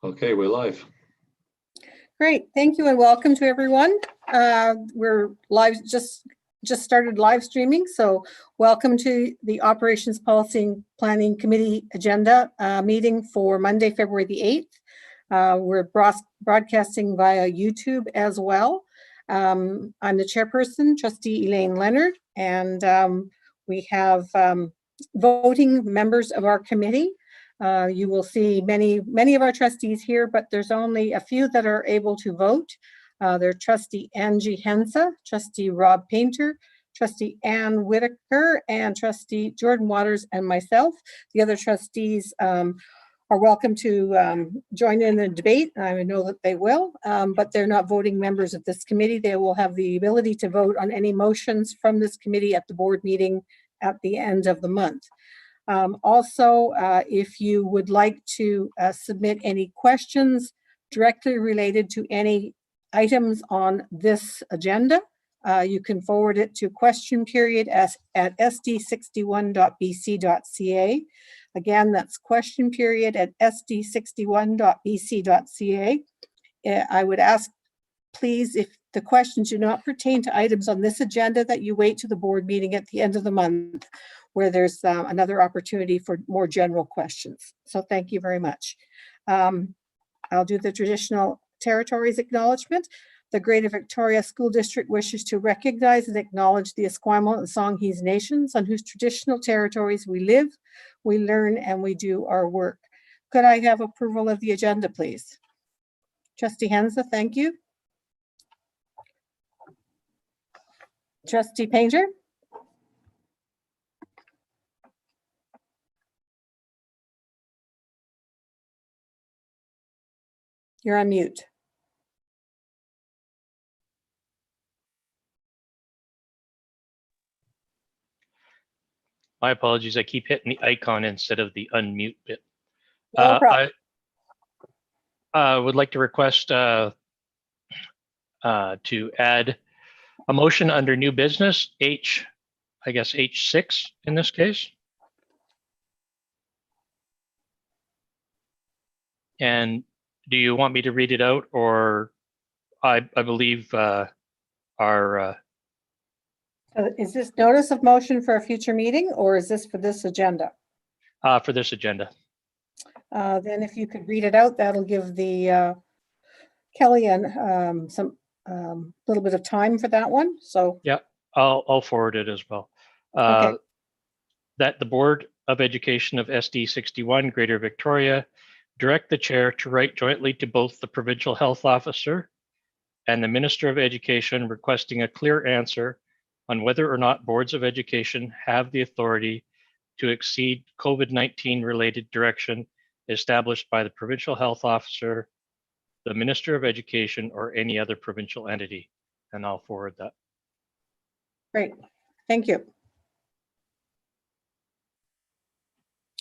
Okay, we're live. Great, thank you and welcome to everyone. We're live, just started live streaming, so welcome to the Operations Policy and Planning Committee agenda meeting for Monday, February the 8th. We're broadcasting via YouTube as well. I'm the chairperson, Trustee Elaine Leonard, and we have voting members of our committee. You will see many of our trustees here, but there's only a few that are able to vote. They're Trustee Angie Hensa, Trustee Rob Painter, Trustee Ann Whitaker, and Trustee Jordan Waters and myself. The other trustees are welcome to join in the debate. I know that they will, but they're not voting members of this committee. They will have the ability to vote on any motions from this committee at the board meeting at the end of the month. Also, if you would like to submit any questions directly related to any items on this agenda, you can forward it to question period at sd61.bc.ca. Again, that's question period at sd61.bc.ca. I would ask, please, if the questions do not pertain to items on this agenda, that you wait to the board meeting at the end of the month, where there's another opportunity for more general questions. So thank you very much. I'll do the traditional territories acknowledgement. The Greater Victoria School District wishes to recognize and acknowledge the Esquimalt and Songhees nations on whose traditional territories we live, we learn, and we do our work. Could I have approval of the agenda, please? Trustee Hensa, thank you. Trustee Painter? You're on mute. My apologies. I keep hitting the icon instead of the unmute bit. No problem. I would like to request to add a motion under new business, I guess H6 in this case. And do you want me to read it out, or I believe our So is this notice of motion for a future meeting, or is this for this agenda? for this agenda? Then if you could read it out, that'll give the Kellyanne some little bit of time for that one. So Yeah, I'll forward it as well. Okay. That the Board of Education of SD 61 Greater Victoria direct the chair to write jointly to both the Provincial Health Officer and the Minister of Education requesting a clear answer on whether or not boards of education have the authority to exceed COVID-19 related direction established by the Provincial Health Officer, the Minister of Education, or any other provincial entity. And I'll forward that. Great, thank you.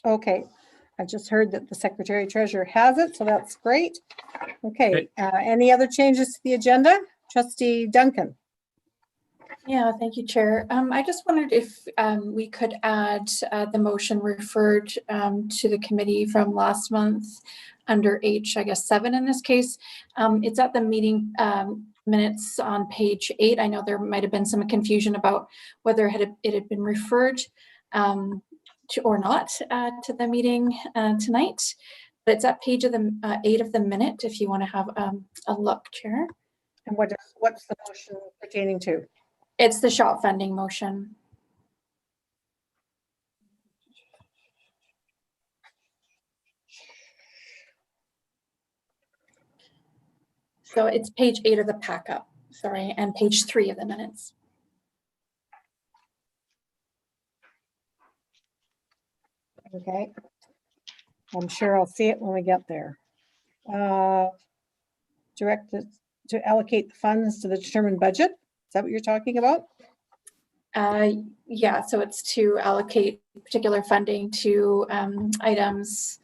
Okay, I just heard that the Secretary Treasurer has it, so that's great. Okay, any other changes to the agenda? Trustee Duncan. Yeah, thank you, Chair. I just wondered if we could add the motion referred to the committee from last month under H, I guess 7 in this case. It's at the meeting minutes on page 8. I know there might have been some confusion about whether it had been referred to or not to the meeting tonight, but it's at page 8 of the minute if you want to have a look, Chair. And what's the motion pertaining to? It's the shop funding motion. So it's page 8 of the pack-up, sorry, and page 3 of the minutes. Okay, I'm sure I'll see it when we get there. Directed to allocate the funds to the determined budget. Is that what you're talking about? Yeah, so it's to allocate particular funding to items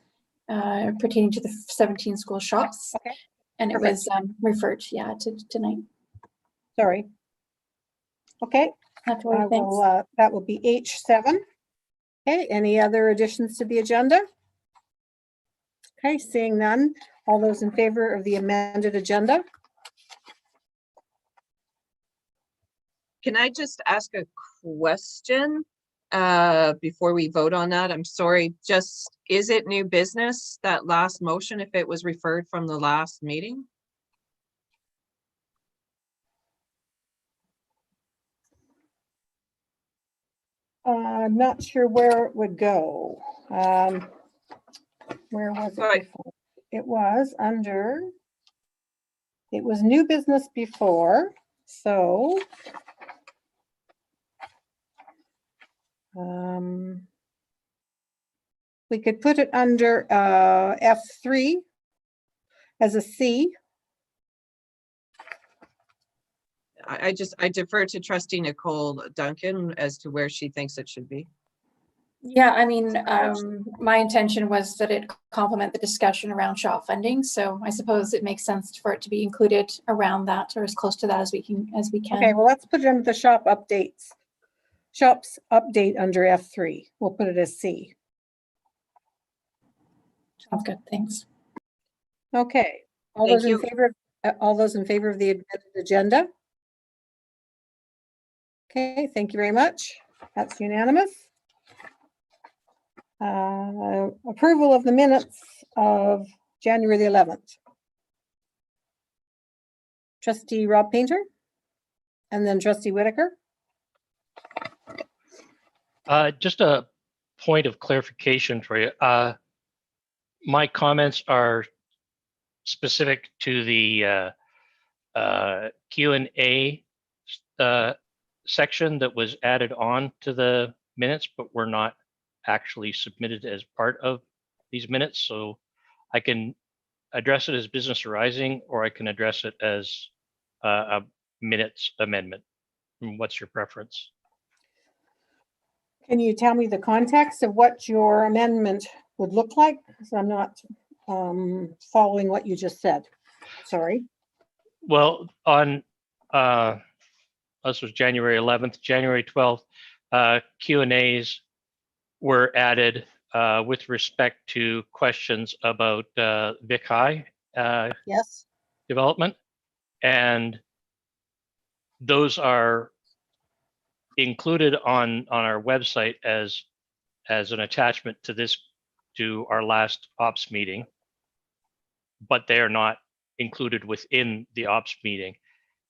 pertaining to the 17 school shops. Okay. And Perfect. It was referred, yeah, to tonight. Sorry. Okay. That's what thanks. That will be H7. Okay, any other additions to the agenda? Okay, seeing none, All those in favor of the amended agenda? Can I just ask a question before we vote on that? I'm sorry, just, is it new business, that last motion, if it was referred from the last meeting? I'm not sure where it would go. Where was it Right. before? It was under, it was new business before, so we could put it under F3 as a C. I defer to trustee Nicole Duncan as to where she thinks it should be. Yeah, I mean, my intention was that it complement the discussion around shop funding. So I suppose it makes sense for it to be included around that or as close to that as we can. Okay, well, let's put it under the shop updates. Shops update under F3. We'll put it as C. Sounds good, thanks. Okay. All Thank those in you. favor, all those in favor of the amended agenda? Okay, thank you very much. That's unanimous. Approval of the minutes of January the 11th. Trustee Rob Painter, and then Trustee Whitaker. Just a point of clarification for you. My comments are specific to the Q&A section that was added on to the minutes, but were not actually submitted as part of these minutes. So I can address it as business arising, or I can address it as a minutes amendment. What's your preference? Can you tell me the context of what your amendment would look like? Because I'm not following what you just said. Sorry. Well, on this was January 11th, January 12th, Q&As were added with respect to questions about Vic High Yes. development, and those are included on our website as an attachment to our last ops meeting, but they are not included within the ops meeting.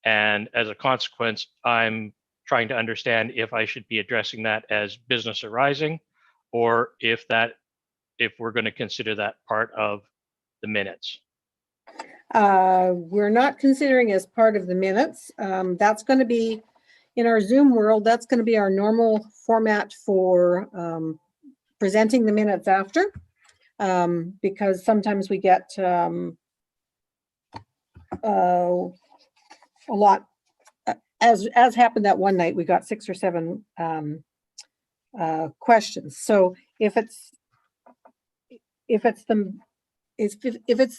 And as a consequence, I'm trying to understand if I should be addressing that as business arising, or if we're going to consider that part of the minutes. We're not considering as part of the minutes. That's going to be, in our Zoom world, that's going to be our normal format for presenting the minutes after, because sometimes we get a lot, as happened that one night, we got 6 or 7 questions. So if it's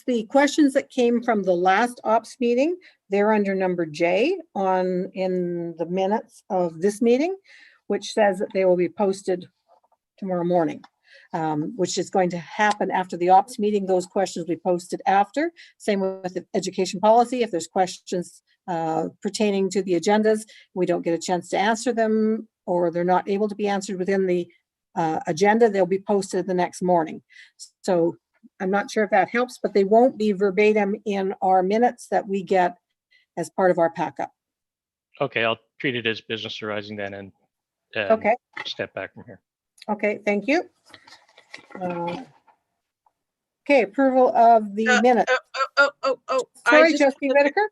the questions that came from the last ops meeting, they're under number J in the minutes of this meeting, which says that they will be posted tomorrow morning, which is going to happen after the ops meeting. Those questions will be posted after. Same with the education policy. If there's questions pertaining to the agendas, we don't get a chance to answer them, or they're not able to be answered within the agenda, they'll be posted the next morning. So I'm not sure if that helps, but they won't be verbatim in our minutes that we get as part of our packet. Okay, I'll treat it as business arising then, and Okay. step back from here. Okay, thank you. Okay, approval of the minutes. Sorry, Trustee Whitaker.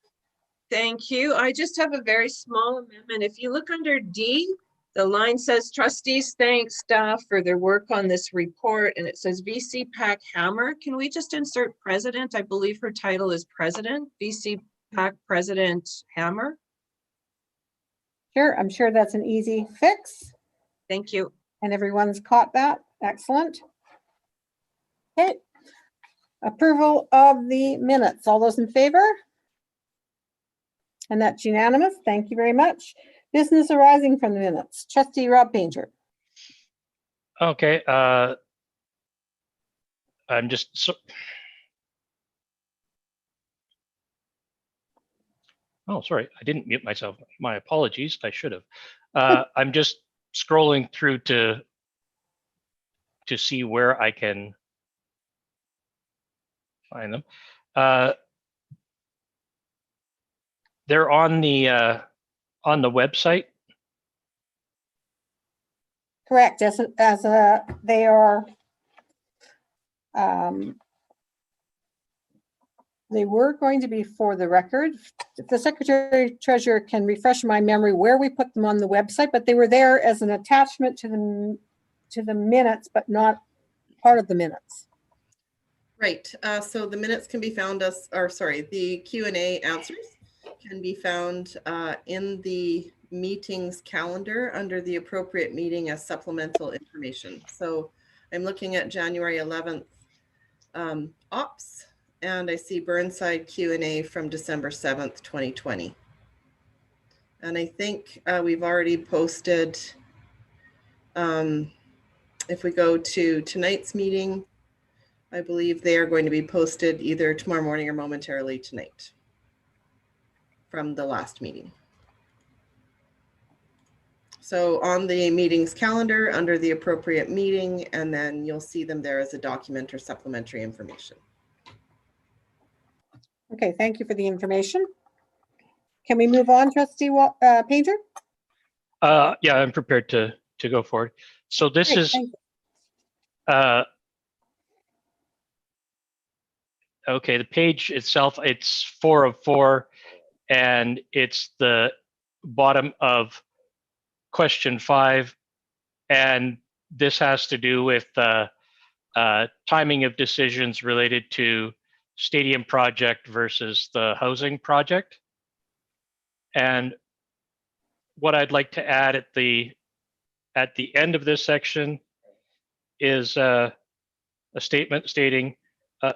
Thank you. I just have a very small amendment. If you look under D, the line says trustees thank staff for their work on this report, and it says VC Pack Hammer. Can we just insert president? I believe her title is president, VC Pack President Hammer. Sure, I'm sure that's an easy fix, Thank you. and everyone's caught that. Excellent. Okay, approval of the minutes. All those in favor? And that's unanimous. Thank you very much. Business arising from the minutes. Trustee Rob Painter. Okay, I'm just Oh, sorry, I didn't mute myself. My apologies. I should have. I'm just scrolling through to see where I can find them. They're on the website. Correct, they are, they were going to be for the record. If the Secretary Treasurer can refresh my memory where we put them on the website, but they were there as an attachment to the minutes, but not part of the minutes. Right, so the minutes can be found the Q&A answers can be found in the meetings calendar under the appropriate meeting as supplemental information. So I'm looking at January 11th ops, and I see Burnside Q&A from December 7th, 2020. And I think we've already posted, if we go to tonight's meeting, I believe they are going to be posted either tomorrow morning or momentarily tonight from the last meeting. So on the meetings calendar under the appropriate meeting, and then you'll see them there as a document or supplementary information. Okay, thank you for the information. Can we move on, Trustee Painter? Yeah, I'm prepared to go forward. So this Great, is thank you. okay. The page itself, it's 4 of 4, and it's the bottom of question 5, and this has to do with timing of decisions related to stadium project versus the housing project. And what I'd like to add at the end of this section is a statement stating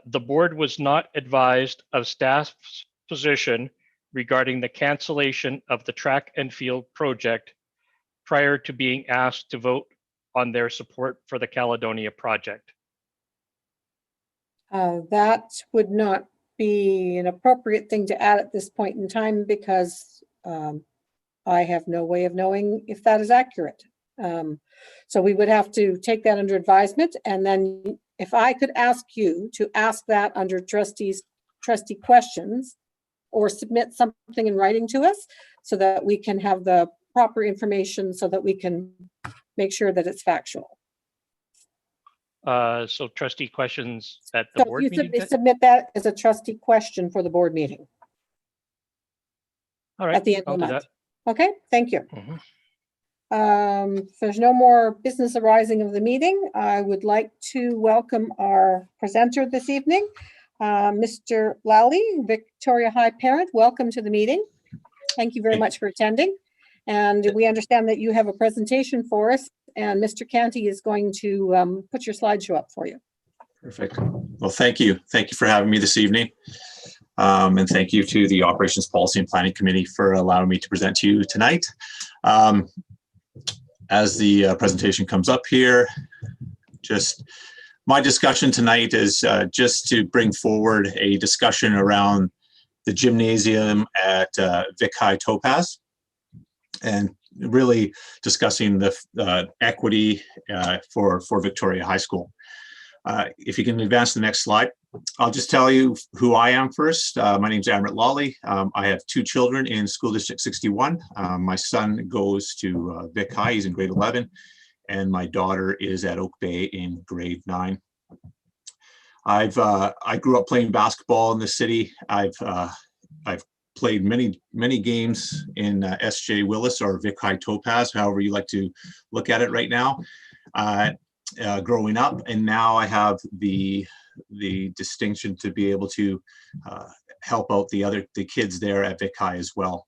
the board was not advised of staff's position regarding the cancellation of the track and field project prior to being asked to vote on their support for the Caledonia project. That would not be an appropriate thing to add at this point in time because I have no way of knowing if that is accurate. So we would have to take that under advisement, and then if I could ask you to ask that under trustee questions or submit something in writing to us so that we can have the proper information so that we can make sure that it's factual. So trustee questions at the board meeting? You submit that as a trustee question for the board meeting. All right, at the end I'll of the do month. that. Okay, thank you. Mhm. If there's no more business arising of the meeting, I would like to welcome our presenter this evening, Mr. Lally, Victoria High Parent. Welcome to the meeting. Thank you very much for attending. And we understand that you have a presentation for us, and Mr. Canty is going to put your slideshow up for you. Perfect. Well, thank you. Thank you for having me this evening. And thank you to the Operations Policy and Planning Committee for allowing me to present to you tonight. As the presentation comes up here, just my discussion tonight is just to bring forward a discussion around the gymnasium at Vic High Topaz, and really discussing the equity for Victoria High School. If you can advance to the next slide, I'll just tell you who I am first. My name is Amrit Lally. I have 2 children in School District 61. My son goes to Vic High, he's in grade 11, and my daughter is at Oak Bay in grade 9. I grew up playing basketball in the city. I've played many games in SJ Willis or Vic High Topaz, however you like to look at it right now. Growing up, and now I have the distinction to be able to help out the kids there at Vic High as well.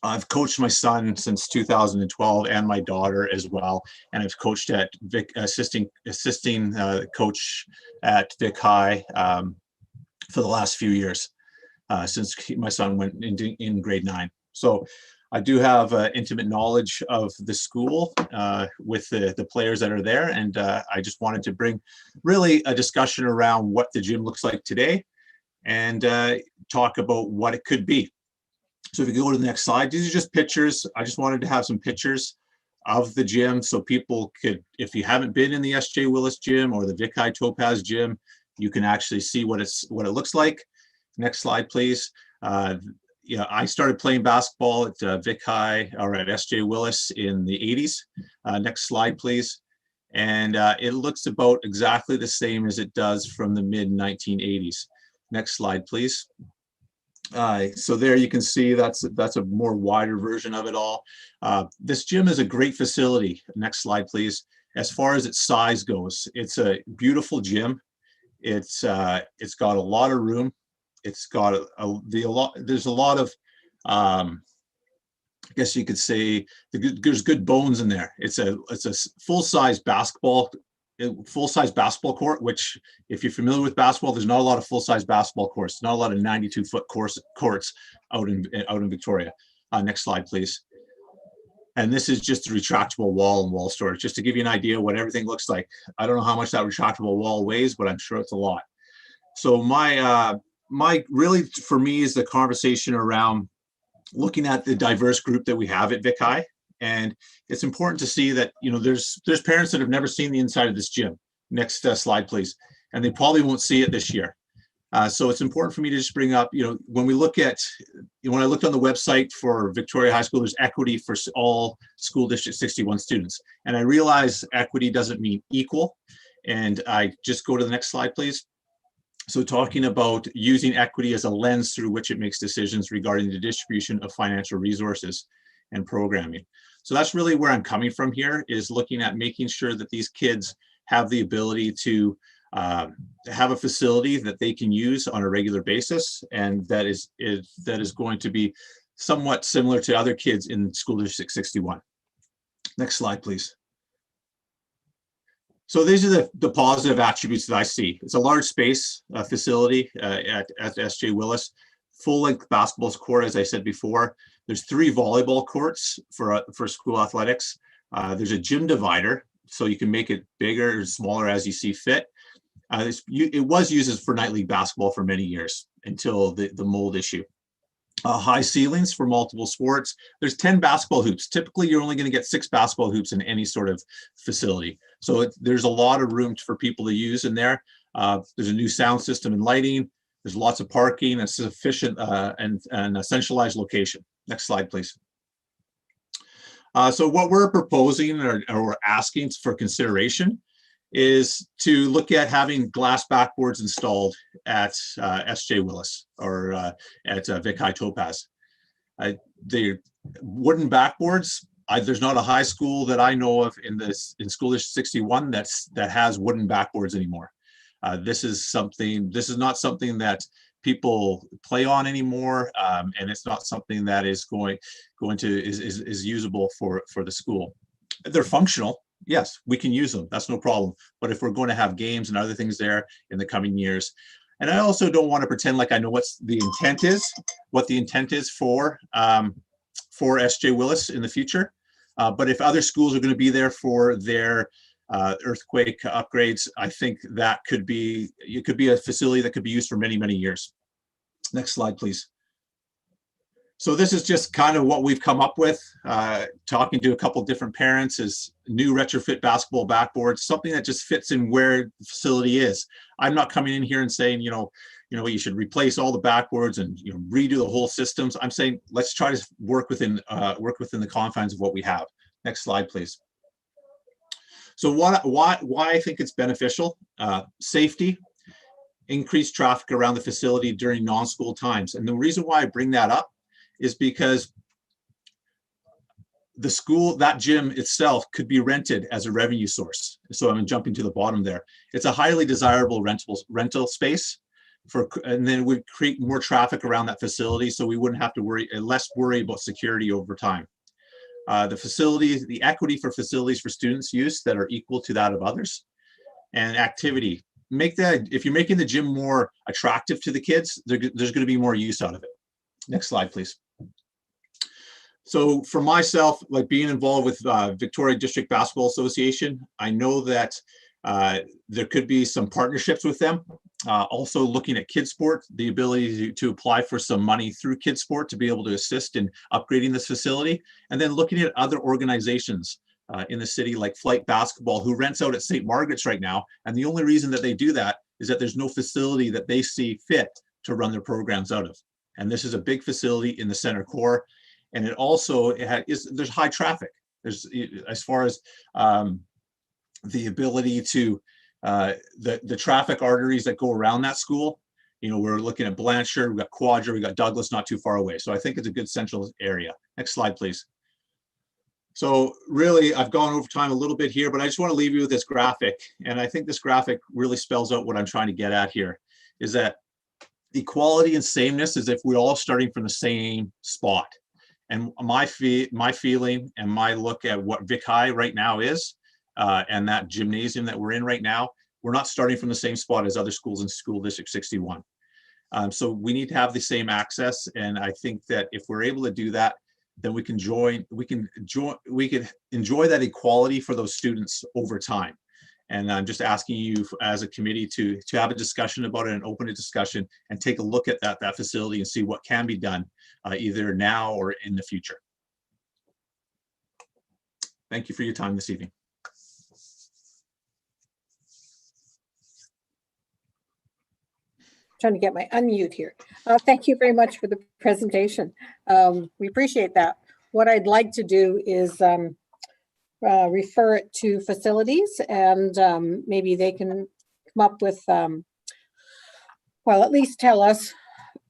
I've coached my son since 2012 and my daughter as well, and I've coached at Vic, assisting coach at Vic High for the last few years since my son went in grade 9. So I do have intimate knowledge of the school with the players that are there, and I just wanted to bring really a discussion around what the gym looks like today and talk about what it could be. So if you go to the next slide, these are just pictures. I just wanted to have some pictures of the gym so people could, if you haven't been in the S.J. Willis gym or the Vic High Topaz gym, you can actually see what it looks like. Next slide, please. Yeah, I started playing basketball at Vic High or at S.J. Willis in the 80s. Next slide, please. And it looks about exactly the same as it does from the mid 1980s. Next slide, please. So there you can see that's a more wider version of it all. This gym is a great facility. Next slide, please. As far as its size goes, it's a beautiful gym. It's got a lot of room. It's got there's a lot of, I guess you could say there's good bones in there. It's a full-size basketball court, which if you're familiar with basketball, there's not a lot of full-size basketball courts, not a lot of 92-foot courts out in Victoria. Next slide, please. And this is just a retractable wall and wall storage, just to give you an idea what everything looks like. I don't know how much that retractable wall weighs, but I'm sure it's a lot. So my really, for me, is the conversation around looking at the diverse group that we have at Vic High. And it's important to see that, you know, there's parents that have never seen the inside of this gym. Next slide, please. And they probably won't see it this year. So it's important for me to just bring up, you know, when I looked on the website for Victoria High School, there's equity for all school district 61 students. And I realize equity doesn't mean equal. And I just go to the next slide, please. So talking about using equity as a lens through which it makes decisions regarding the distribution of financial resources and programming. So that's really where I'm coming from here, is looking at making sure that these kids have the ability to have a facility that they can use on a regular basis, and that is going to be somewhat similar to other kids in School District 61. Next slide, please. So these are the positive attributes that I see. It's a large space facility at S.J. Willis, full-length basketball court, as I said before. There's 3 volleyball courts for school athletics. There's a gym divider, so you can make it bigger or smaller as you see fit. It was used for night league basketball for many years until the mold issue. High ceilings for multiple sports. There's 10 basketball hoops. Typically, you're only going to get 6 basketball hoops in any sort of facility. So there's a lot of room for people to use in there. There's a new sound system and lighting. There's lots of parking, a sufficient and a centralized location. Next slide, please. So what we're proposing or asking for consideration is to look at having glass backboards installed at S.J. Willis or at Vic High Topaz. The wooden backboards, there's not a high school that I know of in School District 61 that has wooden backboards anymore. This is not something that people play on anymore, and it's not something that is is usable for the school. They're functional. Yes, we can use them. That's no problem. But if we're going to have games and other things there in the coming years, and I also don't want to pretend like I know what the intent is for S.J. Willis in the future. But if other schools are going to be there for their earthquake upgrades, I think that could be a facility that could be used for many, many years. Next slide, please. So this is just kind of what we've come up with, talking to a couple of different parents, is new retrofit basketball backboards, something that just fits in where the facility is. I'm not coming in here and saying, you should replace all the backboards and redo the whole systems. I'm saying let's try to work within the confines of what we have. Next slide, please. So why I think it's beneficial? Safety, increased traffic around the facility during non-school times. And the reason why I bring that up is because that gym itself could be rented as a revenue source. So I'm jumping to the bottom there. It's a highly desirable rental space and then we'd create more traffic around that facility, so we wouldn't have to less worry about security over time. The equity for facilities for students use that are equal to that of others, and activity. If you're making the gym more attractive to the kids, there's going to be more use out of it. Next slide, please. So for myself, like being involved with Victoria District Basketball Association, I know that there could be some partnerships with them Also looking at KidSport, the ability to apply for some money through KidSport to be able to assist in upgrading this facility. And then looking at other organizations in the city like Flight Basketball, who rents out at St. Margaret's right now. And the only reason that they do that is that there's no facility that they see fit to run their programs out of. And this is a big facility in the center core. And it also there's high traffic. There's, as far as the ability to the traffic arteries that go around that school. You know, we're looking at Blanchard, we've got Quadra, we've got Douglas not too far away. So I think it's a good central area. Next slide, please. So really, I've gone over time a little bit here, but I just want to leave you with this graphic. And I think this graphic really spells out what I'm trying to get at here, is that equality and sameness is if we're all starting from the same spot. And my feeling and my look at what Vic High right now is, and that gymnasium that we're in right now, we're not starting from the same spot as other schools in School District 61. So we need to have the same access. And I think that if we're able to do that, then we can enjoy that equality for those students over time. And I'm just asking you as a committee to have a discussion about it and open a discussion and take a look at that facility and see what can be done either now or in the future. Thank you for your time this evening. Trying to get my unmute here. Thank you very much for the presentation. We appreciate that. What I'd like to do is refer it to facilities, and maybe they can come up with, well, at least tell us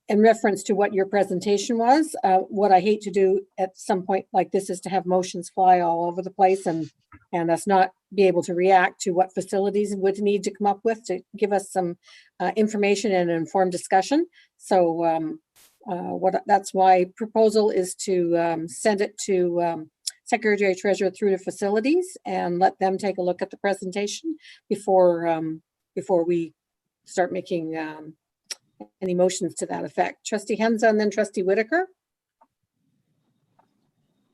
in reference to what your presentation was. What I hate to do at some point like this is to have motions fly all over the place and us not be able to react to what facilities would need to come up with to give us some information and informed discussion. So that's my proposal is to send it to Secretary Treasurer through to facilities and let them take a look at the presentation before we start making any motions to that effect. Trustee Henza and then Trustee Whitaker.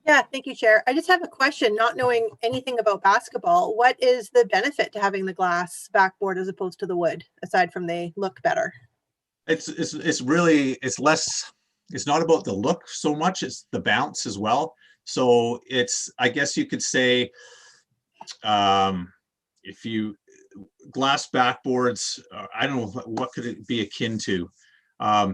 Yeah, thank you, Chair. I just have a question, not knowing anything about basketball. What is the benefit to having the glass backboard as opposed to the wood, aside from they look better? It's less, it's not about the look so much, it's the bounce as well. So it's, I guess you could say, if you, glass backboards, I don't know, what could it be akin to? I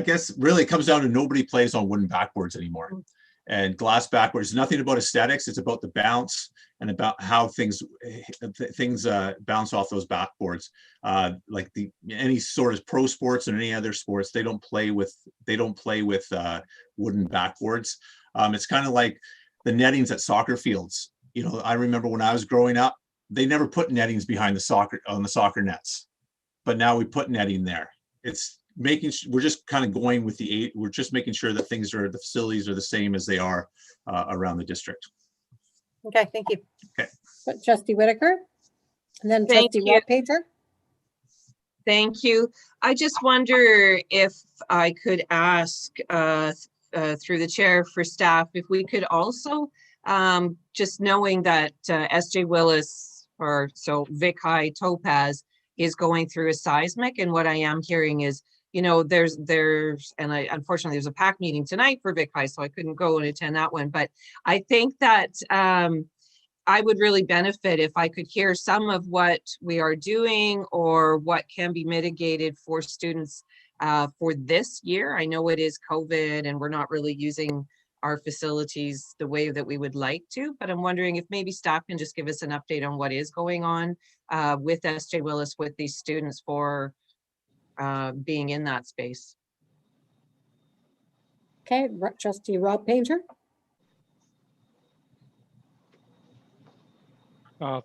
guess really it comes down to nobody plays on wooden backboards anymore. And glass backboards, nothing about aesthetics, it's about the bounce and about how things bounce off those backboards. Like any sort of pro sports and any other sports, they don't play with wooden backboards. It's kind of like the nettings at soccer fields. You know, I remember when I was growing up, they never put nettings behind on the soccer nets, but now we put netting there. It's we're just kind of going with we're just making sure that the facilities are the same as they are around the district. Okay, thank you. Okay. Trustee Whitaker and then Thank Trustee you. Pager. Thank you. I just wonder if I could ask through the chair for staff, if we could also, just knowing that SJ Willis, or so Vic High Topaz is going through a seismic, and what I am hearing is, you know, unfortunately there's a PAC meeting tonight for Vic High, so I couldn't go and attend that one, but I think that I would really benefit if I could hear some of what we are doing or what can be mitigated for students for this year. I know it is COVID and we're not really using our facilities the way that we would like to, but I'm wondering if maybe staff can just give us an update on what is going on with SJ Willis with these students for being in that space. Okay, Trustee Rob Painter.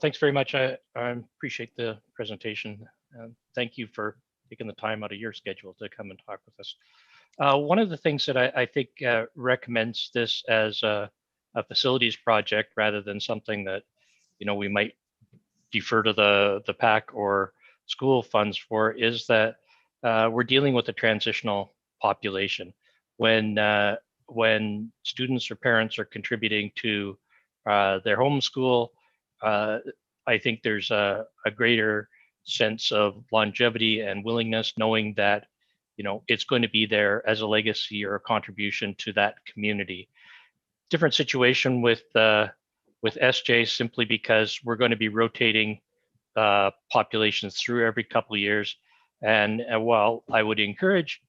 Thanks very much. I appreciate the presentation. Thank you for taking the time out of your schedule to come and talk with us. One of the things that I think recommends this as a facilities project rather than something that, you know, we might defer to the PAC or school funds for is that we're dealing with a transitional population. When students or parents are contributing to their homeschool, I think there's a greater sense of longevity and willingness, knowing that, you know, it's going to be there as a legacy or a contribution to that community. Different situation with SJ, simply because we're going to be rotating populations through every couple of years. And while I would encourage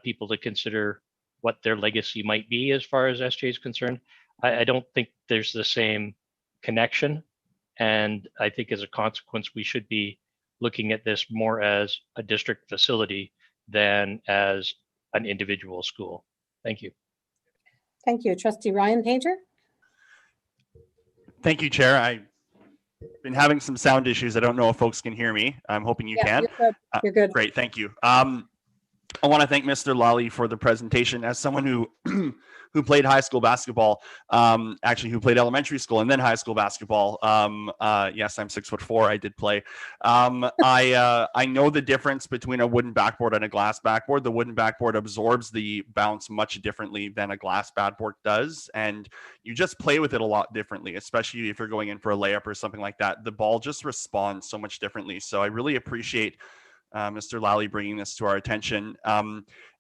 people to consider what their legacy might be as far as SJ is concerned, I don't think there's the same connection. And I think as a consequence, we should be looking at this more as a district facility than as an individual school. Thank you. Thank you. Trustee Ryan Painter? Thank you, Chair. I've been having some sound issues. I don't know if folks can hear me. I'm hoping you can. You're good. You're good. Great, thank you. I want to thank Mr. Lally for the presentation. As someone who who played high school basketball, actually who played elementary school and then high school basketball. Yes, I'm 6'4". I did play. I know the difference between a wooden backboard and a glass backboard. The wooden backboard absorbs the bounce much differently than a glass backboard does, and you just play with it a lot differently, especially if you're going in for a layup or something like that. The ball just responds so much differently. So I really appreciate Mr. Lally bringing this to our attention.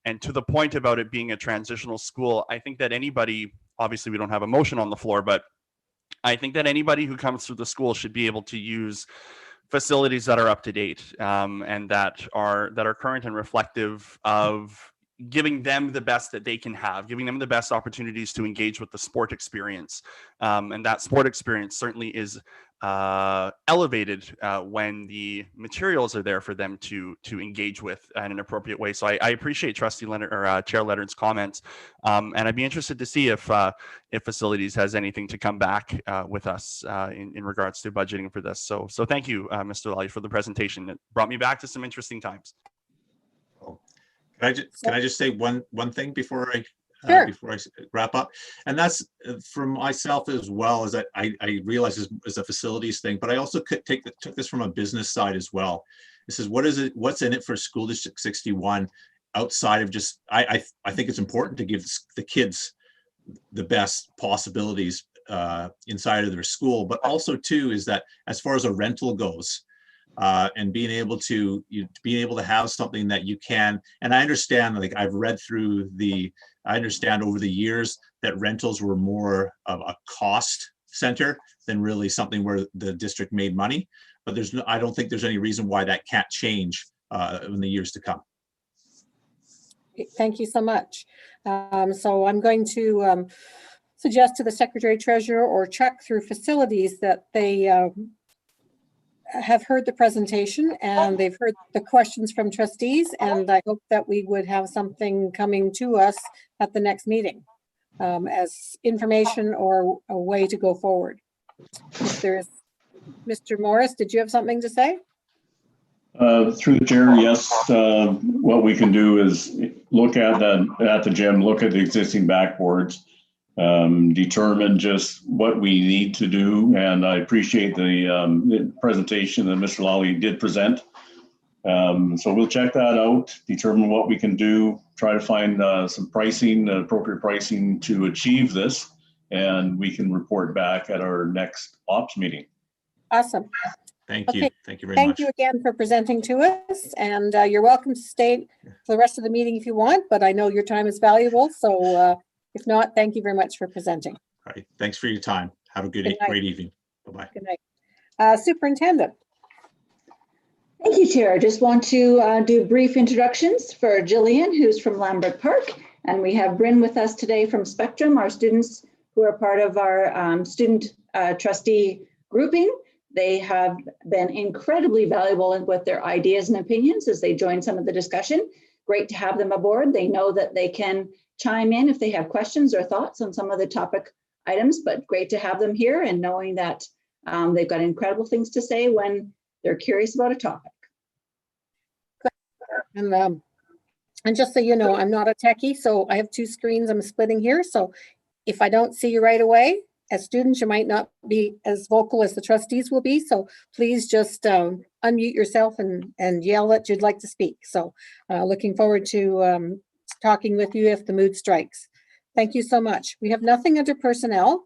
And to the point about it being a transitional school, I think that anybody, obviously we don't have a motion on the floor, but I think that anybody who comes through the school should be able to use facilities that are up to date and that are current and reflective of giving them the best that they can have, giving them the best opportunities to engage with the sport experience. And that sport experience certainly is elevated when the materials are there for them to engage with in an appropriate way. So I appreciate Trustee Leonard or Chair Leonard's comments, and I'd be interested to see if facilities has anything to come back with us in regards to budgeting for this. So thank you, Mr. Lally, for the presentation. It brought me back to some interesting times. Can I just say one thing before I Sure. before I wrap up? And that's for myself as well, is that I realize this is a facilities thing, but I also took this from a business side as well. This is what's in it for School District 61 outside of just, I think it's important to give the kids the best possibilities inside of their school, but also too is that as far as a rental goes, and being able to have something that you can, and I understand, like I've read through I understand over the years that rentals were more of a cost center than really something where the district made money, but I don't think there's any reason why that can't change in the years to come. Thank you so much. So I'm going to suggest to the Secretary Treasurer or Chuck through facilities that they have heard the presentation and they've heard the questions from trustees, and I hope that we would have something coming to us at the next meeting as information or a way to go forward. If there's, Mr. Morris, did you have something to say? Through the chair, yes. What we can do is look at the gym, look at the existing backboards, determine just what we need to do. And I appreciate the presentation that Mr. Lally did present. So we'll check that out, determine what we can do, try to find some pricing, appropriate pricing to achieve this, and we can report back at our next ops meeting. Awesome. Thank you. Okay. Thank you very much. Thank you again for presenting to us, and you're welcome to stay for the rest of the meeting if you want, but I know your time is valuable, so if not, thank you very much for presenting. All right. Thanks for your time. Have a great evening. Bye-bye. Good night. Superintendent. Thank you, Chair. I just want to do brief introductions for Jillian, who's from Lambert Park, and we have Bryn with us today from Spectrum, our students who are part of our student trustee grouping. They have been incredibly valuable with their ideas and opinions as they join some of the discussion. Great to have them aboard. They know that they can chime in if they have questions or thoughts on some of the topic items, but great to have them here and knowing that they've got incredible things to say when they're curious about a topic. And just so you know, I'm not a techie, so I have two screens I'm splitting here. So if I don't see you right away, as students, you might not be as vocal as the trustees will be. So please just unmute yourself and yell that you'd like to speak. So looking forward to talking with you if the mood strikes. Thank you so much. We have nothing under personnel.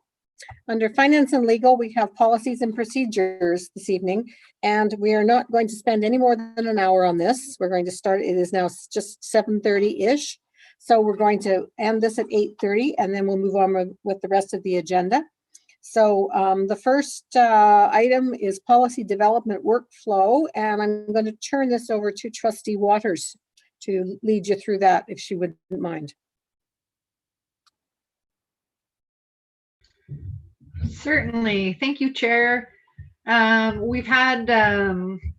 Under finance and legal, we have policies and procedures this evening, and we are not going to spend any more than an hour on this. We're going to start, it is now just 7:30-ish. So we're going to end this at 8:30, and then we'll move on with the rest of the agenda. So the first item is policy development workflow, and I'm going to turn this over to Trustee Waters to lead you through that, if she wouldn't mind. Certainly. Thank you, Chair. We've had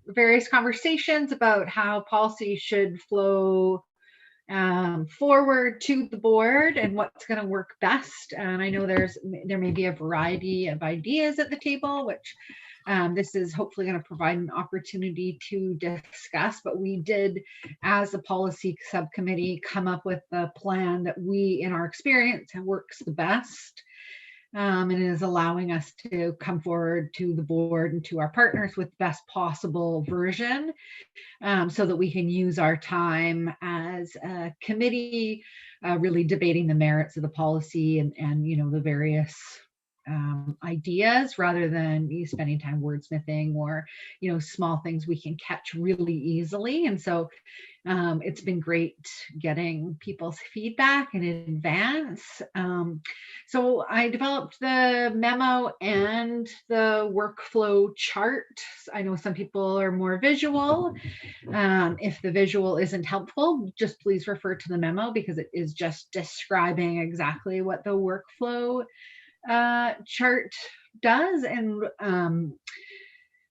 various conversations about how policy should flow forward to the board and what's going to work best. And I know there may be a variety of ideas at the table, which this is hopefully going to provide an opportunity to discuss. But we did, as a policy subcommittee, come up with a plan that we, in our experience, works the best. And it is allowing us to come forward to the board and to our partners with the best possible version, so that we can use our time as a committee really debating the merits of the policy and you know, the various ideas, rather than you spending time wordsmithing or, you know, small things we can catch really easily. And so it's been great getting people's feedback in advance. So I developed the memo and the workflow chart. I know some people are more visual. If the visual isn't helpful, just please refer to the memo, because it is just describing exactly what the workflow chart does. And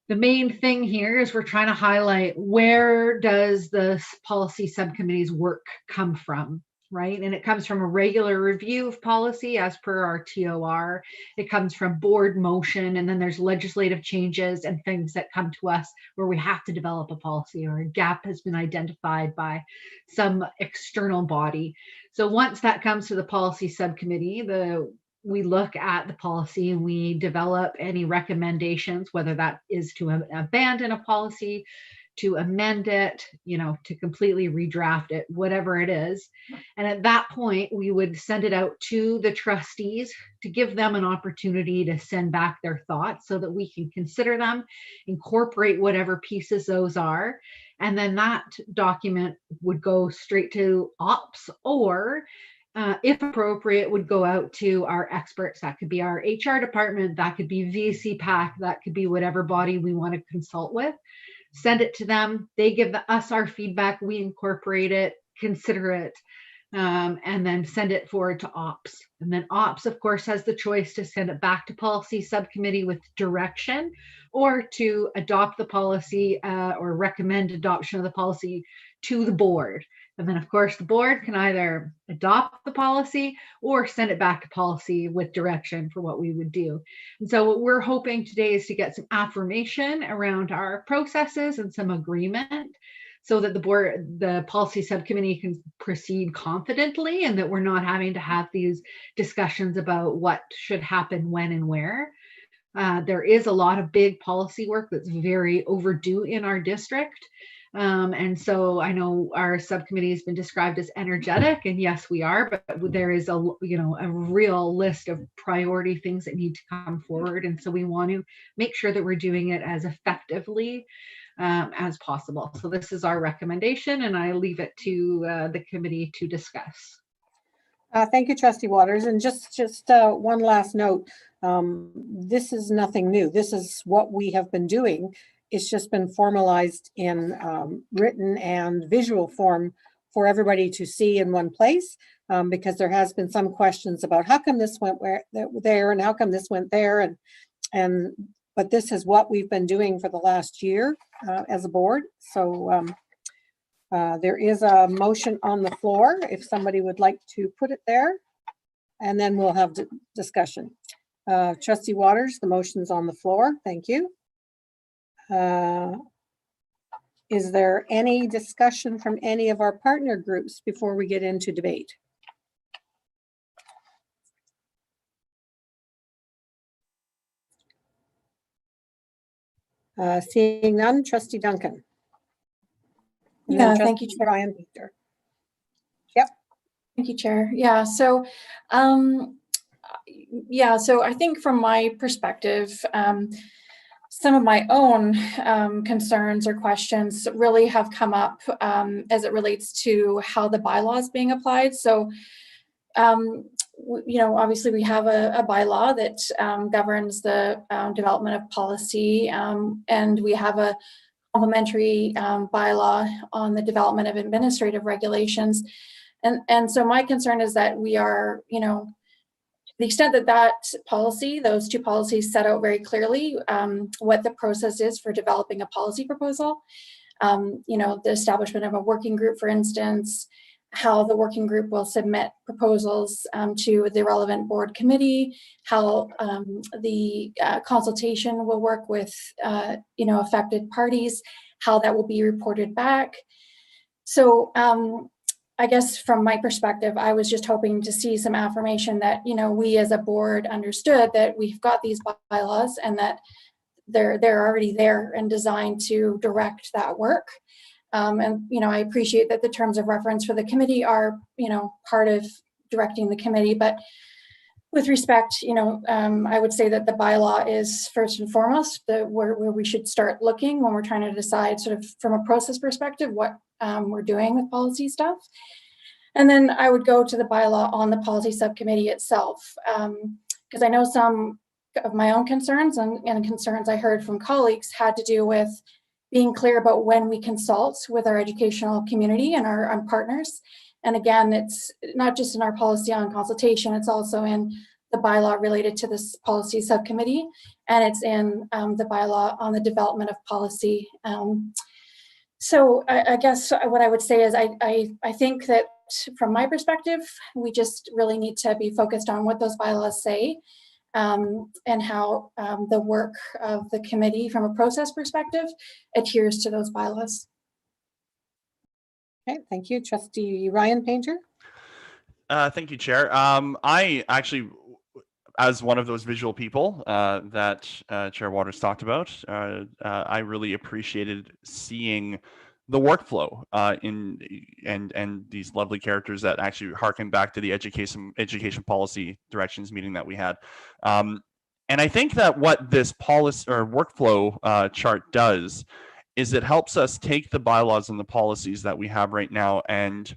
the main thing here is we're trying to highlight, where does the policy subcommittee's work come from, right? And it comes from a regular review of policy as per our TOR. It comes from board motion, and then there's legislative changes and things that come to us where we have to develop a policy, or a gap has been identified by some external body. So once that comes to the policy subcommittee, we look at the policy and we develop any recommendations, whether that is to abandon a policy, to amend it, you know, to completely redraft it, whatever it is. And at that point, we would send it out to the trustees to give them an opportunity to send back their thoughts, so that we can consider them, incorporate whatever pieces those are. And then that document would go straight to ops, or if appropriate, would go out to our experts. That could be our HR department, that could be VC PAC, that could be whatever body we want to consult with. Send it to them. They give us our feedback. We incorporate it, consider it, and then send it forward to ops. And then ops, of course, has the choice to send it back to policy subcommittee with direction, or to adopt the policy or recommend adoption of the policy to the board. And then, of course, the board can either adopt the policy or send it back to policy with direction for what we would do. And so what we're hoping today is to get some affirmation around our processes and some agreement, so that the policy subcommittee can proceed confidently, and that we're not having to have these discussions about what should happen when and where. There is a lot of big policy work that's very overdue in our district. And so I know our subcommittee has been described as energetic, and yes, we are, but there is a real list of priority things that need to come forward. And so we want to make sure that we're doing it as effectively as possible. So this is our recommendation, and I leave it to the committee to discuss. Thank you, Trustee Waters. And just one last note. This is nothing new. This is what we have been doing. It's just been formalized in written and visual form for everybody to see in one place, because there has been some questions about how come this went there and how come this went there, but this is what we've been doing for the last year as a board. So there is a motion on the floor if somebody would like to put it there, and then we'll have discussion. Trustee Waters, the motion's on the floor. Thank you. Is there any discussion from any of our partner groups before we get into debate? Seeing none, Trustee Duncan. And then Yeah, thank you, Trustee Chair. Brian Peter. Yep. Thank you, Chair. Yeah, so Yeah, so I think from my perspective, some of my own concerns or questions really have come up as it relates to how the bylaw is being applied. So, obviously we have a bylaw that governs the development of policy, and we have a complementary bylaw on the development of administrative regulations. And so my concern is that we are, to the extent that those two policies set out very clearly what the process is for developing a policy proposal, the establishment of a working group, for instance, how the working group will submit proposals to the relevant board committee, how the consultation will work with, affected parties, how that will be reported back. So I guess from my perspective, I was just hoping to see some affirmation that, we as a board understood that we've got these bylaws and that they're already there and designed to direct that work. I appreciate that the terms of reference for the committee are, part of directing the committee, but with respect, I would say that the bylaw is first and foremost where we should start looking when we're trying to decide sort of from a process perspective what we're doing with policy stuff. And then I would go to the bylaw on the policy subcommittee itself, because I know some of my own concerns and concerns I heard from colleagues had to do with being clear about when we consult with our educational community and our partners. And again, it's not just in our policy on consultation, it's also in the bylaw related to this policy subcommittee, and it's in the bylaw on the development of policy. So I guess what I would say is I think that from my perspective, we just really need to be focused on what those bylaws say and how the work of the committee from a process perspective adheres to those bylaws. Okay, thank you. Trustee Ryan Painter. Thank you, Chair. I actually, as one of those visual people that Chair Waters talked about, I really appreciated seeing the workflow and these lovely characters that actually harken back to the education policy directions meeting that we had. And I think that what this policy or workflow chart does is it helps us take the bylaws and the policies that we have right now and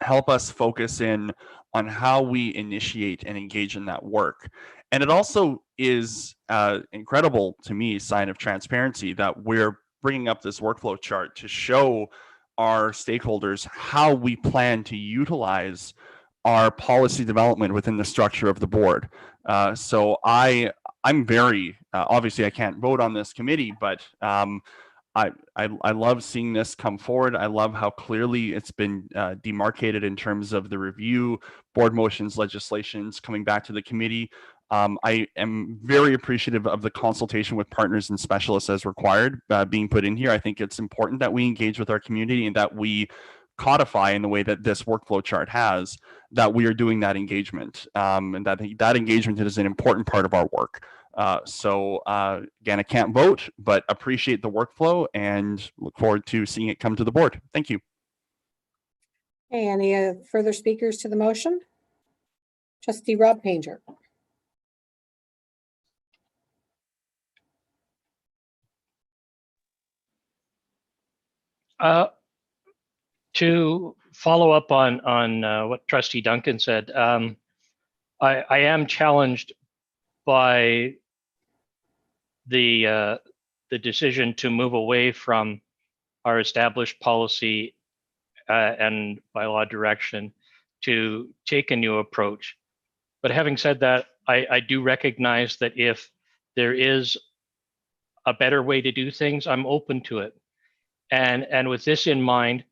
help us focus in on how we initiate and engage in that work. And it also is incredible to me sign of transparency that we're bringing up this workflow chart to show our stakeholders how we plan to utilize our policy development within the structure of the board. So I'm very, obviously I can't vote on this committee, but I love seeing this come forward. I love how clearly it's been demarcated in terms of the review, board motions, legislations coming back to the committee. I am very appreciative of the consultation with partners and specialists as required being put in here. I think it's important that we engage with our community and that we codify in the way that this workflow chart has, that we are doing that engagement, and that engagement is an important part of our work. So again, I can't vote, but appreciate the workflow and look forward to seeing it come to the board. Thank you. Okay, any further speakers to the motion? Trustee Rob Painter. To follow up on what Trustee Duncan said, I am challenged by the decision to move away from our established policy and bylaw direction to take a new approach. But having said that, I do recognize that if there is a better way to do things, I'm open to it. And with this in mind,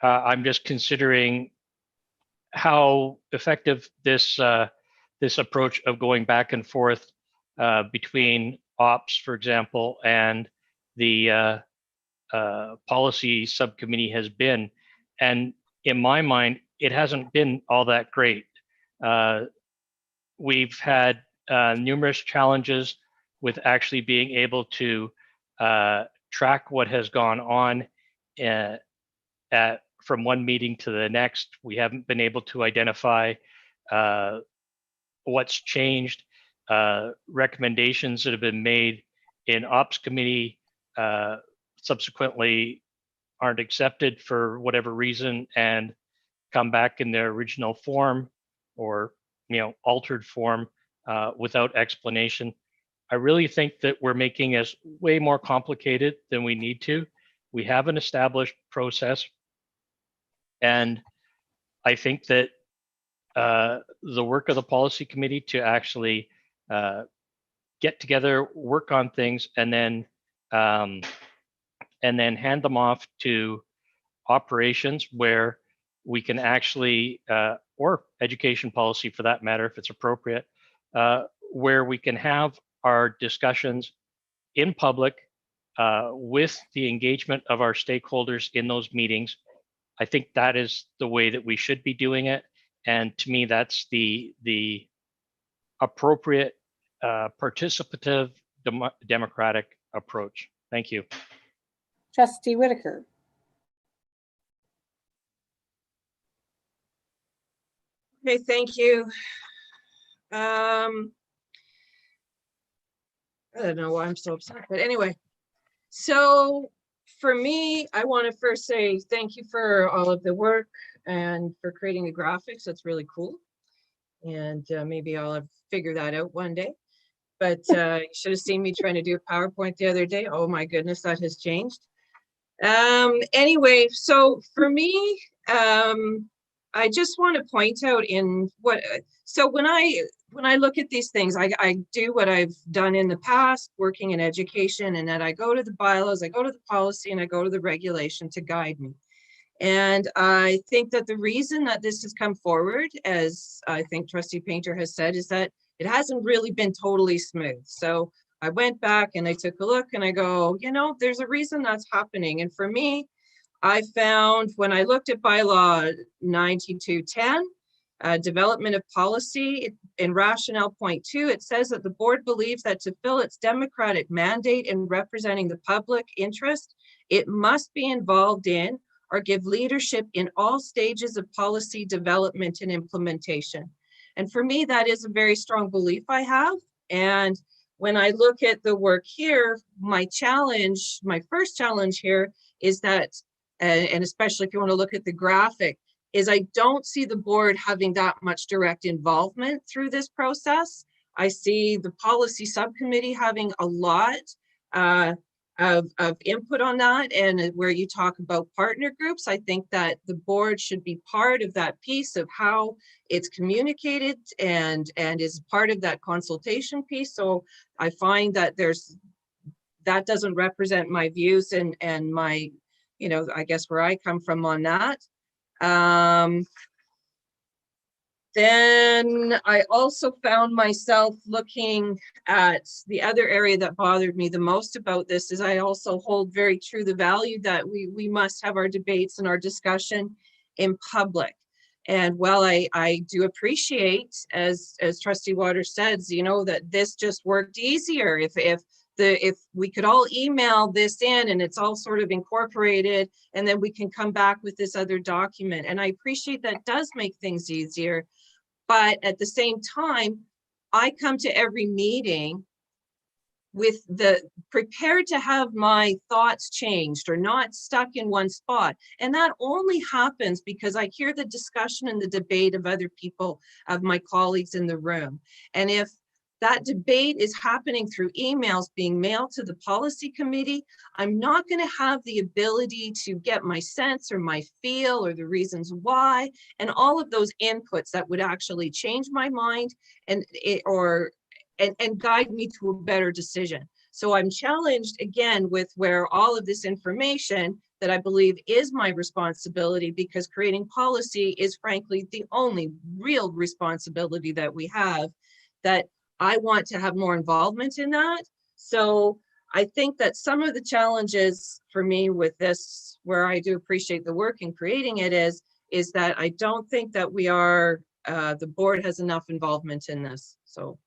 I'm just considering how effective this approach of going back and forth between ops, for example, and the policy subcommittee has been. And in my mind, it hasn't been all that great. We've had numerous challenges with actually being able to track what has gone on from one meeting to the next. We haven't been able to identify what's changed, recommendations that have been made in ops committee subsequently aren't accepted for whatever reason and come back in their original form or altered form without explanation. I really think that we're making this way more complicated than we need to. We have an established process, and I think that the work of the policy committee to actually get together, work on things, and then hand them off to operations where we can actually, or education policy for that matter, if it's appropriate, where we can have our discussions in public with the engagement of our stakeholders in those meetings. I think that is the way that we should be doing it. And to me, that's the appropriate participative democratic approach. Thank you. Trustee Whitaker. Okay, thank you. I don't know why I'm so upset, but anyway. So for me, I want to first say thank you for all of the work and for creating the graphics. That's really cool. And maybe I'll figure that out one day. But you should have seen me trying to do a PowerPoint the other day. Oh my goodness, that has changed. Anyway, so for me, I just want to point out in what, so when I look at these things, I do what I've done in the past, working in education, and then I go to the bylaws, I go to the policy, and I go to the regulation to guide me. And I think that the reason that this has come forward, as I think Trustee Painter has said, is that it hasn't really been totally smooth. So I went back and I took a look and I go, there's a reason that's happening. And for me, I found when I looked at bylaw 9210, development of policy in rationale point 2, it says that the board believes that to fill its democratic mandate in representing the public interest, it must be involved in or give leadership in all stages of policy development and implementation. And for me, that is a very strong belief I have. And when I look at the work here, my first challenge here is that, and especially if you want to look at the graphic, is I don't see the board having that much direct involvement through this process. I see the policy subcommittee having a lot of input on that, and where you talk about partner groups, I think that the board should be part of that piece of how it's communicated and is part of that consultation piece. So I find that that doesn't represent my views and my, I guess where I come from on that. Then I also found myself looking at the other area that bothered me the most about this is I also hold very true the value that we must have our debates and our discussion in public. And while I do appreciate, as Trustee Waters says, that this just worked easier if we could all email this in and it's all sort of incorporated, and then we can come back with this other document. And I appreciate that does make things easier. But at the same time, I come to every meeting with prepared to have my thoughts changed or not stuck in one spot. And that only happens because I hear the discussion and the debate of other people, of my colleagues in the room. And if that debate is happening through emails being mailed to the policy committee, I'm not going to have the ability to get my sense or my feel or the reasons why, and all of those inputs that would actually change my mind and guide me to a better decision. So I'm challenged again with where all of this information that I believe is my responsibility, because creating policy is frankly the only real responsibility that we have, that I want to have more involvement in that. So I think that some of the challenges for me with this, where I do appreciate the work in creating it, is that I don't think that we are, the board has enough involvement in this. So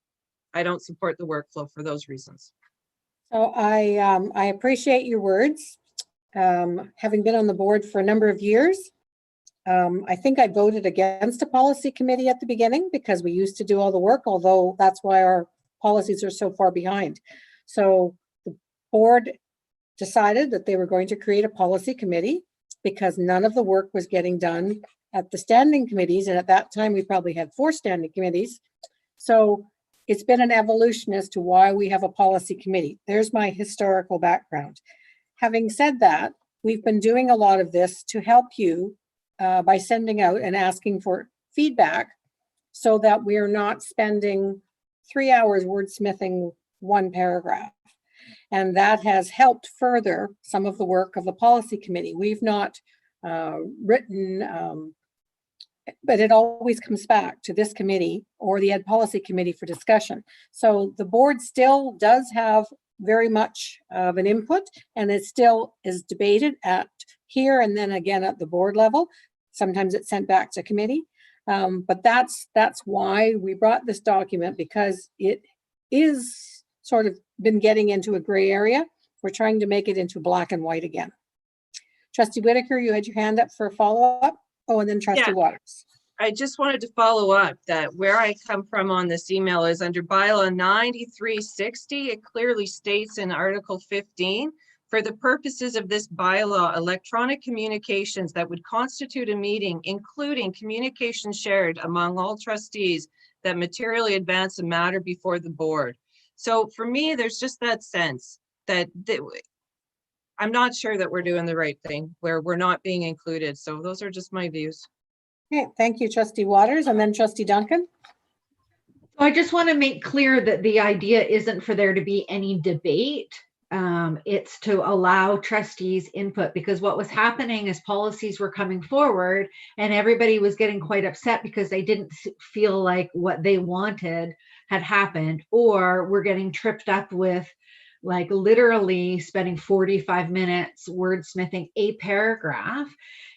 I don't support the workflow for those reasons. So I appreciate your words. Having been on the board for a number of years, I think I voted against a policy committee at the beginning because we used to do all the work, although that's why our policies are so far behind. So the board decided that they were going to create a policy committee because none of the work was getting done at the standing committees. And at that time, we probably had 4 standing committees. So it's been an evolution as to why we have a policy committee. There's my historical background. Having said that, we've been doing a lot of this to help you by sending out and asking for feedback so that we're not spending 3 hours wordsmithing one paragraph. And that has helped further some of the work of the policy committee. We've not written, but it always comes back to this committee or the Ed Policy Committee for discussion. So the board still does have very much of an input, and it still is debated at here and then again at the board level. Sometimes it's sent back to committee, but that's why we brought this document, because it is sort of been getting into a gray area. We're trying to make it into black and white again. Trustee Whitaker, you had your hand up for a follow-up. Oh, and then Trustee Waters. I just wanted to follow up that where I come from on this email is under bylaw 9360. It clearly states in Article 15, for the purposes of this bylaw, electronic communications that would constitute a meeting, including communication shared among all trustees that materially advance a matter before the board. So for me, there's just that sense that I'm not sure that we're doing the right thing where we're not being included. So those are just my views. Okay, thank you, Trustee Waters, and then Trustee Duncan. I just want to make clear that the idea isn't for there to be any debate. It's to allow trustees input, because what was happening is policies were coming forward and everybody was getting quite upset because they didn't feel like what they wanted had happened, or were getting tripped up with like literally spending 45 minutes wordsmithing a paragraph.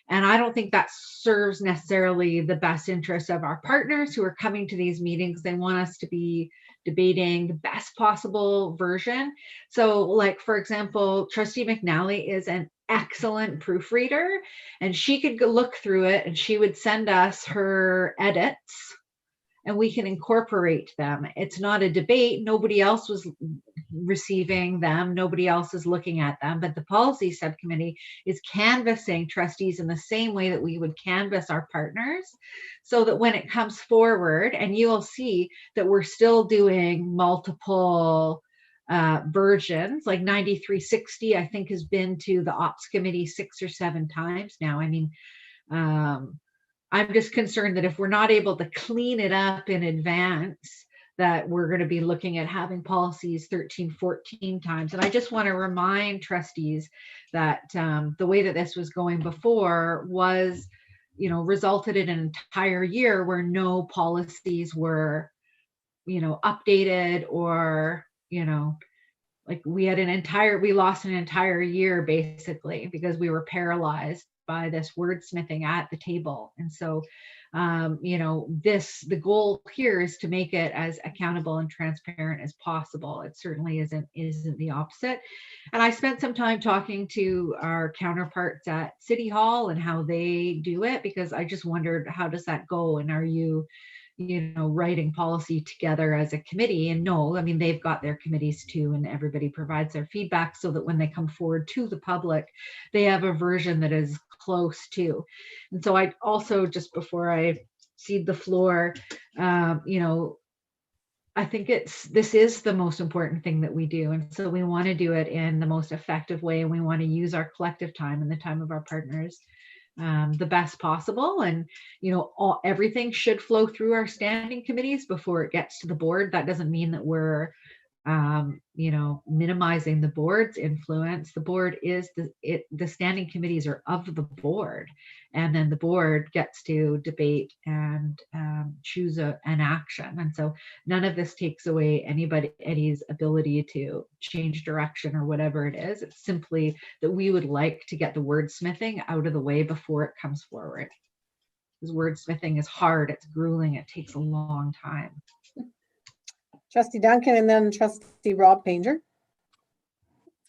And I don't think that serves necessarily the best interests of our partners who are coming to these meetings. They want us to be debating the best possible version. So like, for example, Trustee McNally is an excellent proofreader, and she could go look through it and she would send us her edits and we can incorporate them. It's not a debate. Nobody else was receiving them. Nobody else is looking at them, but the policy subcommittee is canvassing trustees in the same way that we would canvass our partners, so that when it comes forward, and you will see that we're still doing multiple versions, like 9360, I think has been to the ops committee 6 or 7 times now. I mean, I'm just concerned that if we're not able to clean it up in advance, that we're going to be looking at having policies 13, 14 times. And I just want to remind trustees that the way that this was going before was, resulted in an entire year where no policies were, updated, or, like we lost an entire year basically because we were paralyzed by this wordsmithing at the table. And so, the goal here is to make it as accountable and transparent as possible. It certainly isn't the opposite. And I spent some time talking to our counterparts at City Hall and how they do it, because I just wondered, how does that go? And are you writing policy together as a committee? And no, I mean, they've got their committees too, and everybody provides their feedback so that when they come forward to the public, they have a version that is close to. And so I also, just before I cede the floor, I think this is the most important thing that we do. And so we want to do it in the most effective way. And we want to use our collective time and the time of our partners the best possible. And, everything should flow through our standing committees before it gets to the board. That doesn't mean that we're, minimizing the board's influence. The board is the standing committees are of the board, and then the board gets to debate and choose an action. And so none of this takes away anybody's ability to change direction or whatever it is. It's simply that we would like to get the wordsmithing out of the way before it comes forward. Because wordsmithing is hard, it's grueling, it takes a long time. Trustee Duncan, and then Trustee Rob Painter.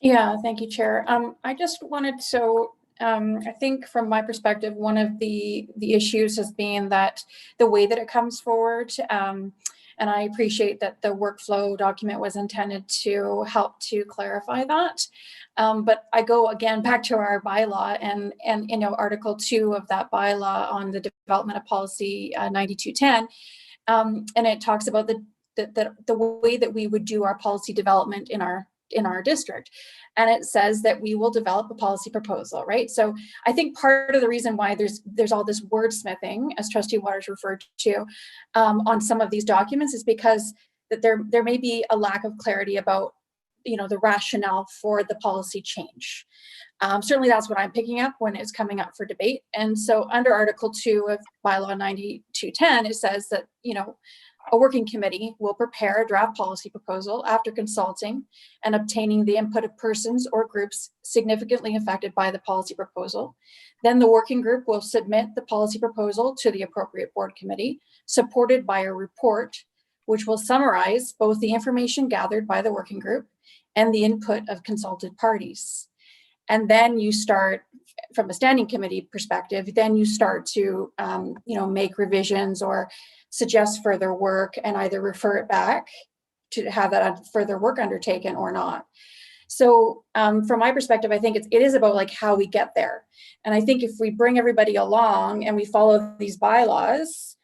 Yeah, thank you, Chair. I just wanted, so I think from my perspective, one of the issues has been that the way that it comes forward, and I appreciate that the workflow document was intended to help to clarify that. But I go again back to our bylaw and you know, Article 2 of that bylaw on the development of policy 9210, and it talks about the way that we would do our policy development in our district. And it says that we will develop a policy proposal, right? So I think part of the reason why there's all this wordsmithing, as Trustee Waters referred to, on some of these documents is because that there may be a lack of clarity about, you know, the rationale for the policy change. Certainly that's what I'm picking up when it's coming up for debate. And so under Article 2 of Bylaw 9210, it says that, you know, a working committee will prepare a draft policy proposal after consulting and obtaining the input of persons or groups significantly affected by the policy proposal. Then the working group will submit the policy proposal to the appropriate board committee, supported by a report, which will summarize both the information gathered by the working group and the input of consulted parties. And then you start, from a standing committee perspective, then you start to you know, make revisions or suggest further work and either refer it back to have that further work undertaken or not. So from my perspective, I think it is about like how we get there. And I think if we bring everybody along and we follow these bylaws,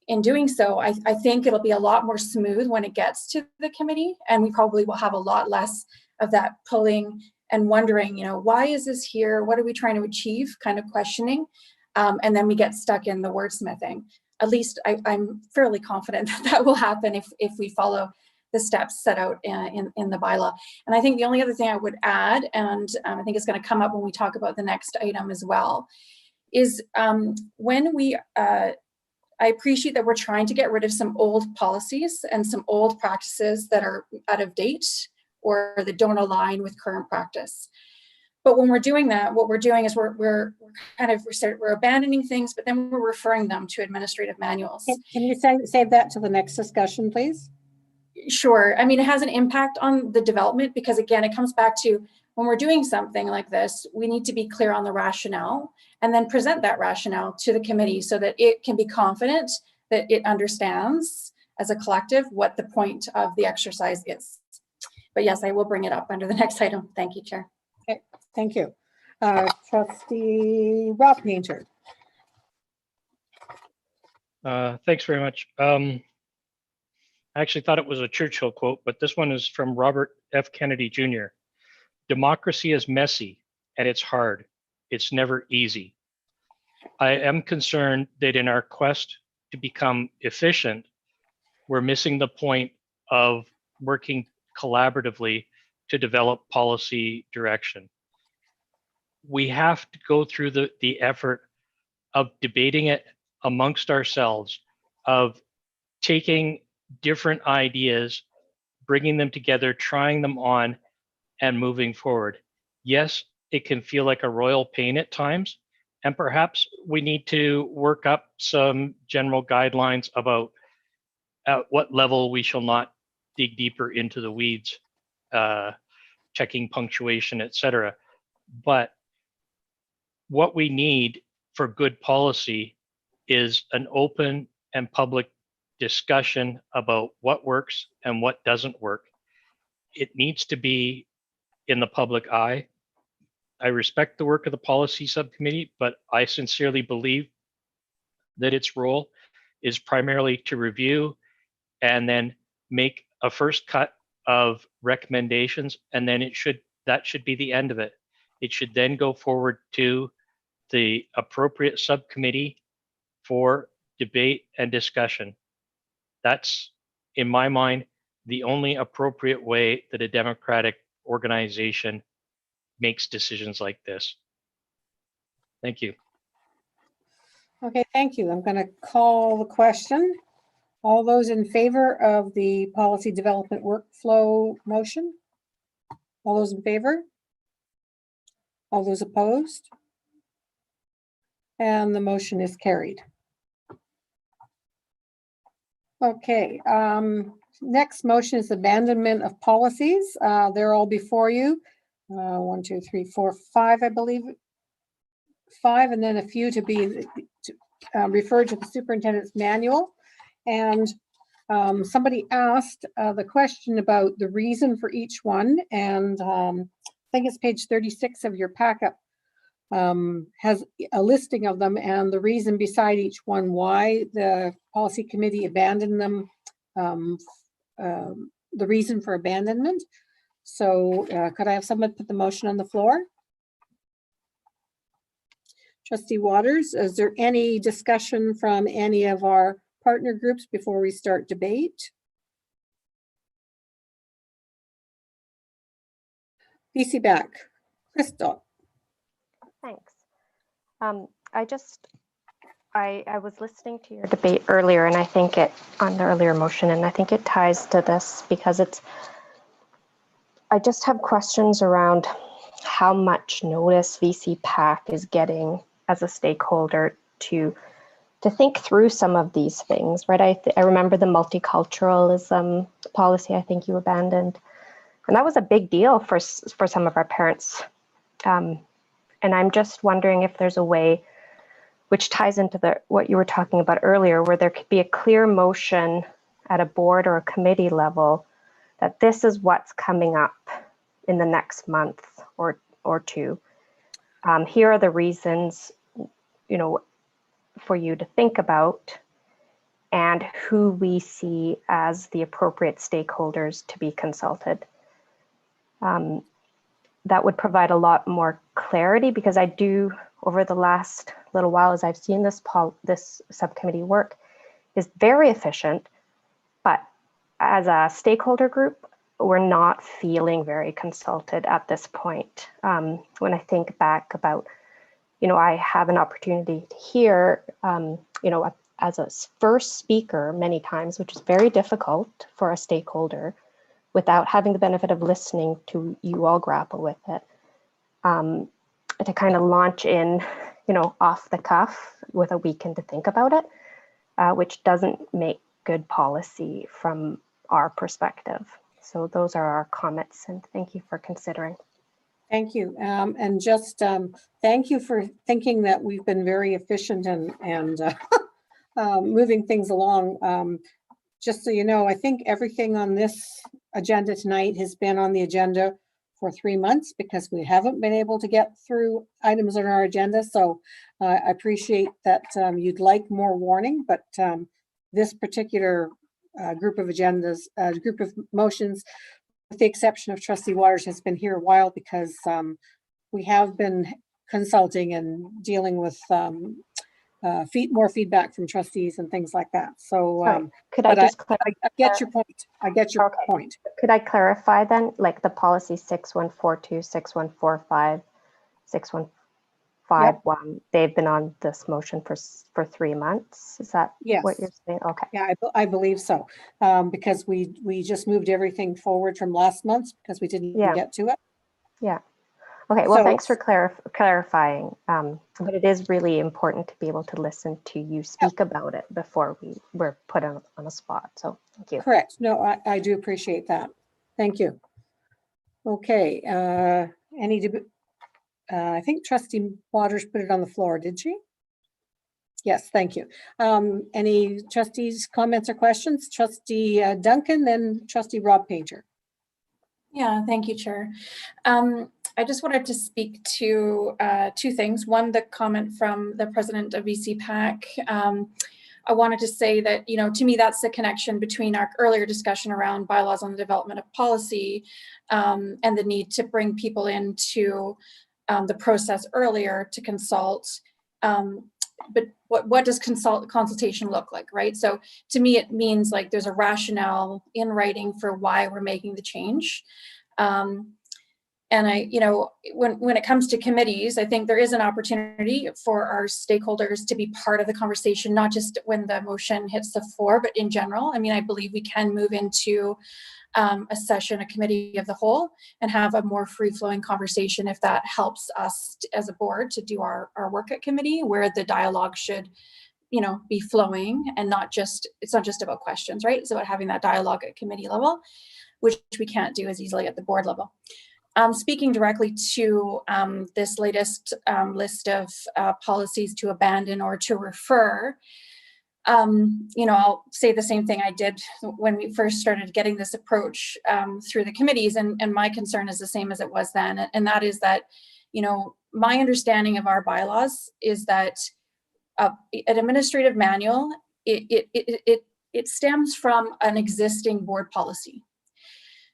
in doing so, I think it'll be a lot more smooth when it gets to the committee, and we probably will have a lot less of that pulling and wondering, you know, why is this here? What are we trying to achieve? Kind of questioning. And then we get stuck in the wordsmithing. At least I'm fairly confident that will happen if we follow the steps set out in the bylaw. And I think the only other thing I would add, and I think it's going to come up when we talk about the next item as well, is when we, I appreciate that we're trying to get rid of some old policies and some old practices that are out of date or that don't align with current practice. But when we're doing that, what we're doing is we're abandoning things, but then we're referring them to administrative manuals. Can you save that to the next discussion, please? Sure. I mean, it has an impact on the development because, again, it comes back to when we're doing something like this, we need to be clear on the rationale and then present that rationale to the committee so that it can be confident that it understands as a collective what the point of the exercise is. But yes, I will bring it up under the next item. Thank you, Chair. Okay, thank you. Trustee Rob Painter. Thanks very much. I actually thought it was a Churchill quote, but this one is from Robert F. Kennedy Jr. Democracy is messy and it's hard. It's never easy. I am concerned that in our quest to become efficient, we're missing the point of working collaboratively to develop policy direction. We have to go through the effort of debating it amongst ourselves, of taking different ideas, bringing them together, trying them on, and moving forward. Yes, it can feel like a royal pain at times, and perhaps we need to work up some general guidelines about at what level we shall not dig deeper into the weeds, checking punctuation, etc. But what we need for good policy is an open and public discussion about what works and what doesn't work. It needs to be in the public eye. I respect the work of the policy subcommittee, but I sincerely believe that its role is primarily to review and then make a first cut of recommendations, and then that should be the end of it. It should then go forward to the appropriate subcommittee for debate and discussion. That's, in my mind, the only appropriate way that a democratic organization makes decisions like this. Thank you. Okay, thank you. I'm going to call the question. All those in favor of the policy development workflow motion? All those in favor? All those opposed? And the motion is carried. Okay, next motion is abandonment of policies. They're all before you. 1, 2, 3, 4, 5, I believe. 5, and then a few to be referred to the superintendent's manual. And somebody asked the question about the reason for each one, and I think it's page 36 of your packet has a listing of them and the reason beside each one why the policy committee abandoned them, the reason for abandonment. So could I have someone put the motion on the floor? Trustee Waters, is there any discussion from any of our partner groups before we start debate? VC back. Crystal. Thanks. I was listening to your debate earlier, and I think on the earlier motion, and I think it ties to this because I just have questions around how much notice VC PAC is getting as a stakeholder to think through some of these things, right? I remember the multiculturalism policy I think you abandoned, and that was a big deal for some of our parents. And I'm just wondering if there's a way, which ties into what you were talking about earlier, where there could be a clear motion at a board or a committee level that this is what's coming up in the next month or two. Here are the reasons, for you to think about, and who we see as the appropriate stakeholders to be consulted. That would provide a lot more clarity, because I do, over the last little while, as I've seen this subcommittee work, is very efficient, but as a stakeholder group, we're not feeling very consulted at this point. When I think back about, I have an opportunity to hear, as a first speaker many times, which is very difficult for a stakeholder without having the benefit of listening to you all grapple with it, to kind of launch in, off the cuff with a weekend to think about it, which doesn't make good policy from our perspective. So those are our comments, and thank you for considering. Thank you. And just thank you for thinking that we've been very efficient and moving things along. Just so you know, I think everything on this agenda tonight has been on the agenda for 3 months because we haven't been able to get through items on our agenda. So I appreciate that you'd like more warning, but this particular group of agendas, group of motions, with the exception of Trustee Waters, has been here a while because we have been consulting and dealing with more feedback from trustees and things like that. So could I just I get your point. I get your point. Could I clarify then, like the policy 6142, 6145, 6151, they've been on this motion for 3 months? Is that what you're saying? Okay. Yeah, I believe so. Because we just moved everything forward from last month because we didn't get to it. Yeah. Okay, well, thanks for clarifying. But it is really important to be able to listen to you speak about it before we're put on a spot. So thank you. Correct. No, I do appreciate that. Thank you. Okay. I think Trustee Waters put it on the floor, did she? Yes, thank you. Any trustees' comments or questions? Trustee Duncan, then Trustee Rob Painter. Yeah, thank you, Chair. I just wanted to speak to 2 things. One, the comment from the president of VC PAC. I wanted to say that, to me, that's the connection between our earlier discussion around bylaws on the development of policy and the need to bring people into the process earlier to consult. But what does consultation look like, right? So to me, it means like there's a rationale in writing for why we're making the change. And when it comes to committees, I think there is an opportunity for our stakeholders to be part of the conversation, not just when the motion hits the floor, but in general. I mean, I believe we can move into a session, a committee of the whole, and have a more free-flowing conversation if that helps us as a board to do our work at committee, where the dialogue should, be flowing and it's not just about questions, right? It's about having that dialogue at committee level, which we can't do as easily at the board level. speaking directly to this latest list of policies to abandon or to refer, I'll say the same thing I did when we first started getting this approach through the committees, and my concern is the same as it was then, and that is that, my understanding of our bylaws is that an administrative manual, it stems from an existing board policy.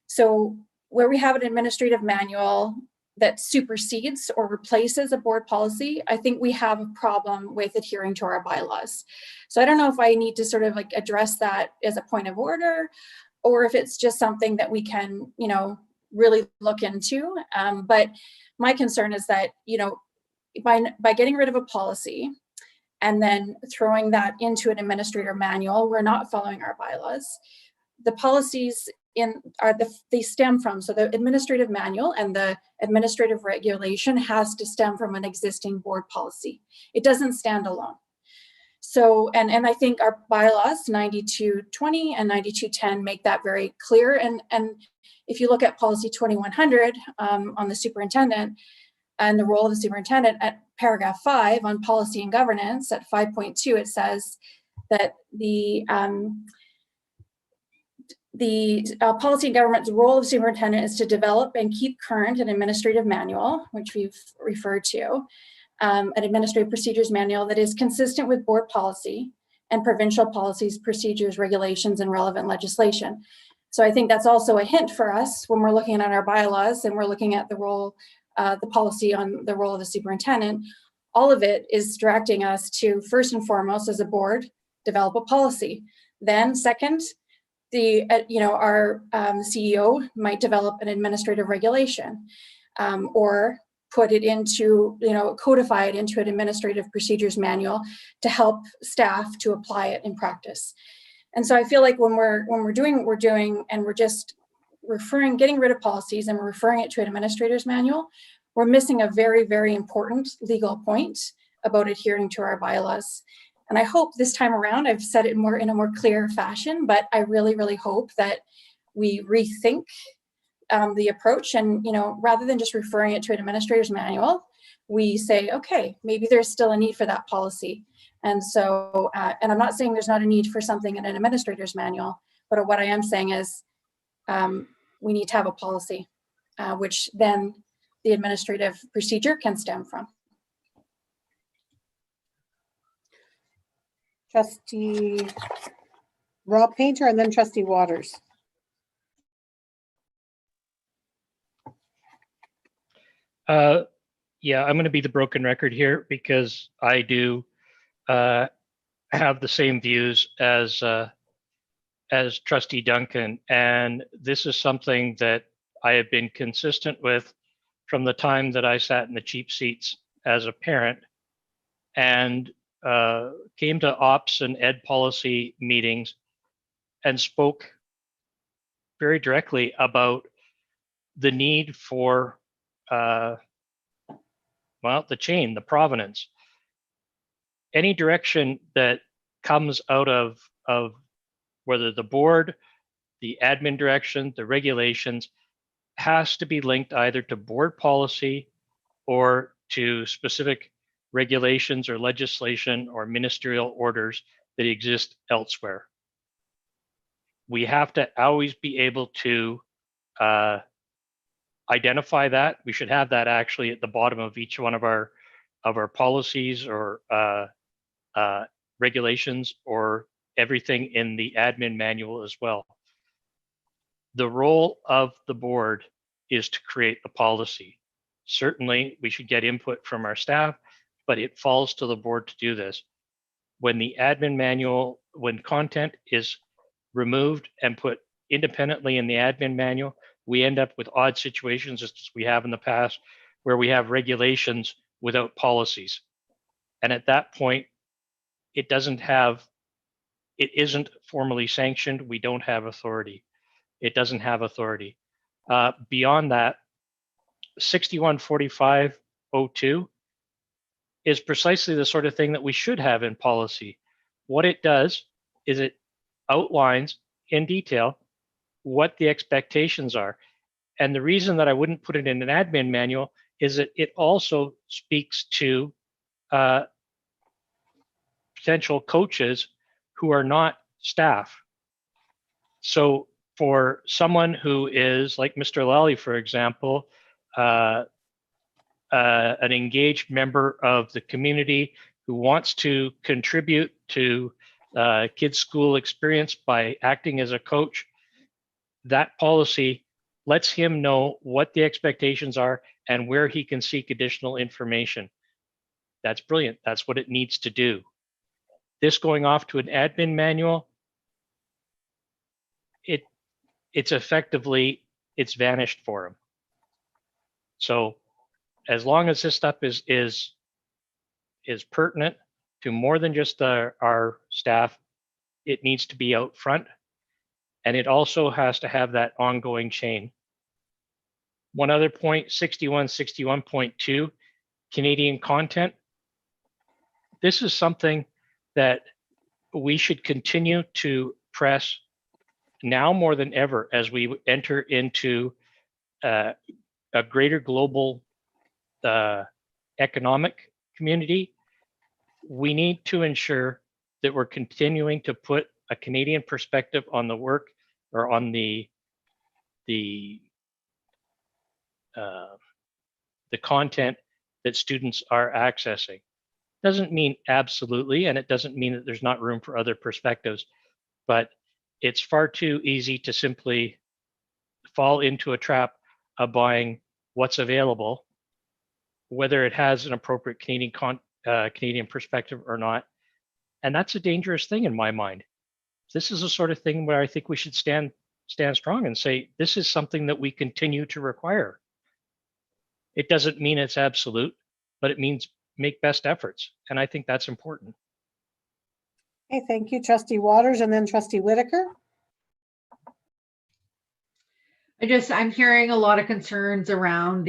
So where we have an administrative manual that supersedes or replaces a board policy, I think we have a problem with adhering to our bylaws. So I don't know if I need to sort of like address that as a point of order, or if it's just something that we can, really look into. But my concern is that, by getting rid of a policy and then throwing that into an administrator manual, we're not following our bylaws. The policies they stem from, so the administrative manual and the administrative regulation has to stem from an existing board policy. It doesn't stand alone. So, and I think our bylaws 9220 and 9210 make that very clear. And if you look at policy 2100 on the superintendent and the role of the superintendent, at paragraph 5 on policy and governance at 5.2, it says that the policy and government's role of superintendent is to develop and keep current an administrative manual, which we've referred to, an administrative procedures manual that is consistent with board policy and provincial policies, procedures, regulations, and relevant legislation. So I think that's also a hint for us when we're looking at our bylaws and we're looking at the role, the policy on the role of the superintendent. All of it is directing us to, first and foremost, as a board, develop a policy. Then second, our CEO might develop an administrative regulation or put it into, codify it into an administrative procedures manual to help staff to apply it in practice. And so I feel like when we're doing what we're doing and we're just getting rid of policies and referring it to an administrator's manual, we're missing a very, very important legal point about adhering to our bylaws. And I hope this time around I've said it in a more clear fashion, but I really, really hope that we rethink the approach and, rather than just referring it to an administrator's manual, we say, okay, maybe there's still a need for that policy. And so, and I'm not saying there's not a need for something in an administrator's manual, but what I am saying is we need to have a policy, which then the administrative procedure can stem from. Trustee Rob Painter and then Trustee Waters. Yeah, I'm going to be the broken record here because I do have the same views as Trustee Duncan, and this is something that I have been consistent with from the time that I sat in the cheap seats as a parent and came to ops and ed policy meetings and spoke very directly about the need for the chain, the provenance. Any direction that comes out of whether the board, the admin direction, the regulations, has to be linked either to board policy or to specific regulations or legislation or ministerial orders that exist elsewhere. We have to always be able to identify that. We should have that actually at the bottom of each one of our policies or regulations or everything in the admin manual as well. The role of the board is to create the policy. Certainly, we should get input from our staff, but it falls to the board to do this. When the admin manual, when content is removed and put independently in the admin manual, we end up with odd situations as we have in the past where we have regulations without policies. And at that point, it isn't formally sanctioned. We don't have authority. It doesn't have authority. Beyond that, 614502 is precisely the sort of thing that we should have in policy. What it does is it outlines in detail what the expectations are. And the reason that I wouldn't put it in an admin manual is that it also speaks to potential coaches who are not staff. So for someone who is like Mr. Lally, for example, an engaged member of the community who wants to contribute to kids' school experience by acting as a coach, that policy lets him know what the expectations are and where he can seek additional information. That's brilliant. That's what it needs to do. This going off to an admin manual, it's effectively, it's vanished for him. So as long as this stuff is pertinent to more than just our staff, it needs to be out front, and it also has to have that ongoing chain. One other point, 61.2, Canadian content. This is something that we should continue to press now more than ever as we enter into a greater global economic community. We need to ensure that we're continuing to put a Canadian perspective on the work or on the content that students are accessing. Doesn't mean absolutely, and it doesn't mean that there's not room for other perspectives, but it's far too easy to simply fall into a trap of buying what's available, whether it has an appropriate Canadian perspective or not. And that's a dangerous thing in my mind. This is the sort of thing where I think we should stand strong and say, this is something that we continue to require. It doesn't mean it's absolute, but it means make best efforts. And I think that's important. Okay, thank you, Trustee Waters, and then Trustee Whitaker. I'm hearing a lot of concerns around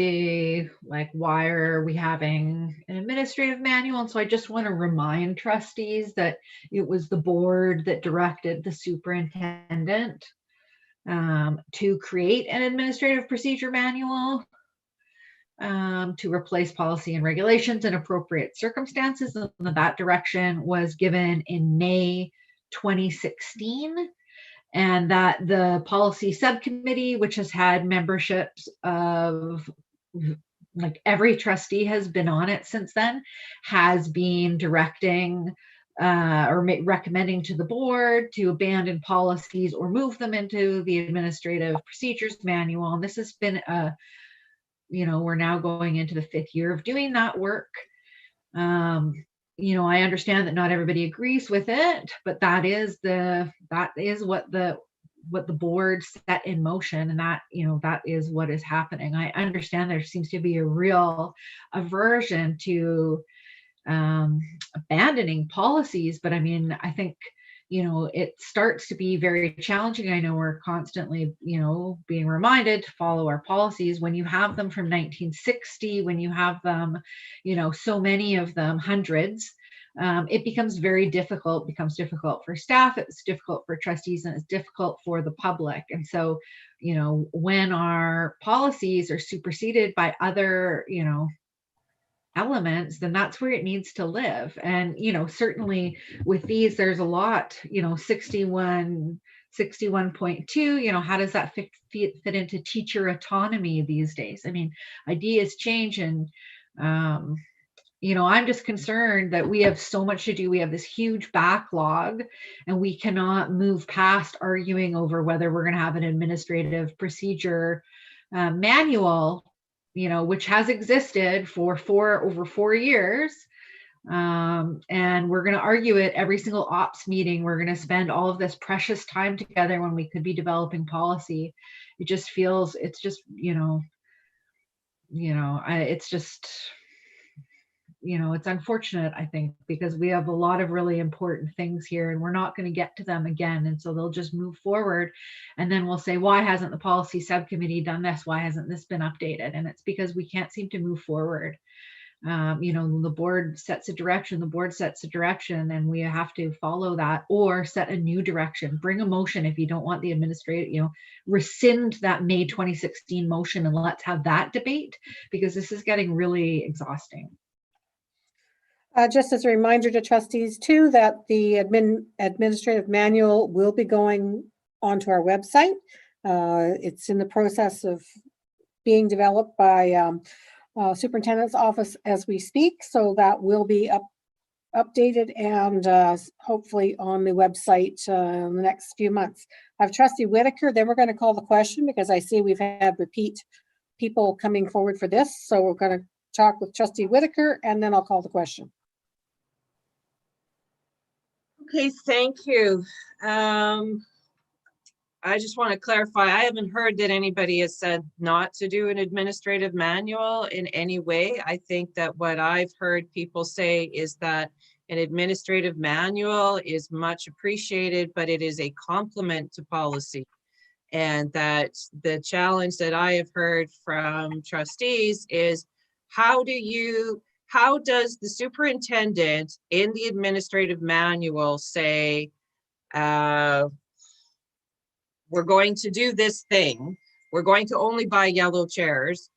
why are we having an administrative manual? And so I just want to remind trustees that it was the board that directed the superintendent to create an administrative procedure manual to replace policy and regulations in appropriate circumstances. And that direction was given in May 2016. And that the policy subcommittee, which has had memberships of every trustee has been on it since then, has been directing or recommending to the board to abandon policies or move them into the administrative procedures manual. And this has been we're now going into the 5th year of doing that work. I understand that not everybody agrees with it, but that is what the board set in motion, and that is what is happening. I understand there seems to be a real aversion to abandoning policies, but I think it starts to be very challenging. I know we're constantly, being reminded to follow our policies. When you have them from 1960, when you have them, so many of them, hundreds, it becomes very difficult. It becomes difficult for staff, it's difficult for trustees, and it's difficult for the public. And so, when our policies are superseded by other, elements, then that's where it needs to live. And certainly with these, there's a lot, 61.2, how does that fit into teacher autonomy these days? Ideas change, and I'm just concerned that we have so much to do. We have this huge backlog, and we cannot move past arguing over whether we're going to have an administrative procedure manual, which has existed for over 4 years. And we're going to argue it every single ops meeting. We're going to spend all of this precious time together when we could be developing policy. It just feels, it's just, it's unfortunate, I think, because we have a lot of really important things here, and we're not going to get to them again. And so they'll just move forward, and then we'll say, why hasn't the policy subcommittee done this? Why hasn't this been updated? And it's because we can't seem to move forward. You know, the board sets a direction, and we have to follow that or set a new direction. Bring a motion if you don't want the administrative, you know, rescind that May 2016 motion and let's have that debate, because this is getting really exhausting. Just as a reminder to trustees too, that the administrative manual will be going onto our website. It's in the process of being developed by superintendent's office as we speak, so that will be updated and hopefully on the website in the next few months. I have Trustee Whitaker, then we're going to call the question because I see we've had repeat people coming forward for this. So we're going to talk with Trustee Whitaker and then I'll call the question. Okay, thank you. I just want to clarify, I haven't heard that anybody has said not to do an administrative manual in any way. I think that what I've heard people say is that an administrative manual is much appreciated, but it is a complement to policy. And that the challenge that I have heard from trustees is how does the superintendent in the administrative manual say, we're going to do this thing. We're going to only buy yellow chairs.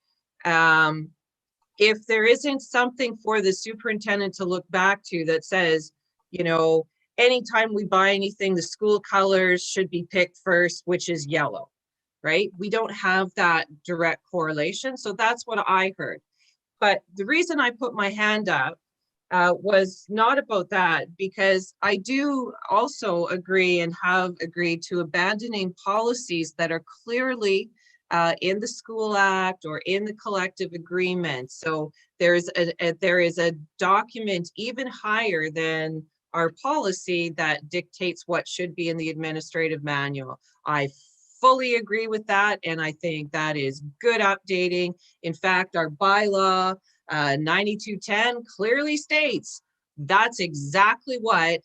If there isn't something for the superintendent to look back to that says, you know, anytime we buy anything, the school colors should be picked first, which is yellow, right? We don't have that direct correlation. So that's what I heard. But the reason I put my hand up was not about that, because I do also agree and have agreed to abandoning policies that are clearly in the School Act or in the collective agreement. So there is a document even higher than our policy that dictates what should be in the administrative manual. I fully agree with that, and I think that is good updating. In fact, our bylaw 9210 clearly states that's exactly what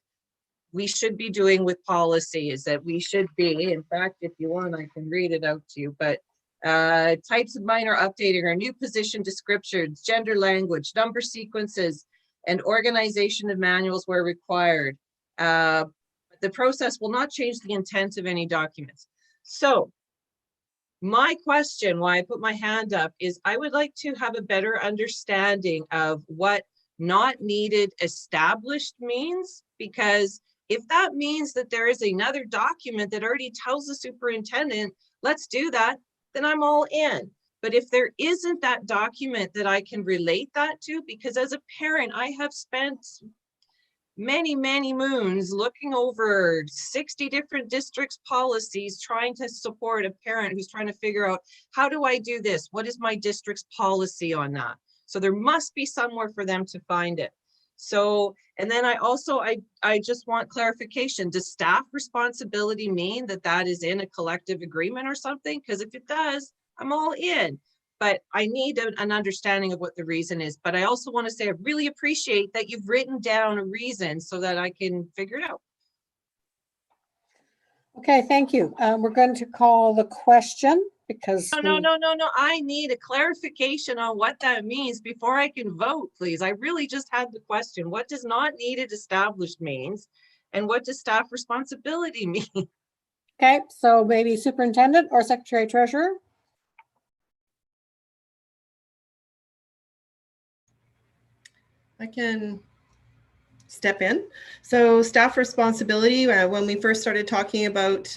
we should be doing with policy, is that we should be, in fact, if you want, I can read it out to you, but types of minor updating are new position descriptions, gender language, number sequences, and organization of manuals where required. The process will not change the intent of any documents. So my question, why I put my hand up, is I would like to have a better understanding of what not needed established means, because if that means that there is another document that already tells the superintendent, let's do that, then I'm all in. But if there isn't that document that I can relate that to, because as a parent, I have spent many moons looking over 60 different districts' policies, trying to support a parent who's trying to figure out, how do I do this? What is my district's policy on that? So there must be somewhere for them to find it. So, and then I just want clarification. Does staff responsibility mean that that is in a collective agreement or something? Because if it does, I'm all in. But I need an understanding of what the reason is. But I also want to say I really appreciate that you've written down a reason so that I can figure it out. Okay, thank you. We're going to call the question because No. I need a clarification on what that means before I can vote, please. I really just had the question. What does not needed established means? And what does staff responsibility mean? Okay, so maybe superintendent or secretary treasurer? I can step in. So staff responsibility, when we first started talking about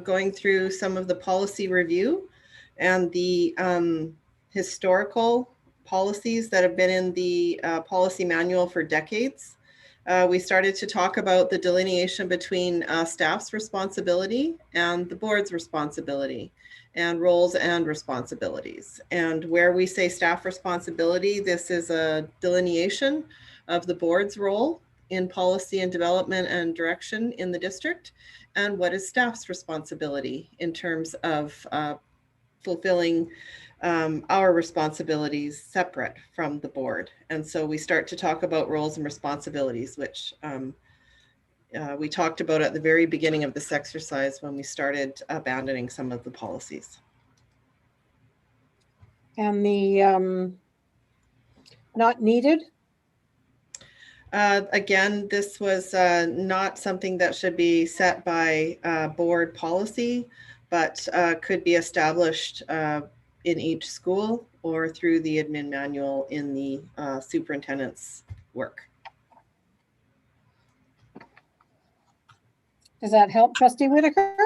going through some of the policy review and the historical policies that have been in the policy manual for decades, we started to talk about the delineation between staff's responsibility and the board's responsibility, and roles and responsibilities. And where we say staff responsibility, this is a delineation of the board's role in policy and development and direction in the district, and what is staff's responsibility in terms of fulfilling our responsibilities separate from the board. And so we start to talk about roles and responsibilities, which we talked about at the very beginning of this exercise when we started abandoning some of the policies. And the not needed? Again, this was not something that should be set by board policy, but could be established in each school or through the admin manual in the superintendent's work. Does that help, Trustee Whitaker?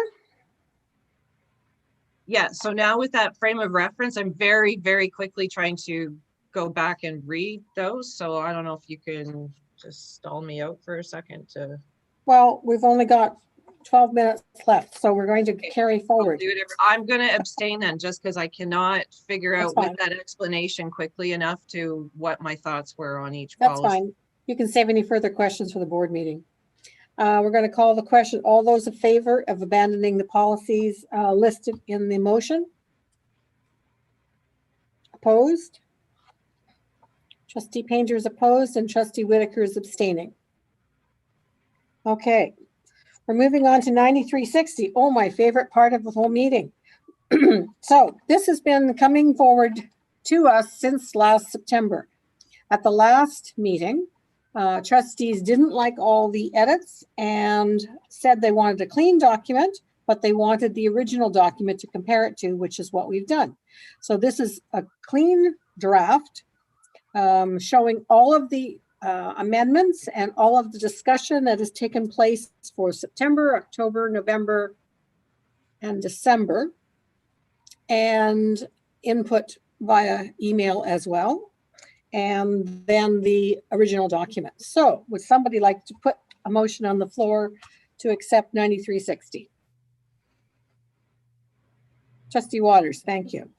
Yeah, so now with that frame of reference, I'm very, very quickly trying to go back and read those. So I don't know if you can just stall me out for a second to. Well, we've only got 12 minutes left, so we're going to carry forward. Do whatever. I'm going to abstain then, just because I cannot figure That's out fine. with that explanation quickly enough to what my thoughts were on each That's policy. fine. You can save any further questions for the board meeting. We're going to call the question. All those in favor of abandoning the policies listed in the motion? Opposed? Trustee Painter is opposed and Trustee Whitaker is abstaining. Okay, we're moving on to 9360. Oh, my favorite part of the whole meeting. So this has been coming forward to us since last September. At the last meeting, trustees didn't like all the edits and said they wanted a clean document, but they wanted the original document to compare it to, which is what we've done. So this is a clean draft showing all of the amendments and all of the discussion that has taken place for September, October, November, and December, and input via email as well, and then the original document. So would somebody like to put a motion on the floor to accept 9360? Trustee Waters, thank you.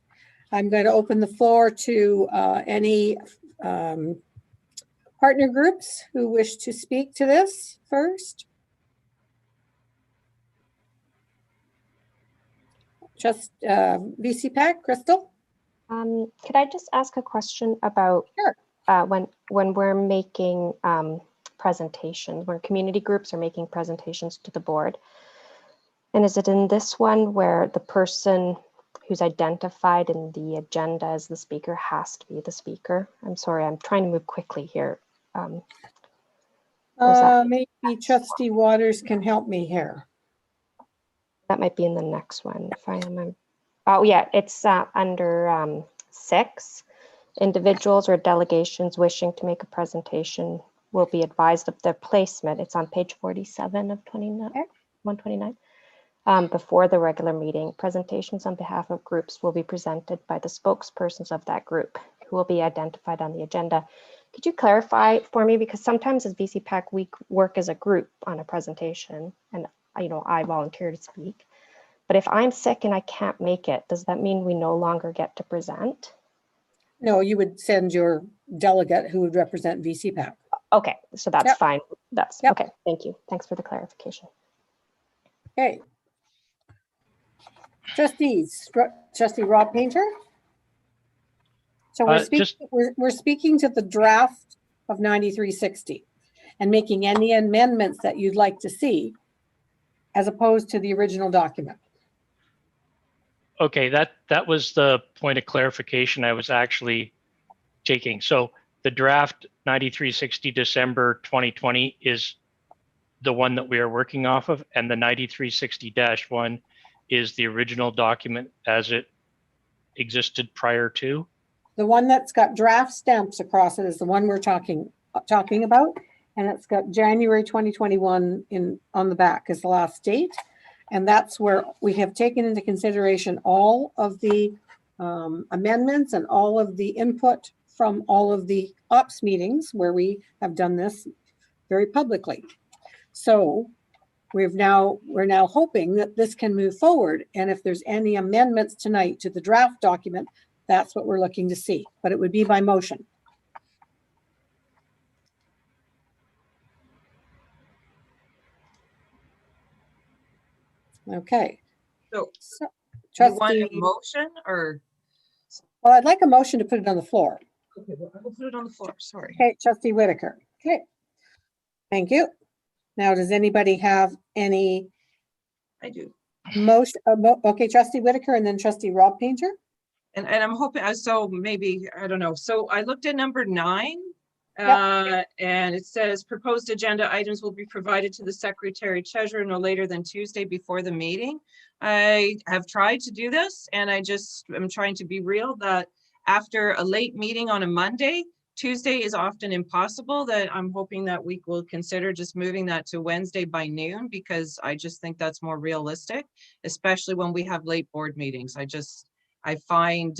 I'm going to open the floor to any partner groups who wish to speak to this first. Just VC Pack, Crystal? Could I just ask a question about Sure. when we're making presentations, when community groups are making presentations to the board? And is it in this one where the person who's identified in the agenda as the speaker has to be the speaker? I'm sorry, I'm trying to move quickly here. Maybe Trustee Waters can help me here. That might be in the next one. If I am, oh yeah, it's under 6. Individuals or delegations wishing to make a presentation will be advised of their placement. It's on page 47 of 129. Before the regular meeting, presentations on behalf of groups will be presented by the spokespersons of that group, who will be identified on the agenda. Could you clarify for me? Because sometimes as VCPAC, we work as a group on a presentation, and I volunteer to speak. But if I'm sick and I can't make it, does that mean we no longer get to present? No, you would send your delegate who would represent VCPAC. Okay, so that's Yep. fine. That's Yep. okay. Thank you. Thanks for the clarification. Okay. Trustees, Trustee Rob Painter. So we're speaking to the draft of 9360 and making any amendments that you'd like to see as opposed to the original document. Okay, that was the point of clarification I was actually taking. So the draft 9360 December 2020 is the one that we are working off of, and the 9360-1 is the original document as it existed prior to. The one that's got draft stamps across it is the one we're talking about, and it's got January 2021 on the back as the last date. And that's where we have taken into consideration all of the amendments and all of the input from all of the ops meetings where we have done this very publicly. So we're now hoping that this can move forward. And if there's any amendments tonight to the draft document, that's what we're looking to see, but it would be by motion. Okay. So you want Trustee, a motion or? well, I'd like a motion to put it on the floor. Okay, well, I will put it on the floor, sorry. Okay, Trustee Whitaker. Okay. Thank you. Now, does anybody have any I do. motion? Okay, Trustee Whitaker and then Trustee Rob Painter. And I'm hoping, so maybe, I don't know. So I looked at number 9. And it says proposed agenda items will be provided to the secretary treasurer no later than Tuesday before the meeting. I have tried to do this, and I just am trying to be real that after a late meeting on a Monday, Tuesday is often impossible. That I'm hoping that we will consider just moving that to Wednesday by noon, because I just think that's more realistic, especially when we have late board meetings. I find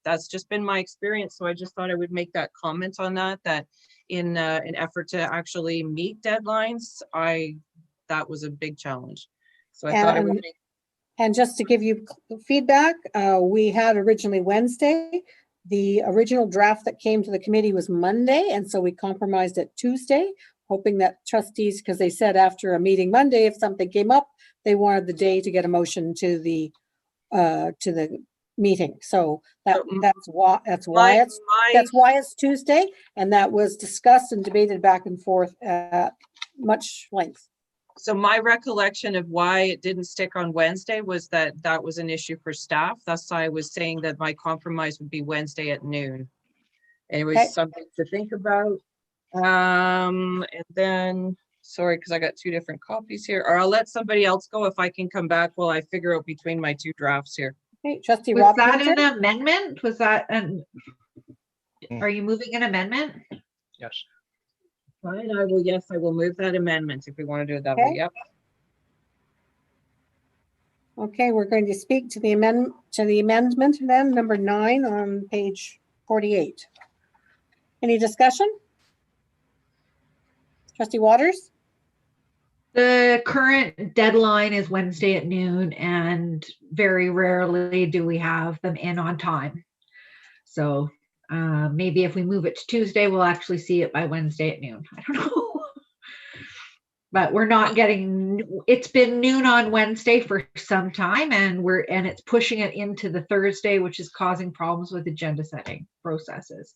that's just been my experience. So I just thought I would make that comment on that, that in an effort to actually meet deadlines, that was a big challenge. So I thought I would make. And just to give you feedback, we had originally Wednesday. The original draft that came to the committee was Monday, and so we compromised it Tuesday, hoping that trustees, because they said after a meeting Monday, if something came up, they wanted the day to get a motion to the meeting. So that's why it's Tuesday, and that was discussed and debated back and forth at much length. So my recollection of why it didn't stick on Wednesday was that was an issue for staff. That's why I was saying that my compromise would be Wednesday at noon. And it was something to think about. And then, sorry, because I got 2 different copies here, or I'll let somebody else go if I can come back while I figure out between my 2 drafts here. Okay, Trustee Was Rob that Painter? an amendment? Was that are you moving an amendment? Yes. Fine, I will move that amendment if we want to do it that way. Yep. Okay, we're going to speak to the amendment then, number 9 on page 48. Any discussion? Trustee Waters? The current deadline is Wednesday at noon, and very rarely do we have them in on time. So maybe if we move it to Tuesday, we'll actually see it by Wednesday at noon. I don't know. But we're not getting, it's been noon on Wednesday for some time, and it's pushing it into the Thursday, which is causing problems with agenda setting processes.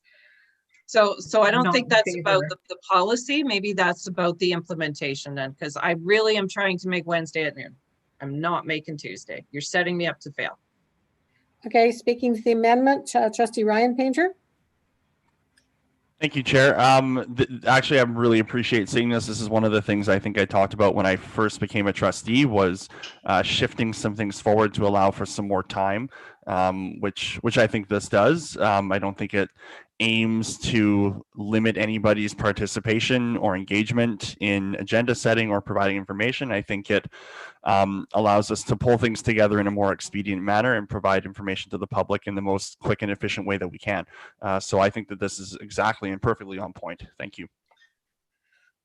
So I don't think that's about the policy. Maybe that's about the implementation then, because I really am trying to make Wednesday at noon. I'm not making Tuesday. You're setting me up to fail. Okay, speaking to the amendment, Trustee Ryan Painter. Thank you, Chair. Actually, I really appreciate seeing this. This is one of the things I think I talked about when I first became a trustee, was shifting some things forward to allow for some more time, which I think this does. I don't think it aims to limit anybody's participation or engagement in agenda setting or providing information. I think it allows us to pull things together in a more expedient manner and provide information to the public in the most quick and efficient way that we can. So I think that this is exactly and perfectly on point. Thank you.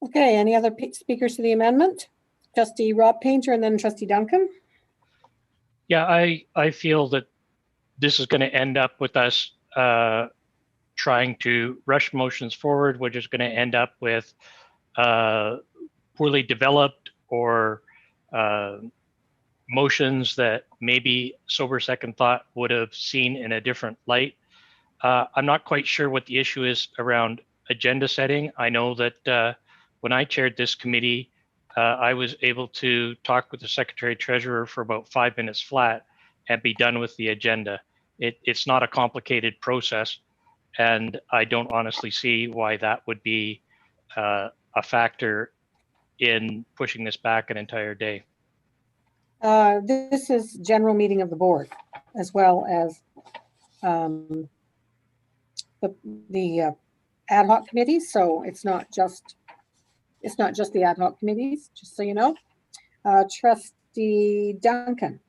Okay, any other speakers to the amendment? Trustee Rob Painter and then Trustee Duncan. Yeah, I feel that this is going to end up with us trying to rush motions forward, which is going to end up with poorly developed or motions that maybe sober second thought would have seen in a different light. I'm not quite sure what the issue is around agenda setting. I know that when I chaired this committee, I was able to talk with the Secretary Treasurer for about 5 minutes flat and be done with the agenda. It's not a complicated process, and I don't honestly see why that would be a factor in pushing this back an entire day. This is general meeting of the board, as well as the ad hoc committees. So it's not just the ad hoc committees, just so you know. Trustee Duncan.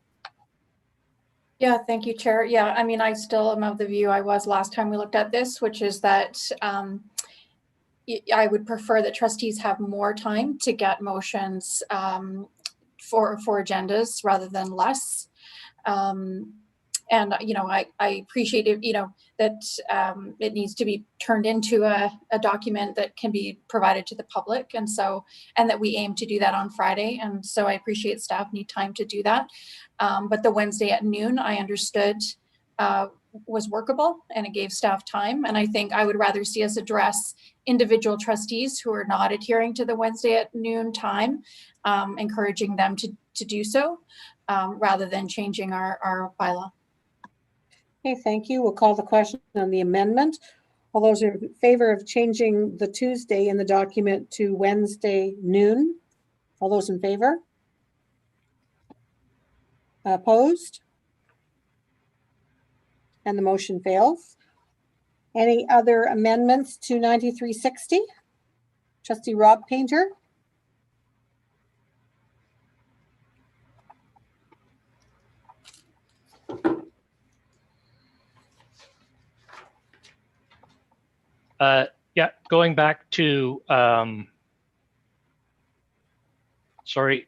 Yeah, thank you, Chair. Yeah, I mean, I still am of the view I was last time we looked at this, which is that I would prefer that trustees have more time to get motions for agendas rather than less. And, you know, I appreciate it, you know, that it needs to be turned into a document that can be provided to the public. And that we aim to do that on Friday. And so I appreciate staff need time to do that. But the Wednesday at noon, I understood was workable, and it gave staff time. And I think I would rather see us address individual trustees who are not adhering to the Wednesday at noon time, encouraging them to do so rather than changing our bylaw. Okay, thank you. We'll call the question on the amendment. All those in favor of changing the Tuesday in the document to Wednesday noon? All those in favor? Opposed? And the motion fails. Any other amendments to 9360? Trustee Rob Painter? Yeah, going back to,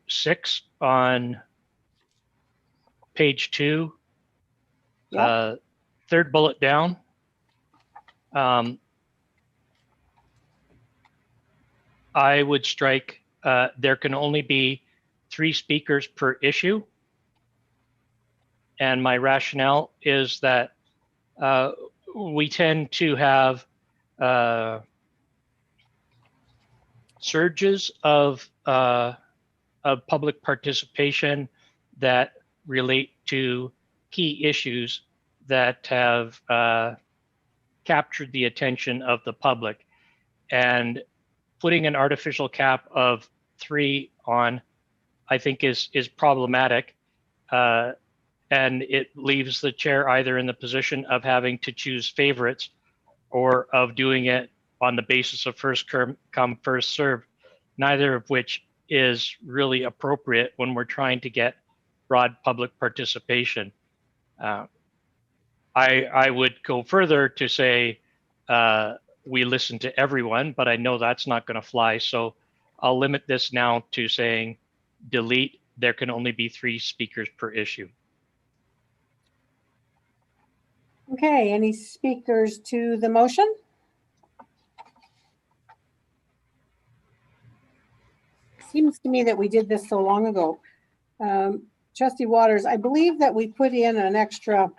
6 on page 2, Yeah. third bullet down. I would strike, there can only be 3 speakers per issue. And my rationale is that we tend to have surges of public participation that relate to key issues that have captured the attention of the public. And putting an artificial cap of 3 on, I think is problematic. And it leaves the chair either in the position of having to choose favorites or of doing it on the basis of first come, first served, neither of which is really appropriate when we're trying to get broad public participation. I would go further to say we listen to everyone, but I know that's not going to fly. So I'll limit this now to saying delete, there can only be 3 speakers per issue. Okay, any speakers to the motion? Seems to me that we did this so long ago. Trustee Waters, I believe that we put in an extra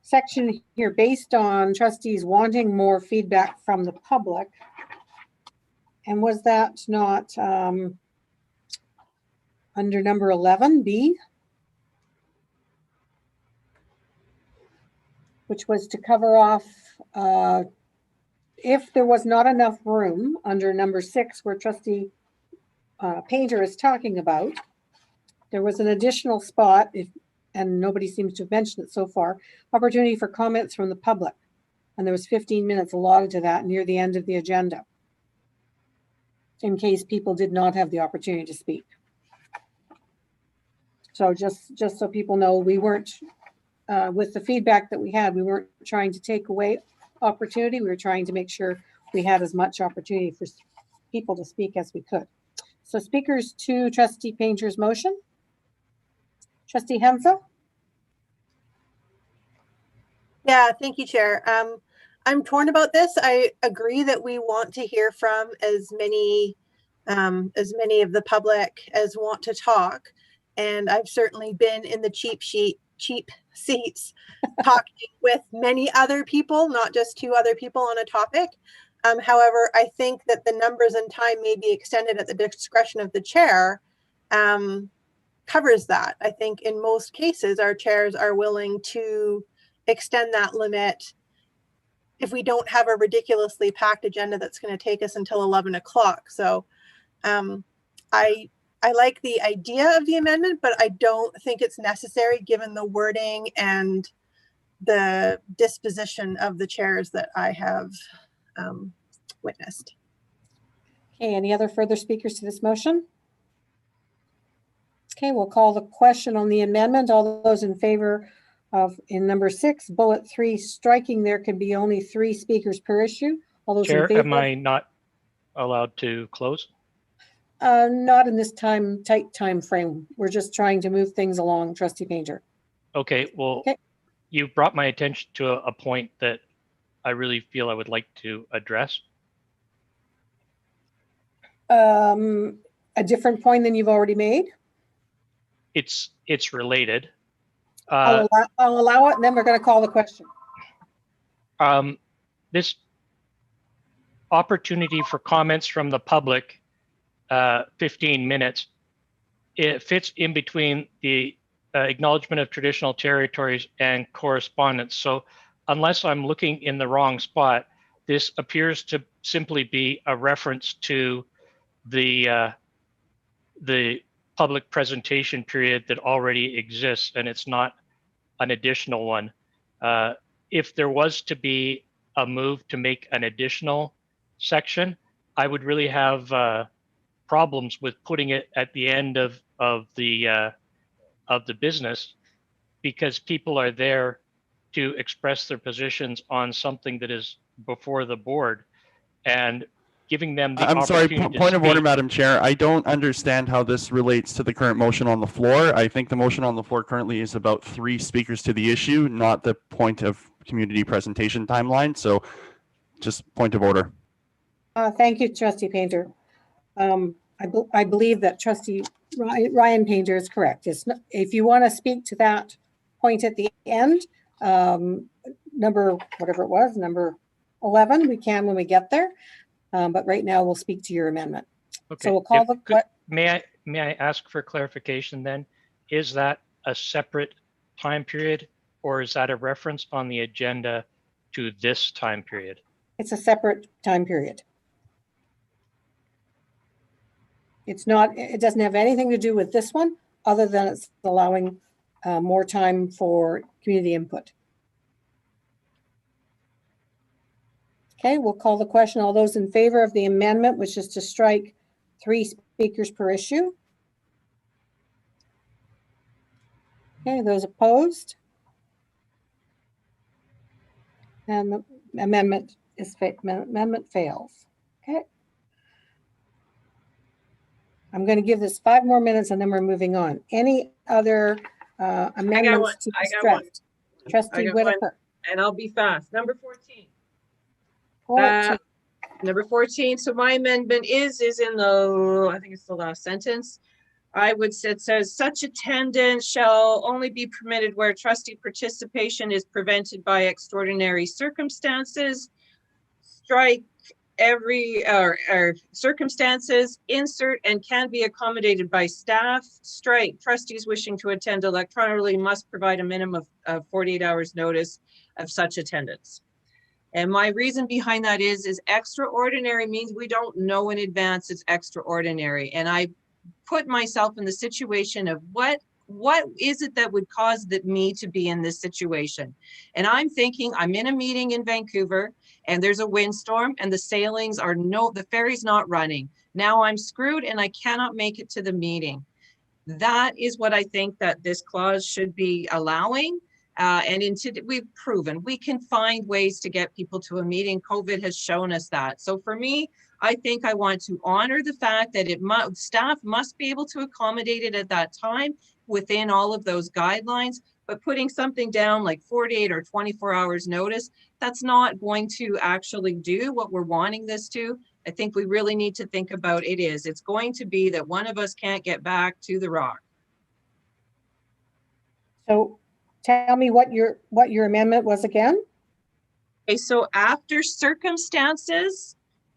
section here based on trustees wanting more feedback from the public. And was that not under number 11B? Which was to cover off if there was not enough room under number 6 where Trustee Painter is talking about, there was an additional spot, and nobody seems to have mentioned it so far, opportunity for comments from the public. And there was 15 minutes allotted to that near the end of the agenda, in case people did not have the opportunity to speak. So just so people know, we weren't, with the feedback that we had, we weren't trying to take away opportunity. We were trying to make sure we had as much opportunity for people to speak as we could. So speakers to Trustee Painter's motion. Trustee Hensa? Yeah, thank you, Chair. I'm torn about this. I agree that we want to hear from as many of the public as want to talk. And I've certainly been in the cheap seats talking with many other people, not just 2 other people on a topic. However, I think that the numbers and time may be extended at the discretion of the chair covers that. I think in most cases, our chairs are willing to extend that limit if we don't have a ridiculously packed agenda that's going to take us until 11 o'clock. So I like the idea of the amendment, but I don't think it's necessary given the wording and the disposition of the chairs that I have witnessed. Okay, any other further speakers to this motion? Okay, we'll call the question on the amendment. All those in favor of, in number 6, bullet 3, striking there can be only 3 speakers per issue. All those Chair, in favor? am I not allowed to close? Not in this tight time frame. We're just trying to move things along, Trustee Painter. Okay, well, Okay. You brought my attention to a point that I really feel I would like to address. A different point than you've already made? It's related. I'll allow it, and then we're going to call the question. This opportunity for comments from the public, 15 minutes, it fits in between the acknowledgement of traditional territories and correspondence. So unless I'm looking in the wrong spot, this appears to simply be a reference to the public presentation period that already exists, and it's not an additional one. If there was to be a move to make an additional section, I would really have problems with putting it at the end of the business, because people are there to express their positions on something that is before the board, and giving them the I'm sorry, opportunity to point of order, speak. Madam Chair. I don't understand how this relates to the current motion on the floor. I think the motion on the floor currently is about 3 speakers to the issue, not the point of community presentation timeline. So just point of order. Thank you, Trustee Painter. I believe that Trustee Ryan Painter is correct. It's not, if you want to speak to that point at the end, number, whatever it was, number 11, we can when we get there. But right now we'll speak to your amendment. Okay. So we'll call May I ask for clarification then? Is that a separate time period, or is that a reference on the agenda to this time period? It's a separate time period. It's not, it doesn't have anything to do with this one, other than it's allowing more time for community input. Okay, we'll call the question. All those in favor of the amendment, which is to strike 3 speakers per issue? Okay, those opposed? And the amendment fails. Okay. I'm going to give this 5 more minutes and then we're moving on. Any other amendments to be stressed? Trustee Whitaker. And I'll be fast. Number 14. 14. Number 14. So my amendment is in the, I think it's the last sentence. It says such attendance shall only be permitted where trustee participation is prevented by extraordinary circumstances. Strike every circumstances, insert and can be accommodated by staff. Strike trustees wishing to attend electronically must provide a minimum of 48 hours notice of such attendance. And my reason behind that is extraordinary means we don't know in advance it's extraordinary. And I put myself in the situation of what is it that would cause me to be in this situation? And I'm thinking I'm in a meeting in Vancouver and there's a windstorm and the ferry's not running. Now I'm screwed and I cannot make it to the meeting. That is what I think that this clause should be allowing. We've proven we can find ways to get people to a meeting. COVID has shown us that. So for me, I think I want to honor the fact that staff must be able to accommodate it at that time within all of those guidelines, but putting something down like 48 or 24 hours notice, that's not going to actually do what we're wanting this to. I think we really need to think about it's going to be that one of us can't get back to the rock. So tell me what your amendment was again. Okay, so after circumstances,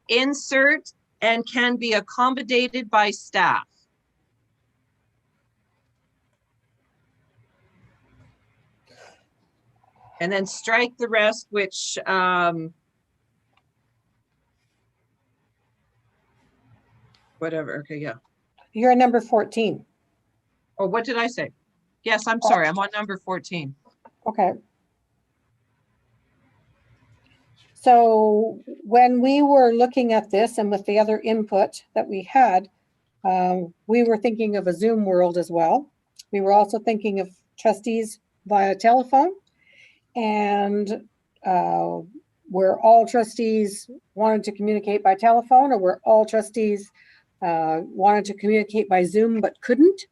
insert and can be accommodated by staff. And then strike the rest, which whatever. Okay, yeah. You're number 14. Oh, what did I say? Yes, I'm sorry. I'm on number 14. Okay. So when we were looking at this and with the other input that we had, we were thinking of a Zoom world as well. We were also thinking of trustees via telephone, and where all trustees wanted to communicate by telephone, or where all trustees wanted to communicate by Zoom but couldn't.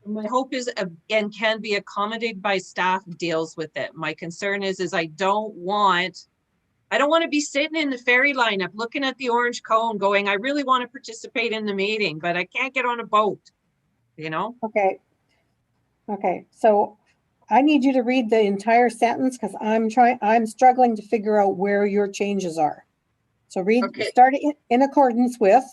My hope is and can be accommodated by staff deals with it. My concern is I don't want to be sitting in the ferry lineup looking at the orange cone going, I really want to participate in the meeting, but I can't get on a boat, Okay. Okay. So I need you to read the entire sentence because I'm struggling to figure out where your changes are. So read, start in accordance with.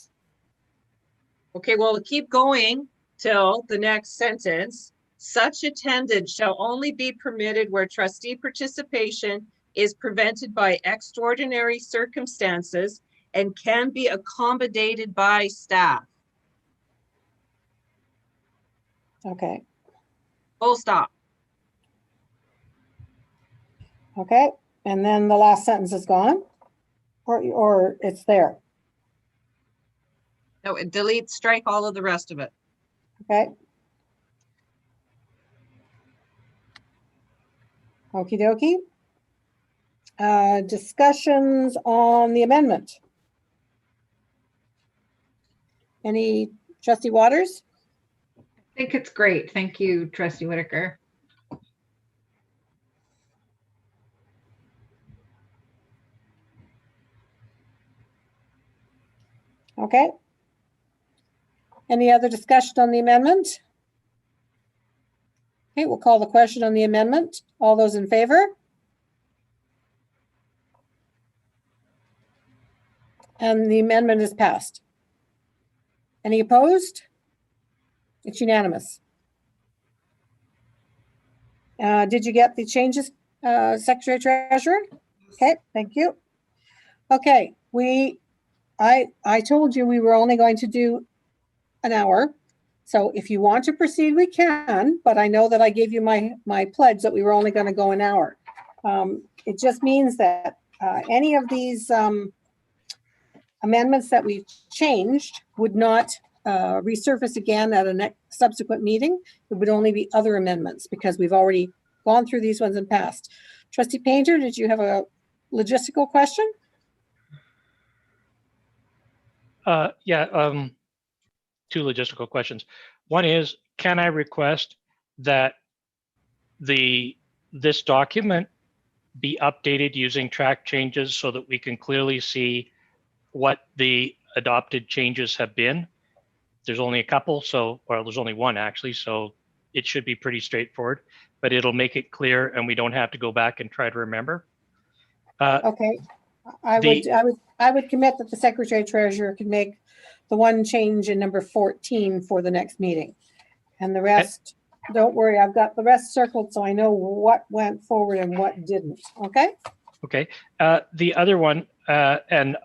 Okay, well, keep going. till the next sentence. Such attendance shall only be permitted where trustee participation is prevented by extraordinary circumstances and can be accommodated by staff. Okay, Full stop. okay. And then the last sentence is gone, or it's there. No, delete, strike all of the rest of it. Okay. Okie dokie. Discussions on the amendment. Any, Trustee Waters? I think it's great. Thank you, Trustee Whitaker. Okay. Any other discussion on the amendment? Okay, we'll call the question on the amendment. All those in favor? And the amendment is passed. Any opposed? It's unanimous. Did you get the changes, Secretary Treasurer? Okay, thank you. Okay, I told you we were only going to do an hour. So if you want to proceed, we can, but I know that I gave you my pledge that we were only going to go an hour. It just means that any of these amendments that we've changed would not resurface again at a next subsequent meeting. It would only be other amendments because we've already gone through these ones in past. Trustee Painter, did you have a logistical question? Yeah, two logistical questions. One is, can I request that this document be updated using track changes so that we can clearly see what the adopted changes have been? There's only a couple, or there's only one actually, so it should be pretty straightforward, but it'll make it clear and we don't have to go back and try to remember. Okay, I would commit that the Secretary Treasurer can make the one change in number 14 for the next meeting. And the rest, don't worry, I've got the rest circled so I know what went forward and what didn't, okay? Okay, the other one, and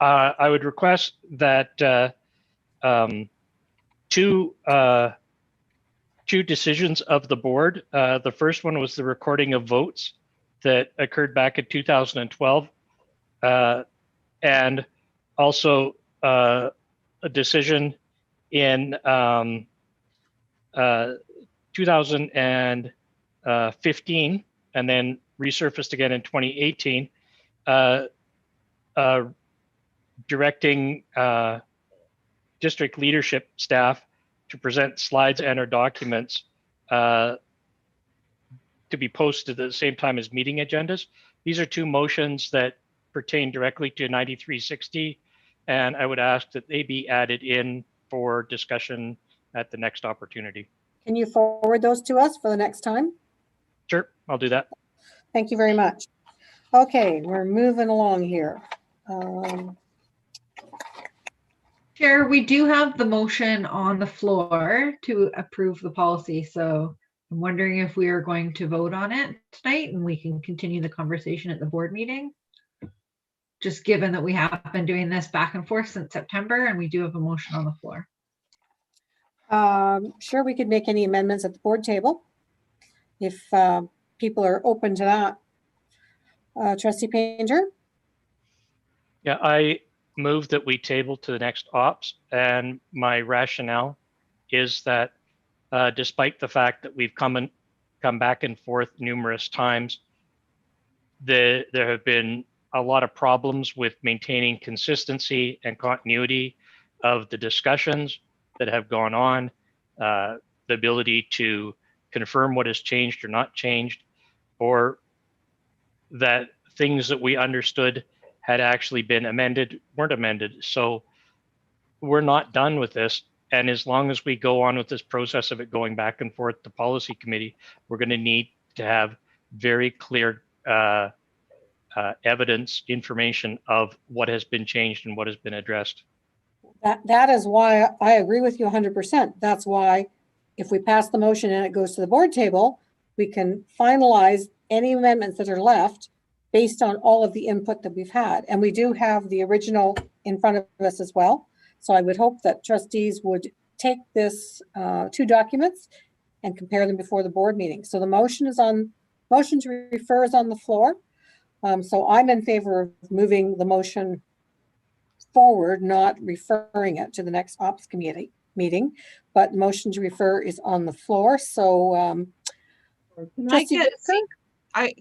I would request that two decisions of the board. The first one was the recording of votes that occurred back in 2012, and also a decision in 2015, and then resurfaced again in 2018, directing district leadership staff to present slides and or documents to be posted at the same time as meeting agendas. These are two motions that pertain directly to 9360, and I would ask that they be added in for discussion at the next opportunity. Can you forward those to us for the next time? Sure, I'll do that. Thank you very much. Okay, we're moving along here. Chair, we do have the motion on the floor to approve the policy, so I'm wondering if we are going to vote on it tonight and we can continue the conversation at the board meeting. Just given that we have been doing this back and forth since September and we do have a motion on the floor. Sure, we could make any amendments at the board table if people are open to that. Trustee Painter? Yeah, I move that we table to the next ops, and my rationale is that despite the fact that we've come back and forth numerous times, there have been a lot of problems with maintaining consistency and continuity of the discussions that have gone on, the ability to confirm what has changed or not changed, or that things that we understood had actually been amended weren't amended. So we're not done with this. And as long as we go on with this process of it going back and forth to policy committee, we're going to need to have very clear evidence, information of what has been changed and what has been addressed. That is why I agree with you 100%. That's why if we pass the motion and it goes to the board table, we can finalize any amendments that are left based on all of the input that we've had. And we do have the original in front of us as well. So I would hope that trustees would take this two documents and compare them before the board meeting. So the motion to refer is on the floor. So I'm in favor of moving the motion forward, not referring it to the next ops committee meeting, but motion to refer is on the floor. So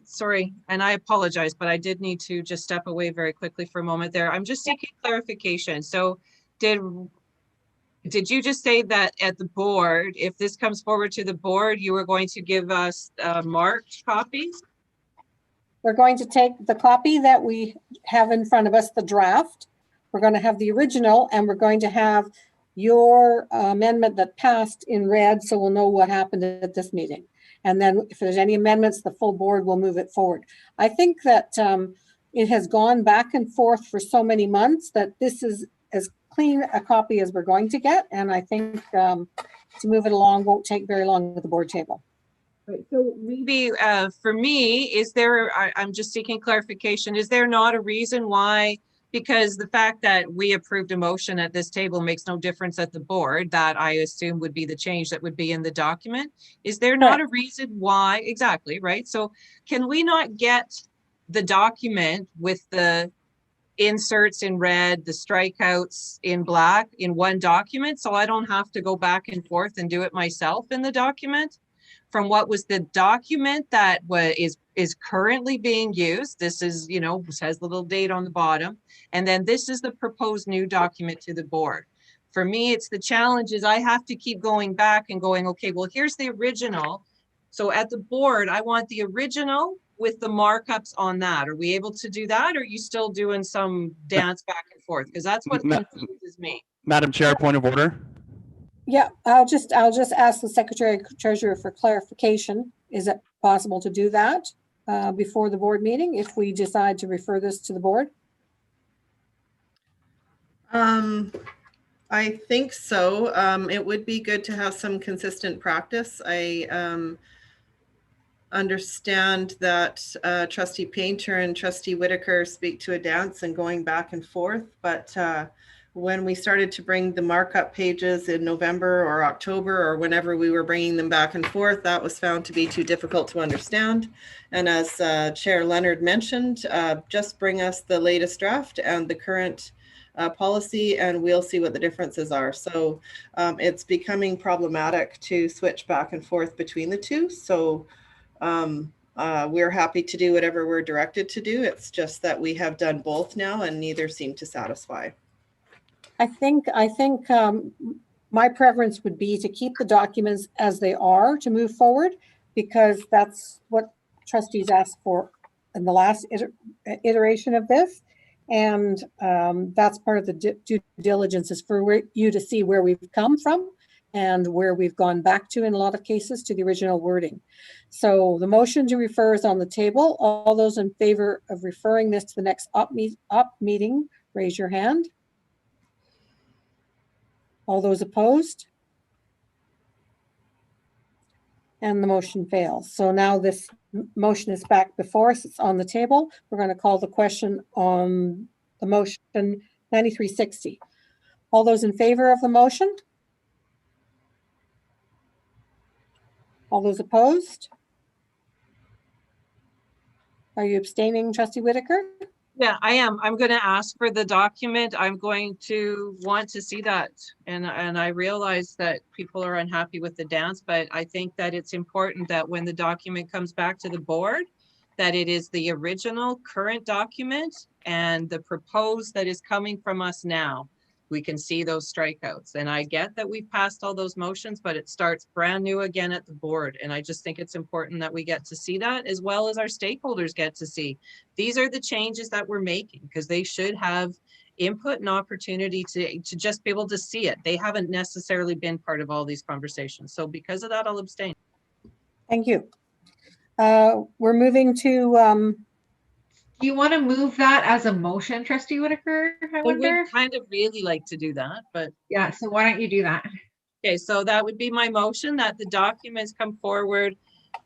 sorry, and I apologize, but I did need to just step away very quickly for a moment there. I'm just seeking clarification. So did you just say that at the board, if this comes forward to the board, you were going to give us marked copies? We're going to take the copy that we have in front of us, the draft. We're going to have the original, and we're going to have your amendment that passed in red, so we'll know what happened at this meeting. And then if there's any amendments, the full board will move it forward. I think that it has gone back and forth for so many months that this is as clean a copy as we're going to get. And I think to move it along won't take very long at the board table. Right. So maybe for me, I'm just seeking clarification. Is there not a reason why? Because the fact that we approved a motion at this table makes no difference at the board, that I assume would be the change that would be in the document. Is there not a reason why? Exactly, right? So can we not get the document with the inserts in red, the strikeouts in black in one document, so I don't have to go back and forth and do it myself in the document? From what was the document that is currently being used. This is, has the little date on the bottom. And then this is the proposed new document to the board. For me, it's the challenge is I have to keep going back and going, okay, well, here's the original. So at the board, I want the original with the markups on that. Are we able to do that? Or are you still doing some dance back and forth? Because that's what confuses me. Madam Chair, point of order. Yeah, I'll just ask the Secretary Treasurer for clarification. Is it possible to do that before the board meeting if we decide to refer this to the board? I think so. It would be good to have some consistent practice. I understand that Trustee Painter and Trustee Whitaker speak to a dance and going back and forth, but when we started to bring the markup pages in November or October or whenever we were bringing them back and forth, that was found to be too difficult to understand. And as Chair Leonard mentioned, just bring us the latest draft and the current policy, and we'll see what the differences are. So it's becoming problematic to switch back and forth between the two. So we're happy to do whatever we're directed to do. It's just that we have done both now and neither seem to satisfy. I think my preference would be to keep the documents as they are to move forward, because that's what trustees asked for in the last iteration of this. And that's part of the due diligence, is for you to see where we've come from and where we've gone back to in a lot of cases to the original wording. So the motion to refer is on the table. All those in favor of referring this to the next op meeting, raise your hand. All those opposed? And the motion fails. So now this motion is back before us. It's on the table. We're going to call the question on the motion 9360. All those in favor of the motion? All those opposed? Are you abstaining, Trustee Whitaker? Yeah, I am. I'm going to ask for the document. I'm going to want to see that. And I realize that people are unhappy with the dance, but I think that it's important that when the document comes back to the board, that it is the original current document and the proposed that is coming from us now. We can see those strikeouts. And I get that we've passed all those motions, but it starts brand new again at the board. And I just think it's important that we get to see that, as well as our stakeholders get to see. These are the changes that we're making, because they should have input and opportunity to just be able to see it. They haven't necessarily been part of all these conversations. So because of that, I'll abstain. Thank you. We're moving to Do you want to move that as a motion, Trustee Whitaker? I I wonder. would kind of really like to do that, but Yeah, so why don't you do that? okay, so that would be my motion that the documents come forward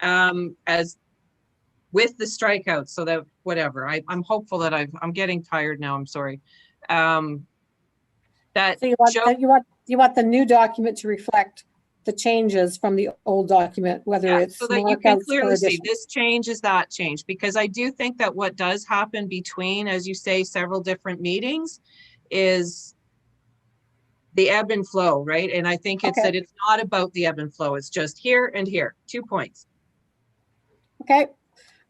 as with the strikeouts, so that whatever, I'm hopeful that I'm getting tired now, I'm sorry. That So Joe, you want the new document to reflect the changes from the old document, whether yeah, it's so that you can markouts or clearly see additions. this change is that change, because I do think that what does happen between, as you say, several different meetings is the ebb and flow, right? And I think it's Okay. that it's not about the ebb and flow, it's just here and here, 2 points. Okay,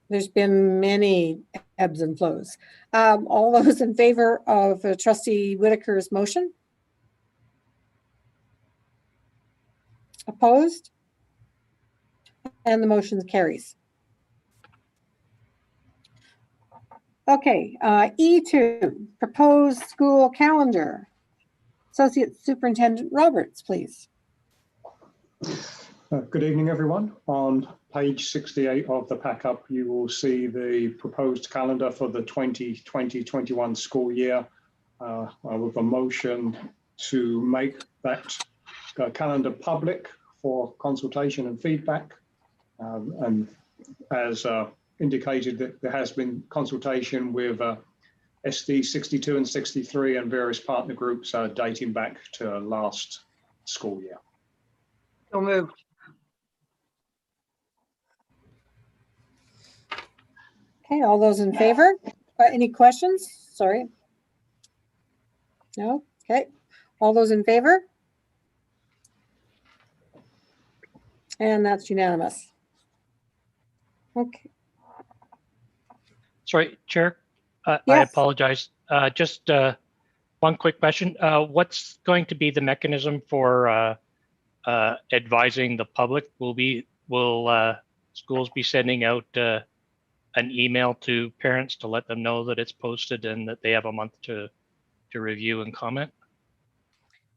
there's been many ebbs and flows. All those in favor of Trustee Whitaker's motion? Opposed? And the motion carries. Okay, E2, proposed school calendar. Associate Superintendent Roberts, please. Good evening, everyone. On page 68 of the pack-up, you will see the proposed calendar for the 2020-21 school year. With a motion to make that calendar public for consultation and feedback. And as indicated, that there has been consultation with SD 62 and 63 and various partner groups dating back to last school year. So moved. Okay, all those in favor? Any questions? Sorry. No? Okay. All those in favor? And that's unanimous. Okay. Sorry, Chair, I Yes. apologize. Just one quick question. What's going to be the mechanism for advising the public? Will schools be sending out an email to parents to let them know that it's posted and that they have a month to review and comment?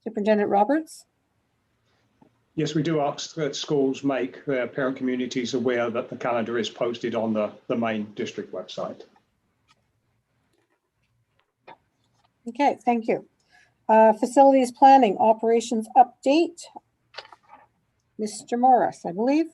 Superintendent Roberts? Yes, we do ask that schools make their parent communities aware that the calendar is posted on the main district website. Okay, thank you. Facilities planning, operations update. Mr. Morris, I believe.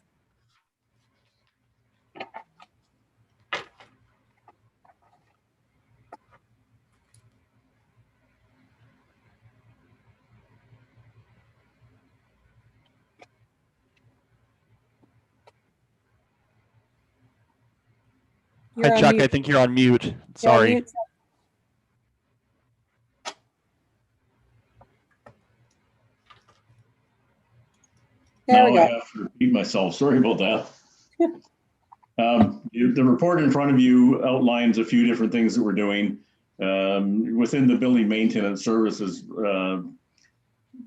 Hi, Chuck. I think you're on mute. Sorry. Mute. There we Now I go. have to repeat myself. Sorry about that. The report in front of you outlines a few different things that we're doing. Within the building maintenance services,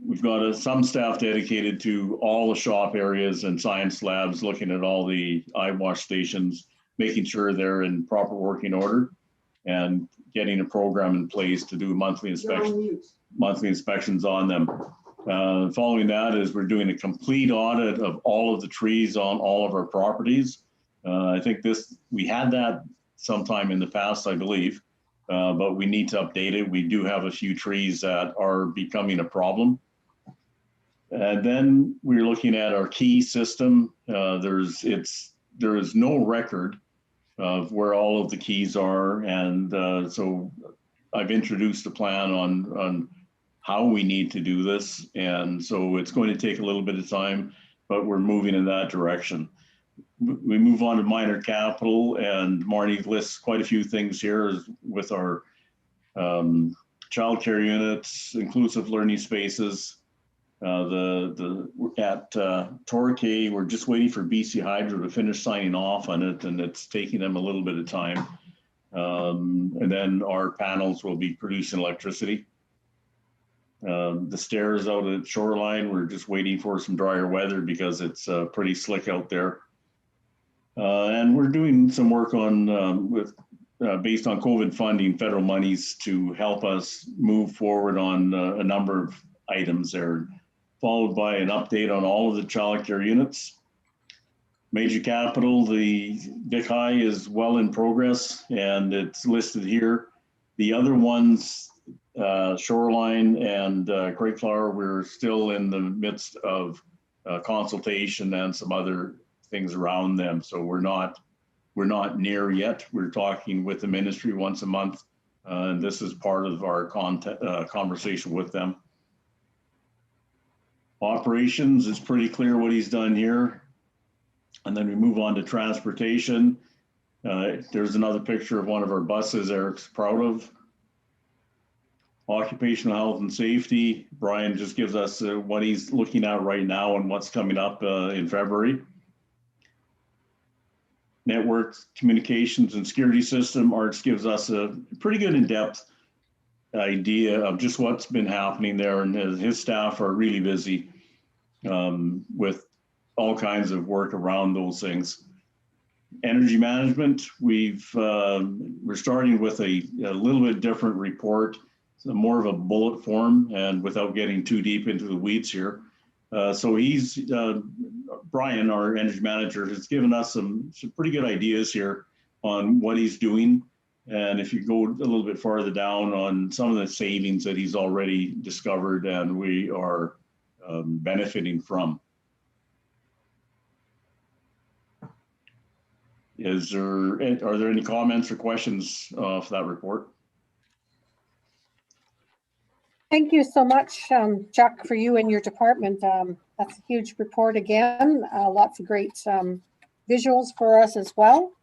we've got some staff dedicated to all the shop areas and science labs, looking at all the eye wash stations, making sure they're in proper working order, and getting a program in place to do monthly inspections on them. Following that is we're doing a complete audit of all of the trees on all of our properties. I think we had that sometime in the past, I believe, but we need to update it. We do have a few trees that are becoming a problem. And then we're looking at our key system. There is no record of where all of the keys are. And so I've introduced a plan on how we need to do this. And so it's going to take a little bit of time, but we're moving in that direction. We move on to minor capital, and Marnie lists quite a few things here with our childcare units, inclusive learning spaces. At Torquay, we're just waiting for BC Hydro to finish signing off on it, and it's taking them a little bit of time. And then our panels will be producing electricity. The stairs out at Shoreline, we're just waiting for some drier weather because it's pretty slick out there. And we're doing some work on based on COVID funding, federal monies to help us move forward on a number of items there, followed by an update on all of the childcare units. Major capital, the Vic High is well in progress and it's listed here. The other ones, Shoreline and Great Flower, we're still in the midst of consultation and some other things around them. So we're not near yet. We're talking with the ministry once a month. And this is part of our conversation with them. Operations, it's pretty clear what he's done here. And then we move on to transportation. There's another picture of one of our buses Eric's proud of. Occupational health and safety, Brian just gives us what he's looking at right now and what's coming up in February. Networks, communications, and security system, Arts gives us a pretty good in-depth idea of just what's been happening there, and his staff are really busy with all kinds of work around those things. Energy management, we're starting with a little bit different report, so more of a bullet form, and without getting too deep into the weeds here. So Brian, our energy manager, has given us some pretty good ideas here on what he's doing. And if you go a little bit farther down on some of the savings that he's already discovered and we are benefiting from. Are there any comments or questions for that report? Thank you so much, Chuck, for you and your department. That's a huge report again. Lots of great visuals for us as well.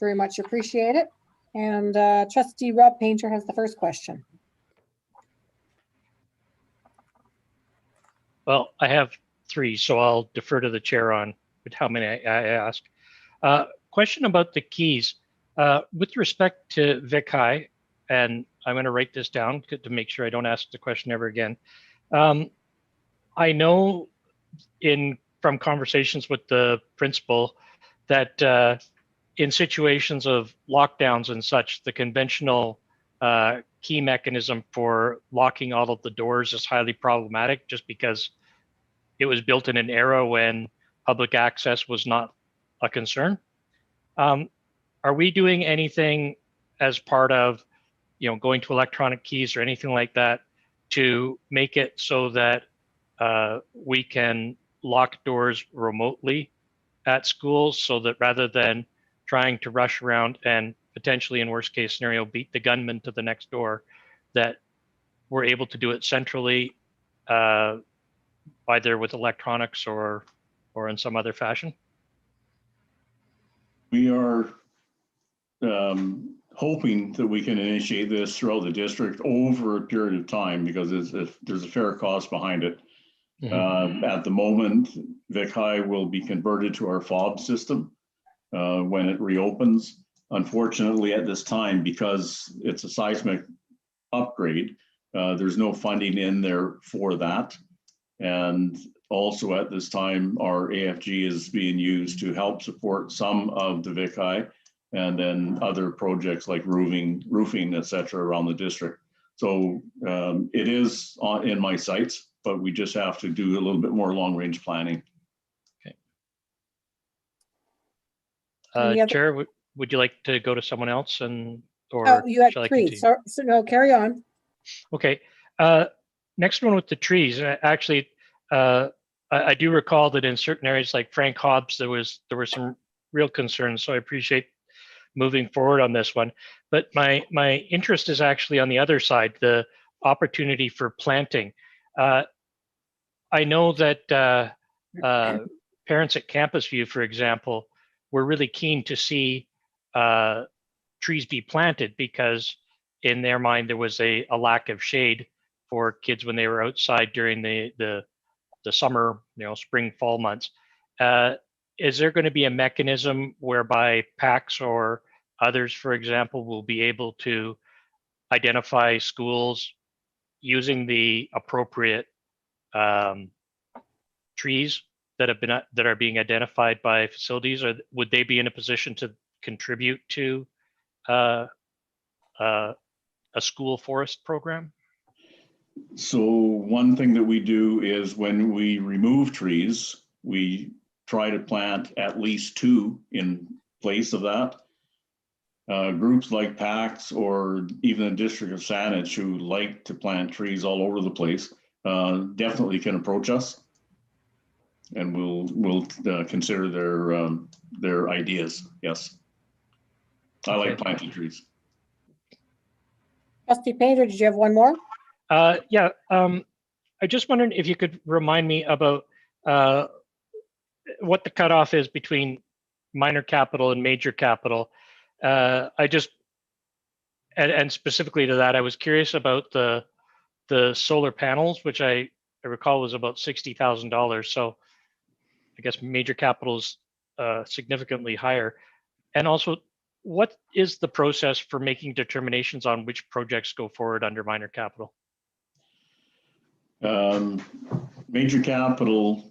Very much appreciate it. And Trustee Rob Painter has the first question. Well, I have three, so I'll defer to the chair on how many I ask. Question about the keys. With respect to Vic High, and I'm going to write this down to make sure I don't ask the question ever again. I know from conversations with the principal that in situations of lockdowns and such, the conventional key mechanism for locking all of the doors is highly problematic just because it was built in an era when public access was not a concern. Are we doing anything as part of going to electronic keys or anything like that to make it so that we can lock doors remotely at schools, so that rather than trying to rush around and potentially, in worst case scenario, beat the gunman to the next door, that we're able to do it centrally, either with electronics or in some other fashion? We are hoping that we can initiate this throughout the district over a period of time, because there's a fair cost behind it. Mm-hmm. At the moment, Vic High will be converted to our fob system when it reopens. Unfortunately, at this time, because it's a seismic upgrade, there's no funding in there for that. And also at this time, our AFG is being used to help support some of the Vic High, and then other projects like roofing, et cetera, around the district. So it is in my sights, but we just have to do a little bit more long-range planning. Okay. Chair, would you like to go to someone else, or you had three? So no, carry on. Okay. Next one with the trees. Actually, I do recall that in certain areas like Frank Hobbs, there were some real concerns. So I appreciate moving forward on this one. But my interest is actually on the other side, the opportunity for planting. I know that parents at Campus View, for example, were really keen to see trees be planted, because in their mind there was a lack of shade for kids when they were outside during the summer, spring, fall months. Is there going to be a mechanism whereby PACs or others, for example, will be able to identify schools using the appropriate trees that are being identified by facilities, or would they be in a position to contribute to a school forest program? So one thing that we do is when we remove trees, we try to plant at least 2 in place of that. Groups like PACS or even the District of Saanich who like to plant trees all over the place definitely can approach us, and we'll consider their ideas. Yes, I like planting trees. Trustee Painter, did you have one more? Yeah, I just wondered if you could remind me about what the cutoff is between minor capital and major capital. And specifically to that, I was curious about the solar panels, which I recall was about $60,000. So I guess major capital is significantly higher. And also, what is the process for making determinations on which projects go forward under minor capital? Major capital,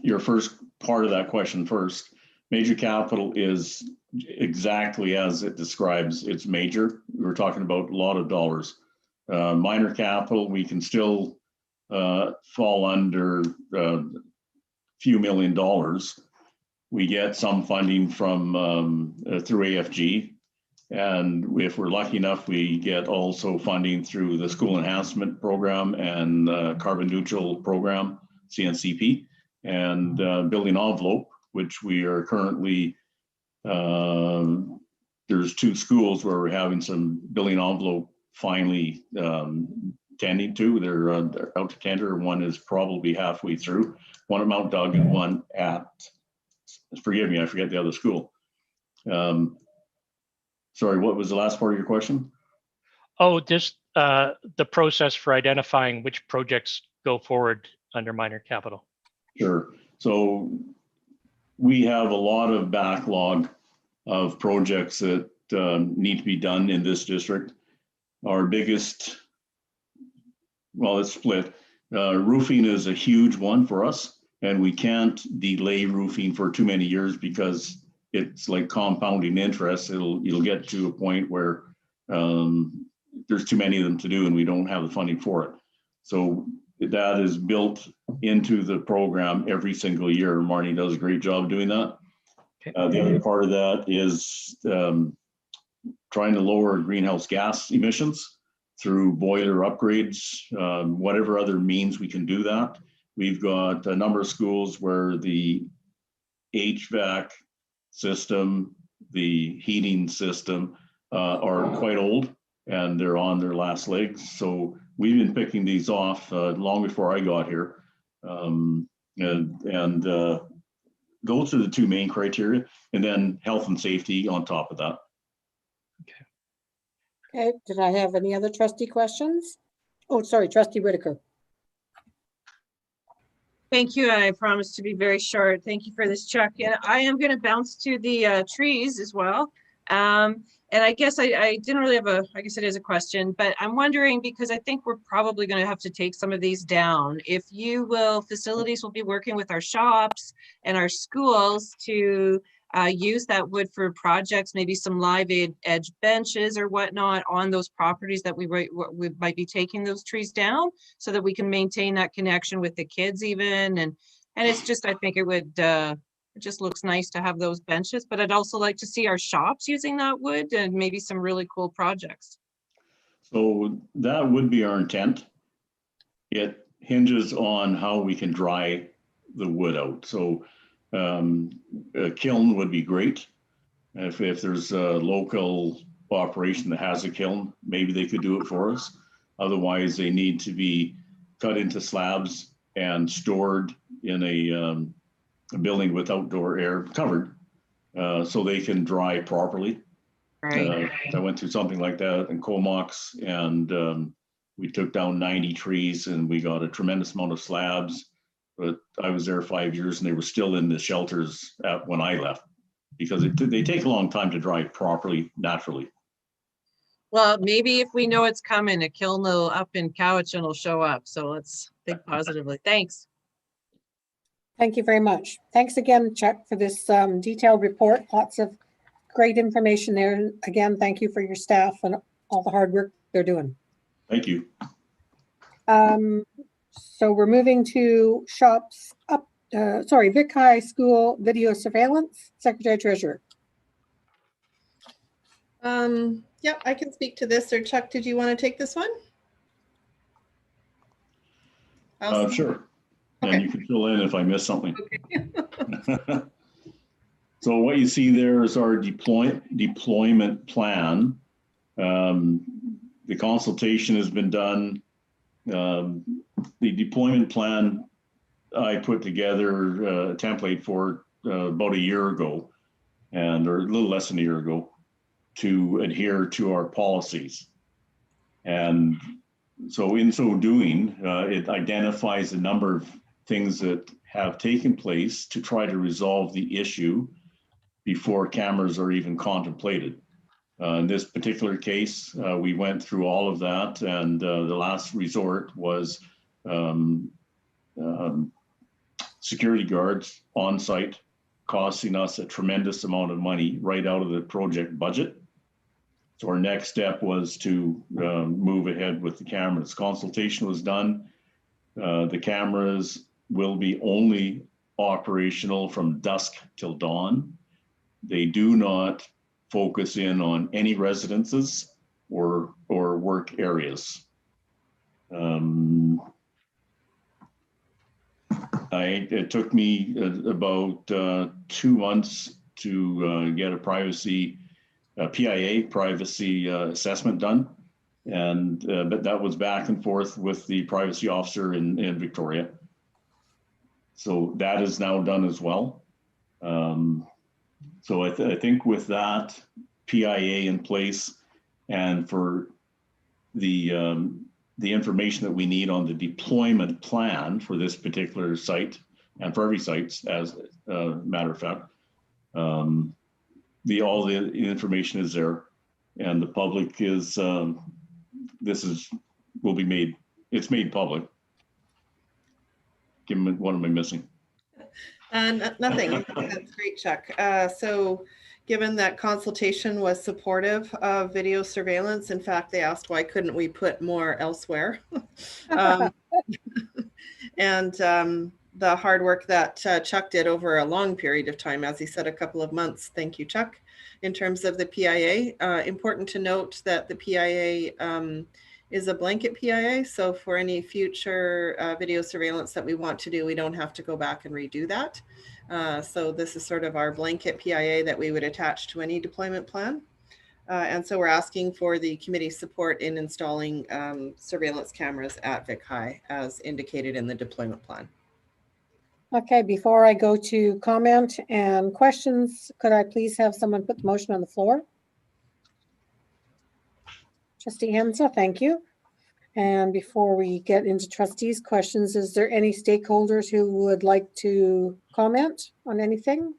your first part of that question first. Major capital is exactly as it describes. It's major. We're talking about a lot of dollars. Minor capital, we can still fall under a few $1 million. We get some funding from through AFG, and if we're lucky enough, we get also funding through the School Enhancement Program and Carbon Neutral Program, CNCP, and Building Envelope, which we are currently, there's 2 schools where we're having some Building Envelope finally tending to. They're out to tender. One is probably halfway through, one at Mount Doug and one at, forgive me, I forget the other school. Sorry, what was the last part of your question? Oh, just the process for identifying which projects go forward under minor capital. Sure. So we have a lot of backlog of projects that need to be done in this district. Our biggest, well, it's split. Roofing is a huge one for us, and we can't delay roofing for too many years because it's like compounding interest. You'll get to a point where there's too many of them to do and we don't have the funding for it. So that is built into the program every single year. Marnie does a great job doing that. Okay. The other part of that is trying to lower greenhouse gas emissions through boiler upgrades, whatever other means we can do that. We've got a number of schools where the HVAC system, the heating system are quite old and they're on their last legs. So we've been picking these off long before I got here. Those are the 2 main criteria, and then health and safety on top of that. Okay, did I have any other trustee questions? Oh, sorry, Trustee Whitaker. Thank you. I promise to be very short. Thank you for this, Chuck. And I am going to bounce to the trees as well. And I guess I didn't really have I guess it is a question, but I'm wondering, because I think we're probably going to have to take some of these down. If you will, facilities will be working with our shops and our schools to use that wood for projects, maybe some live edge benches or whatnot on those properties that we might be taking those trees down, so that we can maintain that connection with the kids even. And it's just, I think it would, it just looks nice to have those benches, but I'd also like to see our shops using that wood and maybe some really cool projects. So that would be our intent. It hinges on how we can dry the wood out. So a kiln would be great. If there's a local operation that has a kiln, maybe they could do it for us. Otherwise, they need to be cut into slabs and stored in a building with outdoor air covered so they can dry properly. Right. I went through something like that in Comox, and we took down 90 trees and we got a tremendous amount of slabs. But I was there 5 years and they were still in the shelters when I left, because they take a long time to dry properly, naturally. Well, maybe if we know it's coming, a kiln will up in Cowichan will show up. So let's think positively. Thanks. Thank you very much. Thanks again, Chuck, for this detailed report. Lots of great information there. Again, thank you for your staff and all the hard work they're doing. Thank you. So we're moving to shops Vic High School video surveillance, Secretary Treasurer. Yep, I can speak to this. Or Chuck, did you want to take this one? Sure. Okay. And you can fill in if I miss something. Okay. So what you see there is our deployment plan. The consultation has been done. The deployment plan I put together a template for about a year ago, or a little less than a year ago, to adhere to our policies. And so in so doing, it identifies a number of things that have taken place to try to resolve the issue before cameras are even contemplated. In this particular case, we went through all of that, and the last resort was security guards on site, costing us a tremendous amount of money right out of the project budget. So our next step was to move ahead with the cameras. Consultation was done. The cameras will be only operational from dusk till dawn. They do not focus in on any residences or work areas. It took me about 2 months to get a PIA privacy assessment done, and but that was back and forth with the privacy officer in Victoria. So that is now done as well. So I think with that PIA in place, and for the information that we need on the deployment plan for this particular site, and for every site, as a matter of fact, all the information is there, and the public is it's made public. What am I missing? Nothing. That's great, Chuck. So given that consultation was supportive of video surveillance, in fact, they asked why couldn't we put more elsewhere? And the hard work that Chuck did over a long period of time, as he said, a couple of months. Thank you, Chuck. In terms of the PIA, important to note that the PIA is a blanket PIA. So for any future video surveillance that we want to do, we don't have to go back and redo that. So this is sort of our blanket PIA that we would attach to any deployment plan. And so we're asking for the committee's support in installing surveillance cameras at Vic High as indicated in the deployment plan. Okay, before I go to comment and questions, could I please have someone put the motion on the floor? Trustee Hensa, thank you. And before we get into trustees' questions, is there any stakeholders who would like to comment on anything?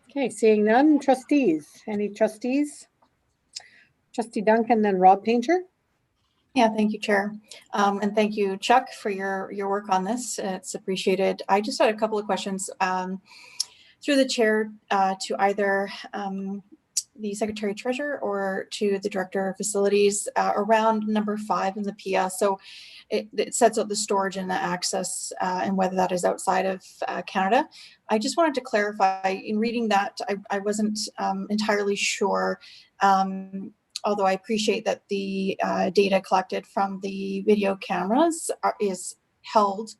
Okay, seeing none. Trustees, any trustees? Trustee Duncan, then Rob Painter. Yeah, thank you, Chair. And thank you, Chuck, for your work on this. It's appreciated. I just had a couple of questions through the chair to either the Secretary Treasurer or to the Director of Facilities around number 5 in the PS. So it sets out the storage and the access and whether that is outside of Canada. I just wanted to clarify, in reading that, I wasn't entirely sure, although I appreciate that the data collected from the video cameras is held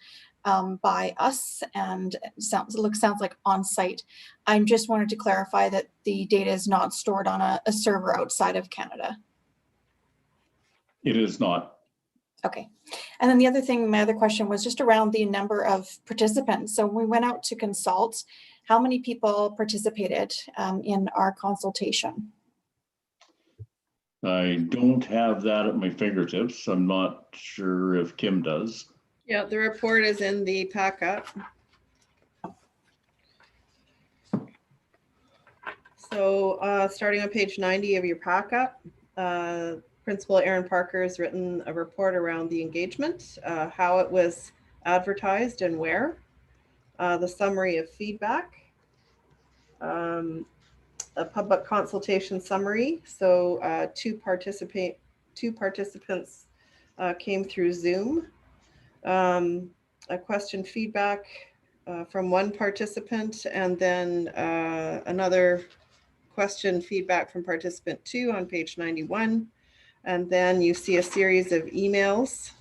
by us and sounds like on site. I just wanted to clarify that the data is not stored on a server outside of Canada. It is not. Okay. And then the other thing, my other question was just around the number of participants. So when we went out to consult, how many people participated in our consultation? I don't have that at my fingertips. I'm not sure if Kim does. Yeah, the report is in the packet. So starting on page 90 of your packet, Principal Aaron Parker has written a report around the engagement, how it was advertised and where, the summary of feedback, a public consultation summary. So two participants came through Zoom. A question feedback from one participant, and then another question feedback from participant 2 on page 91. And then you see a series of emails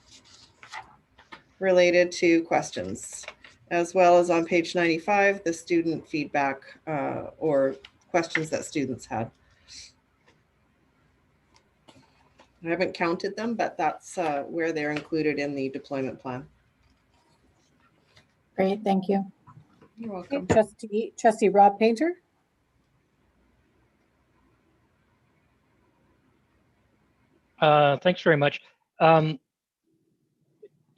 related to questions, as well as on page 95, the student feedback or questions that students had. I haven't counted them, but that's where they're included in the deployment plan. Great, thank you. You're welcome. Trustee Rob Painter. Thanks very much.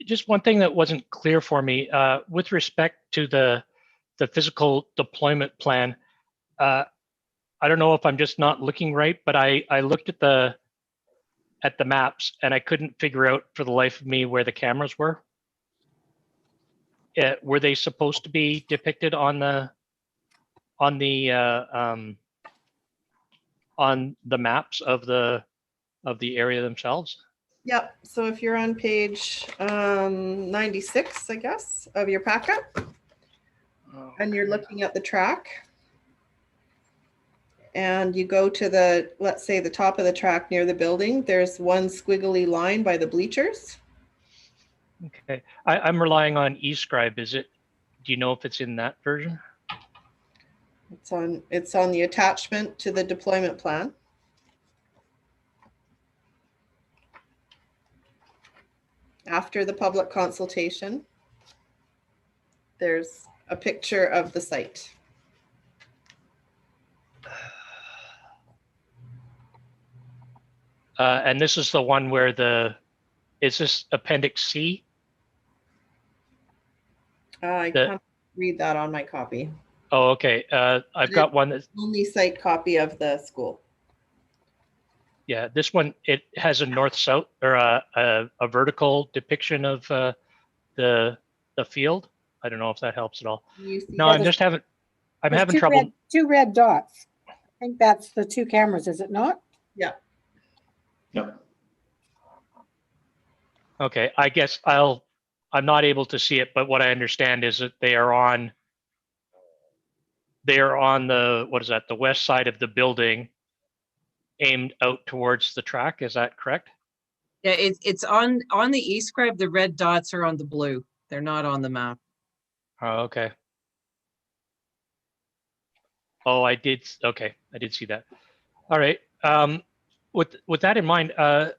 Just one thing that wasn't clear for me with respect to the physical deployment plan. I don't know if I'm just not looking right, but I looked at the maps and I couldn't figure out for the life of me where the cameras were. Were they supposed to be depicted on the maps of the area themselves? Yep. So if you're on page 96, I guess, of your packet, and you're looking at the track, and you go to the, let's say, the top of the track near the building, there's one squiggly line by the bleachers. Okay, I'm relying on eScribe. Is it? Do you know if it's in that version? It's on the attachment to the deployment plan. After the public consultation, there's a picture of the site. And this is the one where is this Appendix C? I can't read that on my copy. Oh, okay. I've got one that's only site copy of the school. Yeah, this one, it has a north-south or a vertical depiction of the field. I don't know if that helps at all. No, I'm having trouble. Two red dots. I think that's the two cameras, is it not? Yeah. Yep. Okay, I guess I'm not able to see it, but what I understand is that they are on the, what is that, the west side of the building, aimed out towards the track. Is that correct? Yeah, it's on the eScribe. The red dots are on the blue. They're not on the map. Oh, okay. Oh, I did. Okay, I did see that. All right. With that in mind, I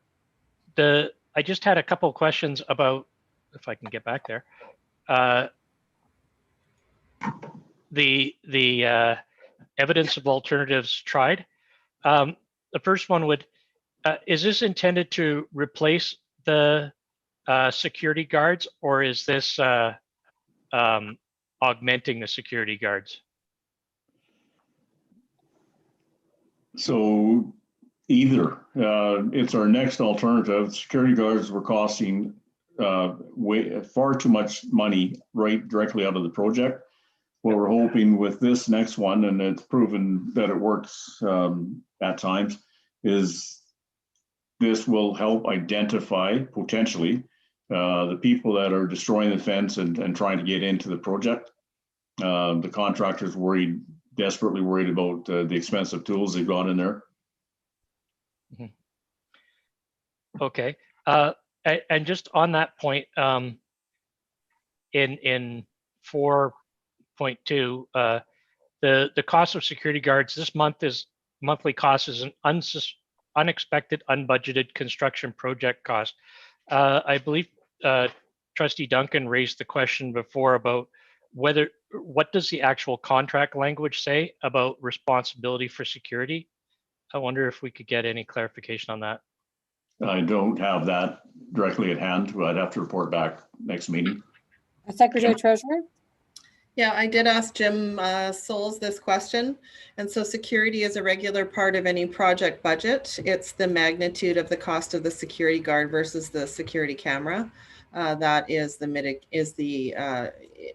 just had a couple of questions about, if I can get back there, the evidence of alternatives tried. The first one is this intended to replace the security guards, or is this augmenting the security guards? So either. It's our next alternative. Security guards were costing far too much money right directly out of the project. What we're hoping with this next one, and it's proven that it works at times, is this will help identify potentially the people that are destroying the fence and trying to get into the project. The contractor's desperately worried about the expensive tools they've got in there. Okay, and just on that point, in 4.2, the cost of security guards this monthly cost is an unexpected, unbudgeted construction project cost. I believe Trustee Duncan raised the question before about what does the actual contract language say about responsibility for security? I wonder if we could get any clarification on that. I don't have that directly at hand, but I'd have to report back next meeting. Secretary Treasurer? Yeah, I did ask Jim Souls this question. And so security is a regular part of any project budget. It's the magnitude of the cost of the security guard versus the security camera. That is the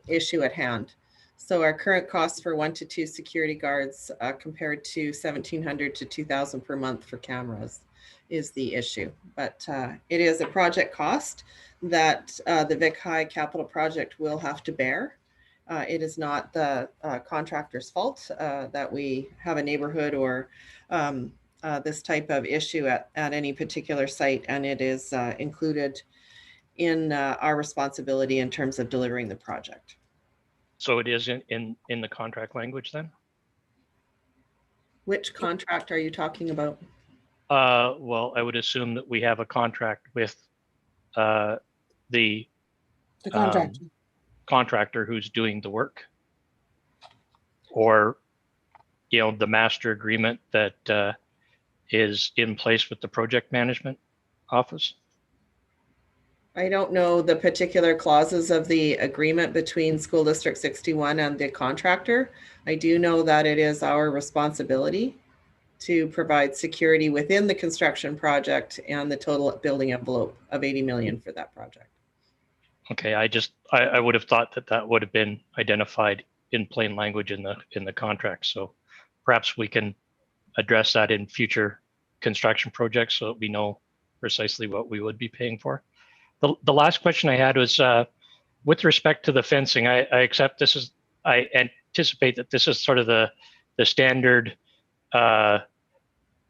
issue at hand. So our current costs for 1 to 2 security guards compared to $1,700 to $2,000 per month for cameras. is the issue. But it is a project cost that the Vic High capital project will have to bear. It is not the contractor's fault that we have a neighborhood or this type of issue at any particular site, and it is included in our responsibility in terms of delivering the project. So it is in the contract language then? Which contract are you talking about? Well, I would assume that we have a contract with the contractor. Contractor who's doing the work, or the master agreement that is in place with the project management office. I don't know the particular clauses of the agreement between School District 61 and the contractor. I do know that it is our responsibility to provide security within the construction project and the total building envelope of 80 million for that project. Okay, I would have thought that would have been identified in plain language in the contract. So perhaps we can address that in future construction projects so that we know precisely what we would be paying for. The last question I had was with respect to the fencing. I anticipate that this is sort of the standard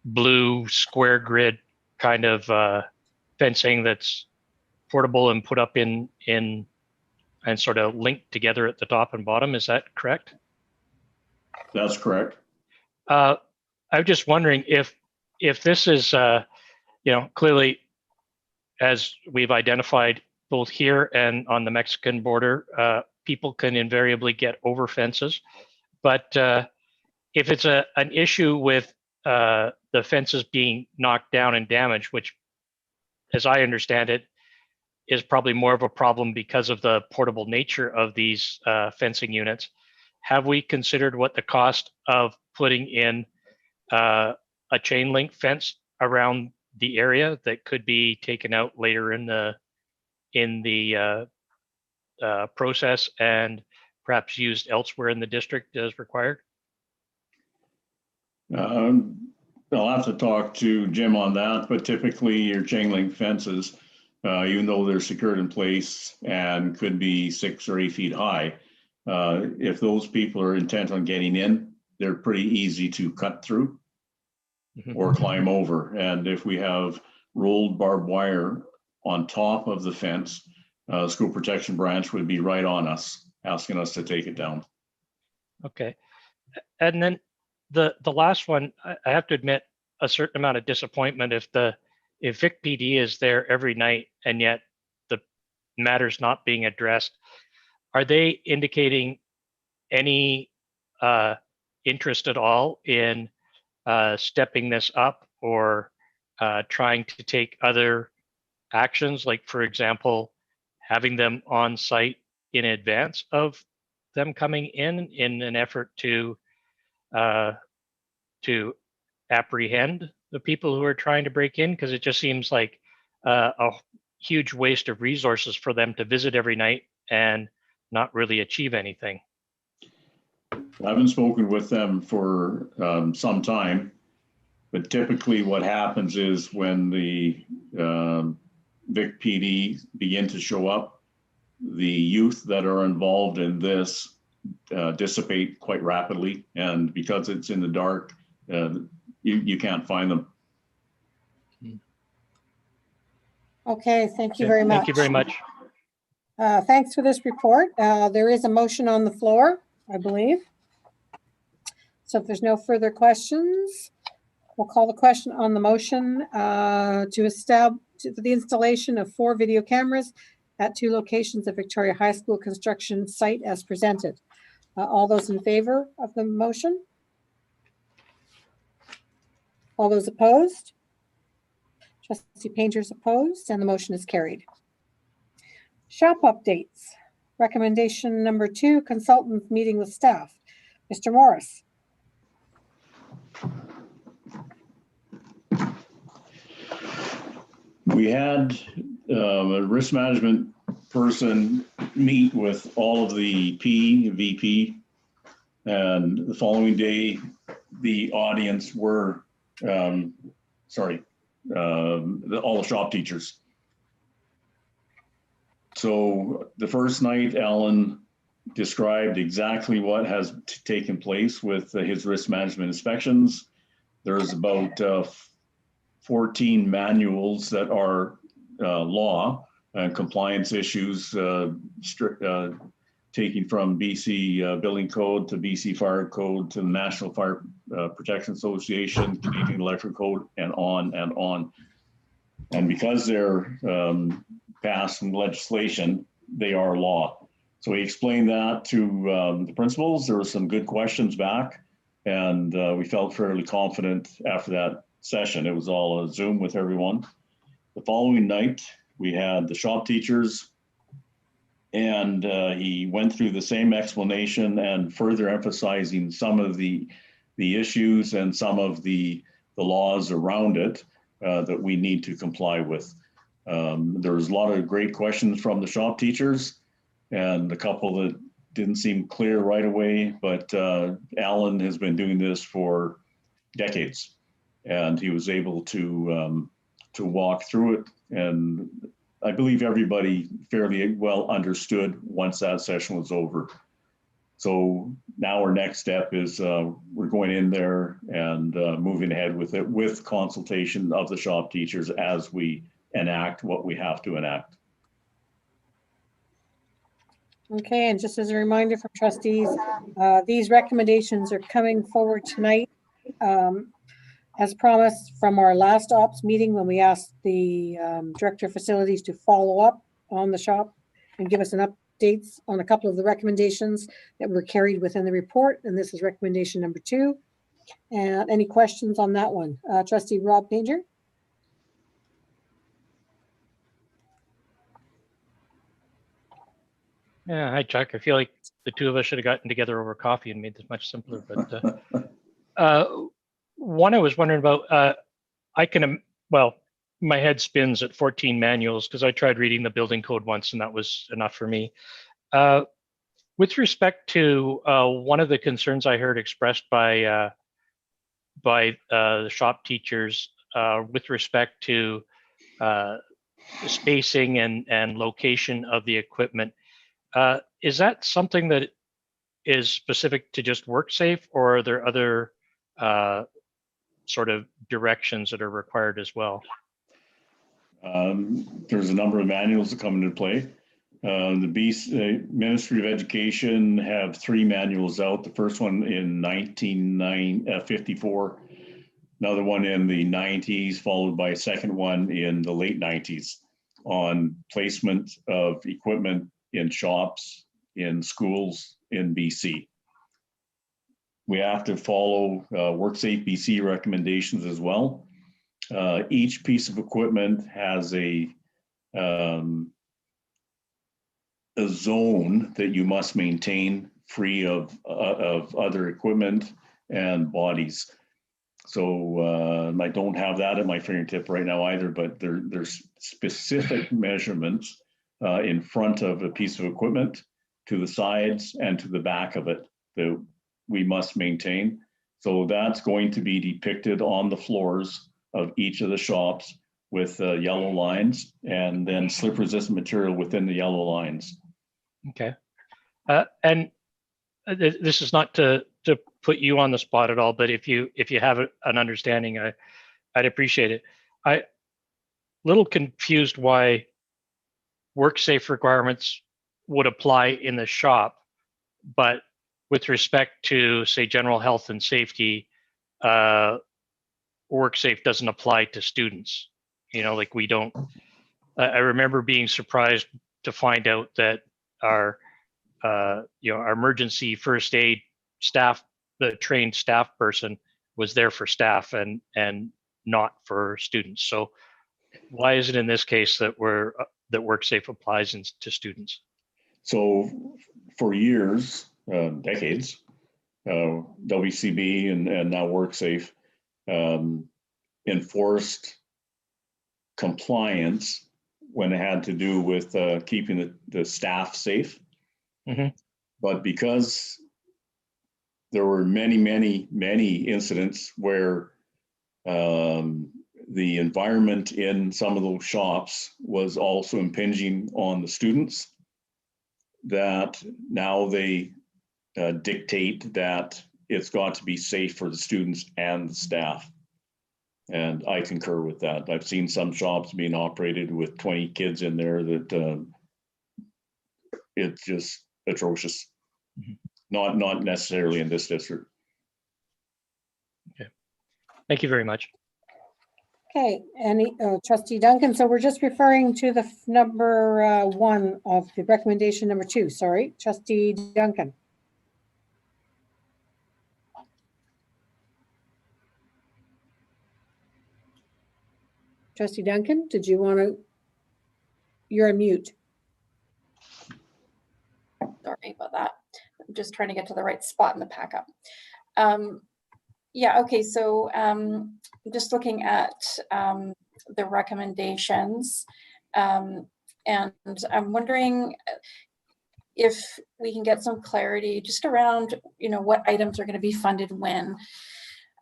blue square grid kind of fencing that's portable and put up in and sort of linked together at the top and bottom. Is that correct? That's correct. I'm just wondering if this is clearly, as we've identified both here and on the Mexican border, people can invariably get over fences. But if it's an issue with the fences being knocked down and damaged, which, as I understand it, is probably more of a problem because of the portable nature of these fencing units, have we considered what the cost of putting in a chain link fence around the area that could be taken out later in the process and perhaps used elsewhere in the district as required? I'll have to talk to Jim on that, but typically your chain link fences, even though they're secured in place and could be 6 or 8 feet high, if those people are intent on getting in, they're pretty easy to cut through or climb over. And if we have rolled barbed wire on top of the fence, school protection branch would be right on us, asking us to take it down. Okay. And then the last one, I have to admit a certain amount of disappointment if Vic PD is there every night and yet the matter's not being addressed. Are they indicating any interest at all in stepping this up or trying to take other actions, like, for example, having them on site in advance of them coming in an effort to apprehend the people who are trying to break in? Because it just seems like a huge waste of resources for them to visit every night and not really achieve anything. I haven't spoken with them for some time, but typically what happens is when the Vic PD begin to show up, the youth that are involved in this dissipate quite rapidly, and because it's in the dark, you can't find them. Okay, thank you very much. Thank you very much. Thanks for this report. There is a motion on the floor, I believe. So if there's no further questions, we'll call the question on the motion to establish the installation of 4 video cameras at 2 locations of Victoria High School construction site as presented. All those in favor of the motion? All those opposed? Trustee Painter's opposed, and the motion is carried. Shop updates. Recommendation number 2, consultant meeting with staff. Mr. Morris. We had a risk management person meet with all of the VP, and the following day, the audience were, all the shop teachers. So the first night, Alan described exactly what has taken place with his risk management inspections. There's about 14 manuals that are law and compliance issues, taking from BC Building Code to BC Fire Code to the National Fire Protection Association, Canadian Electric Code, and on and on. And because they're passed in legislation, they are law. So we explained that to the principals. There were some good questions back, and we felt fairly confident after that session. It was all a Zoom with everyone. The following night, we had the shop teachers, and he went through the same explanation and further emphasizing some of the issues and some of the laws around it that we need to comply with. There was a lot of great questions from the shop teachers, and a couple that didn't seem clear right away, but Alan has been doing this for decades, and he was able to walk through it. And I believe everybody fairly well understood once that session was over. So now our next step is we're going in there and moving ahead with it with consultation of the shop teachers as we enact what we have to enact. Okay, and just as a reminder from trustees, these recommendations are coming forward tonight. As promised from our last ops meeting, when we asked the Director of Facilities to follow up on the shop and give us an updates on a couple of the recommendations that were carried within the report. And this is recommendation number 2. And any questions on that one? Trustee Rob Painter? Yeah, hi Chuck. I feel like the two of us should have gotten together over coffee and made this much simpler. But one I was wondering about, my head spins at 14 manuals because I tried reading the building code once and that was enough for me. With respect to one of the concerns I heard expressed by the shop teachers with respect to the spacing and location of the equipment, is that something that is specific to just WorkSafe, or are there other sort of directions that are required as well? There's a number of manuals that come into play. The Ministry of Education have 3 manuals out. The first one in 1954, another one in the 90s, followed by a second one in the late 90s on placement of equipment in shops, in schools in BC. We have to follow WorkSafe BC recommendations as well. Each piece of equipment has a zone that you must maintain free of other equipment and bodies. So I don't have that at my fingertip right now either, but there's specific measurements in front of a piece of equipment, to the sides and to the back of it that we must maintain. So that's going to be depicted on the floors of each of the shops with yellow lines, and then slip resistant material within the yellow lines. Okay. And this is not to put you on the spot at all, but if you have an understanding, I'd appreciate it. I'm a little confused why WorkSafe requirements would apply in the shop, but with respect to, say, general health and safety, WorkSafe doesn't apply to students. You know, like we don't. I remember being surprised to find out that our emergency first aid staff, the trained staff person, was there for staff and not for students. So why is it in this case that WorkSafe applies to students? So for years, decades, WCB and now WorkSafe enforced compliance when it had to do with keeping the staff safe. Mm-hmm. But because there were many incidents where the environment in some of those shops was also impinging on the students, that now they dictate that it's got to be safe for the students and the staff. And I concur with that. I've seen some shops being operated with 20 kids in there that it's just atrocious. Not necessarily in this district. Okay. Thank you very much. Okay, Trustee Duncan, so we're just referring to the number 1 of the recommendation number 2. Sorry, Trustee Duncan. Trustee Duncan, did you want to? You're on mute. Sorry about that. I'm just trying to get to the right spot in the pack-up. Yeah, okay, so just looking at the recommendations, and I'm wondering if we can get some clarity just around, what items are going to be funded when.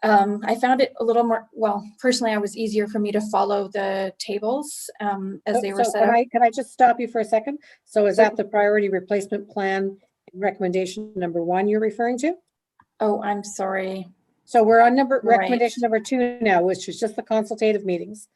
I found it a little more, well, personally, it was easier for me to follow the tables as they were set up. Can I just stop you for a second? So is that the priority replacement plan recommendation number 1 you're referring to? Oh, I'm sorry. So we're on recommendation number 2 now, which is just the consultative meetings.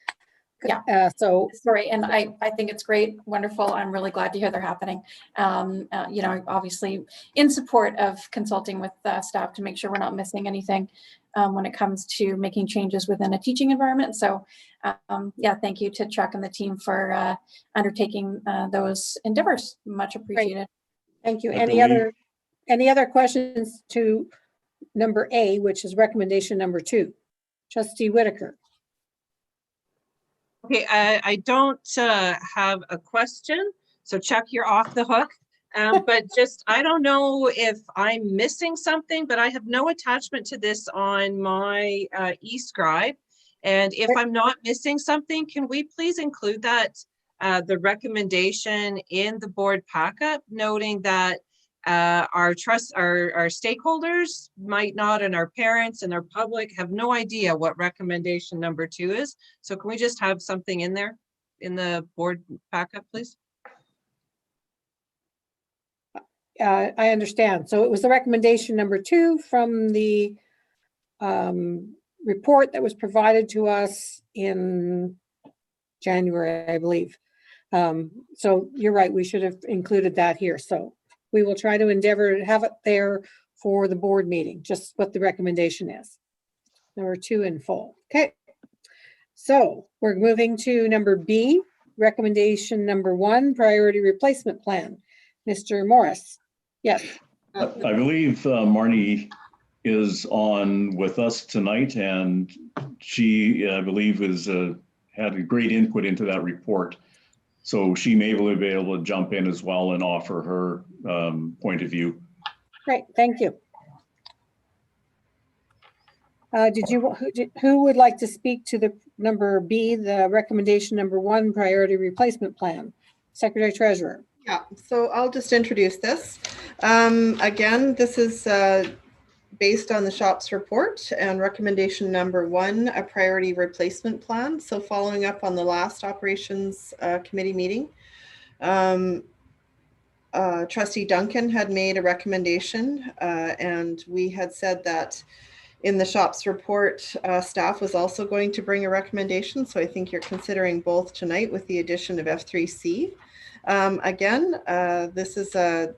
Yeah. So sorry, and I think it's great, wonderful. I'm really glad to hear they're happening. Obviously in support of consulting with staff to make sure we're not missing anything when it comes to making changes within a teaching environment. So yeah, thank you to Chuck and the team for undertaking those endeavors. Much appreciated. Great. Thank you. Any other questions to number A, which is recommendation number 2? Trustee Whitaker. Okay, I don't have a question, so Chuck, you're off the hook. But just, I don't know if I'm missing something, but I have no attachment to this on my e-scribe. And if I'm not missing something, can we please include that, the recommendation in the board packet, noting that our stakeholders might not, and our parents and our public have no idea what recommendation number 2 is. So can we just have something in there in the board packet, please? I understand. So it was the recommendation number 2 from the report that was provided to us in January, I believe. So you're right, we should have included that here. So we will try to endeavor to have it there for the board meeting, just what the recommendation is. Number 2 in full. Okay. So we're moving to number B, recommendation number 1, priority replacement plan. Mr. Morris. Yes. I believe Marnie is on with us tonight, and she, I believe, had a great input into that report. So she may be able to jump in as well and offer her point of view. Great, thank you. Who would like to speak to the number B, the recommendation number 1, priority replacement plan? Secretary Treasurer. Yeah, so I'll just introduce this. Again, this is based on the SHOPS report and recommendation number 1, a priority replacement plan. So following up on the last operations committee meeting, Trustee Duncan had made a recommendation and we had said that in the SHOPS report, staff was also going to bring a recommendation. So I think you're considering both tonight with the addition of F3C. Again, this is a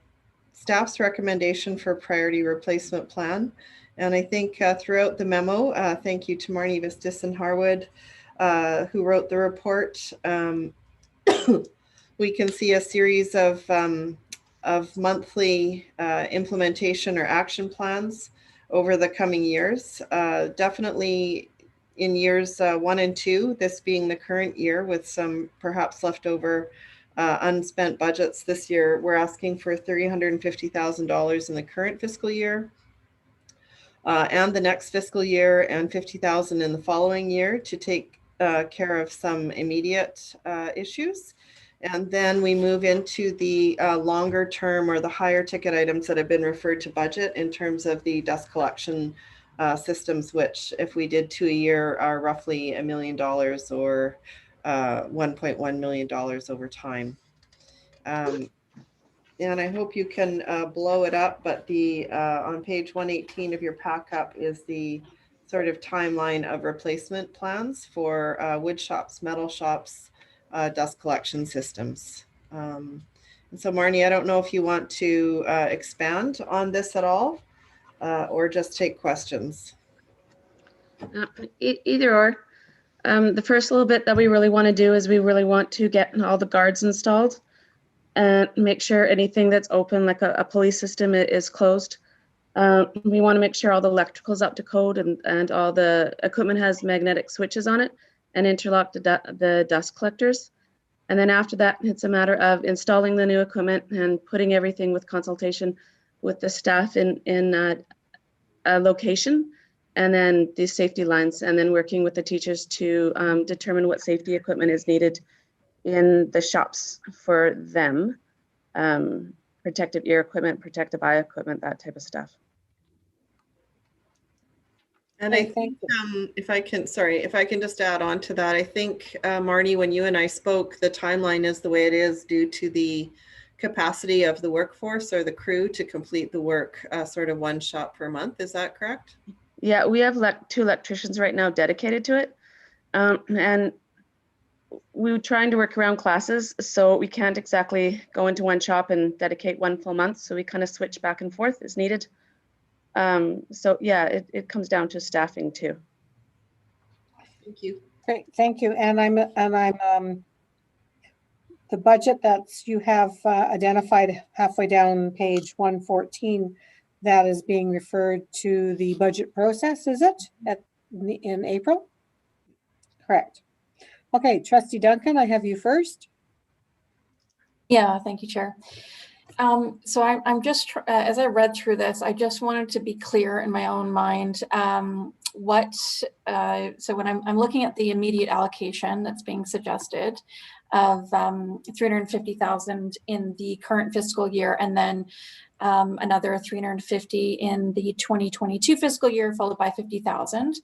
staff's recommendation for priority replacement plan. And I think throughout the memo, thank you to Marnie Vistis and Harwood, who wrote the report. We can see a series of monthly implementation or action plans over the coming years. Definitely in years 1 and 2, this being the current year with some perhaps leftover unspent budgets this year, we're asking for $350,000 in the current fiscal year and the next fiscal year, and $50,000 in the following year to take care of some immediate issues. And then we move into the longer term or the higher ticket items that have been referred to budget in terms of the dust collection systems, which if we did 2 a year are roughly $1 million or $1.1 million over time. And I hope you can blow it up, but the on page 118 of your pack-up is the sort of timeline of replacement plans for wood shops, metal shops, dust collection systems. And so Marnie, I don't know if you want to expand on this at all or just take questions. Either or. The first little bit that we really want to do is we really want to get all the guards installed and make sure anything that's open, like a police system, is closed. We want to make sure all the electrical's up to code and all the equipment has magnetic switches on it and interlock the dust collectors. And then after that, it's a matter of installing the new equipment and putting everything with consultation with the staff in a location, and then the safety lines, and then working with the teachers to determine what safety equipment is needed in the shops for them. Protective ear equipment, protective eye equipment, that type of stuff. And I think if I can just add on to that, I think, Marnie, when you and I spoke, the timeline is the way it is due to the capacity of the workforce or the crew to complete the work, sort of one shop per month. Is that correct? Yeah, we have 2 electricians right now dedicated to it. And we're trying to work around classes, so we can't exactly go into one shop and dedicate one full month. So we kind of switch back and forth as needed. So yeah, it comes down to staffing too. Thank you. Great, thank you. And I'm the budget that's you have identified halfway down page 114, that is being referred to the budget process, is it, in April? Correct. Okay, Trustee Duncan, I have you first. Yeah, thank you, Chair. So I'm just, as I read through this, I just wanted to be clear in my own mind so when I'm looking at the immediate allocation that's being suggested of 350,000 in the current fiscal year, and then another 350 in the 2022 fiscal year, followed by 50,000.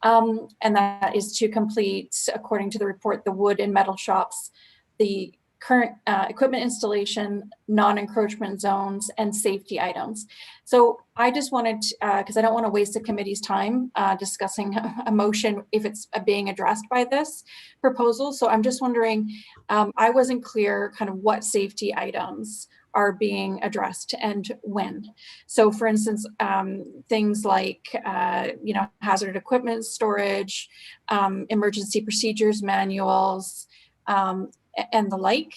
And that is to complete, according to the report, the wood and metal shops, the current equipment installation, non-encroachment zones, and safety items. So I just wanted to, because I don't want to waste the committee's time discussing a motion if it's being addressed by this proposal. So I'm just wondering, I wasn't clear kind of what safety items are being addressed and when. So for instance, things like, hazard equipment storage, emergency procedures manuals, and the like.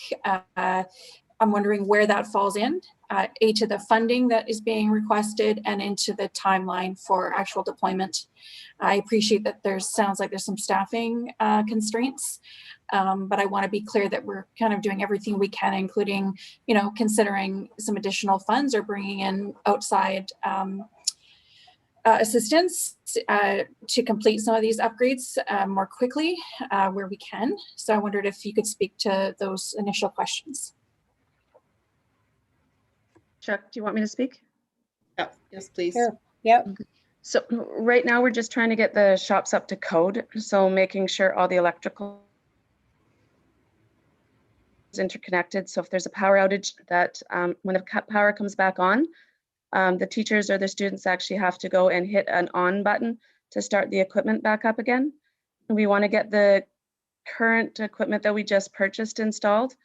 I'm wondering where that falls in, to the funding that is being requested and into the timeline for actual deployment. I appreciate that sounds like there's some staffing constraints, but I want to be clear that we're kind of doing everything we can, including, considering some additional funds or bringing in outside assistance to complete some of these upgrades more quickly where we can. So I wondered if you could speak to those initial questions. Chuck, do you want me to speak? Yeah, yes, please. Sure. Yep. So right now we're just trying to get the shops up to code. So making sure all the electrical is interconnected. So if there's a power outage, that when the power comes back on, the teachers or the students actually have to go and hit an on button to start the equipment back up again. We want to get the current equipment that we just purchased installed,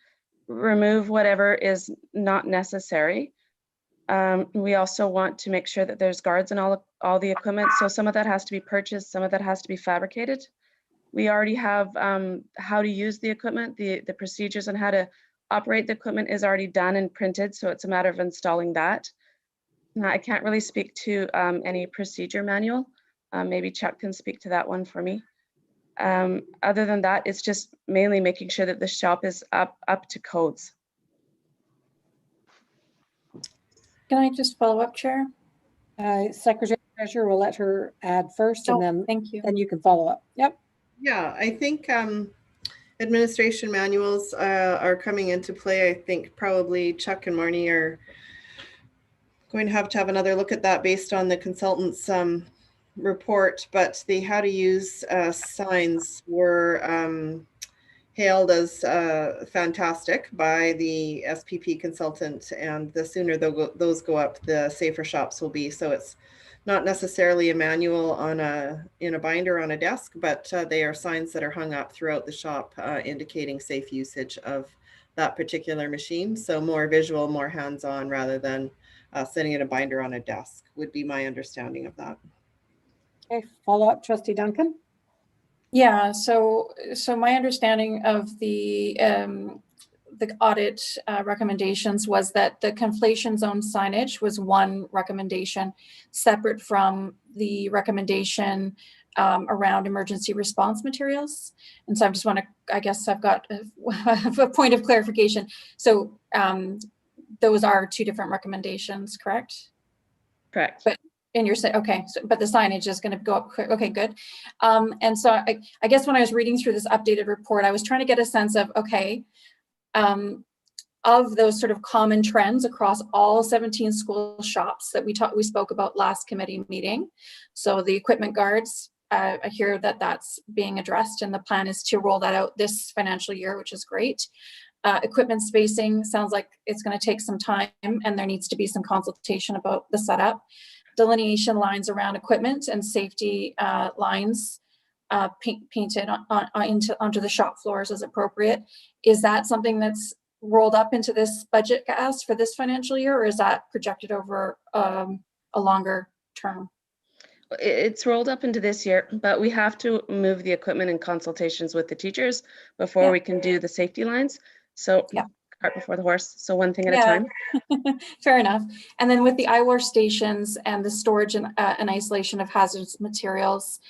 remove whatever is not necessary. We also want to make sure that there's guards in all the equipment. So some of that has to be purchased, some of that has to be fabricated. We already have how to use the equipment, the procedures on how to operate the equipment is already done and printed. So it's a matter of installing that. I can't really speak to any procedure manual. Maybe Chuck can speak to that one for me. Other than that, it's just mainly making sure that the shop is up to codes. Can I just follow up, Chair? Secretary Treasurer will let her add first, and then thank you. Then you can follow up. Yep. Yeah, I think administration manuals are coming into play. I think probably Chuck and Marnie are going to have another look at that based on the consultant's report, but the how to use signs were hailed as fantastic by the SPP consultant, and the sooner those go up, the safer shops will be. So it's not necessarily a manual in a binder on a desk, but they are signs that are hung up throughout the shop indicating safe usage of that particular machine. So more visual, more hands-on, rather than sitting in a binder on a desk would be my understanding of that. Okay, follow up, Trustee Duncan. Yeah, so my understanding of the audit recommendations was that the conflation zone signage was one recommendation, separate from the recommendation around emergency response materials. And so I just want to, I guess I've got a point of clarification. So those are two different recommendations, correct? Correct. But and you're saying, okay, so, but the signage is going to go up quick. Okay, good. And so I guess when I was reading through this updated report, I was trying to get a sense of, okay, of those sort of common trends across all 17 school shops that we spoke about last committee meeting. So the equipment guards, I hear that that's being addressed, and the plan is to roll that out this financial year, which is great. Equipment spacing sounds like it's going to take some time, and there needs to be some consultation about the setup. Delineation lines around equipment and safety lines painted onto the shop floors as appropriate. Is that something that's rolled up into this budget ask for this financial year, or is that projected over a longer term? It's rolled up into this year, but we have to move the equipment in consultations with the teachers before we can do the safety lines. So cart before the horse. So one thing at a time. Fair enough. And then with the eye wash stations and the storage and isolation of hazardous materials,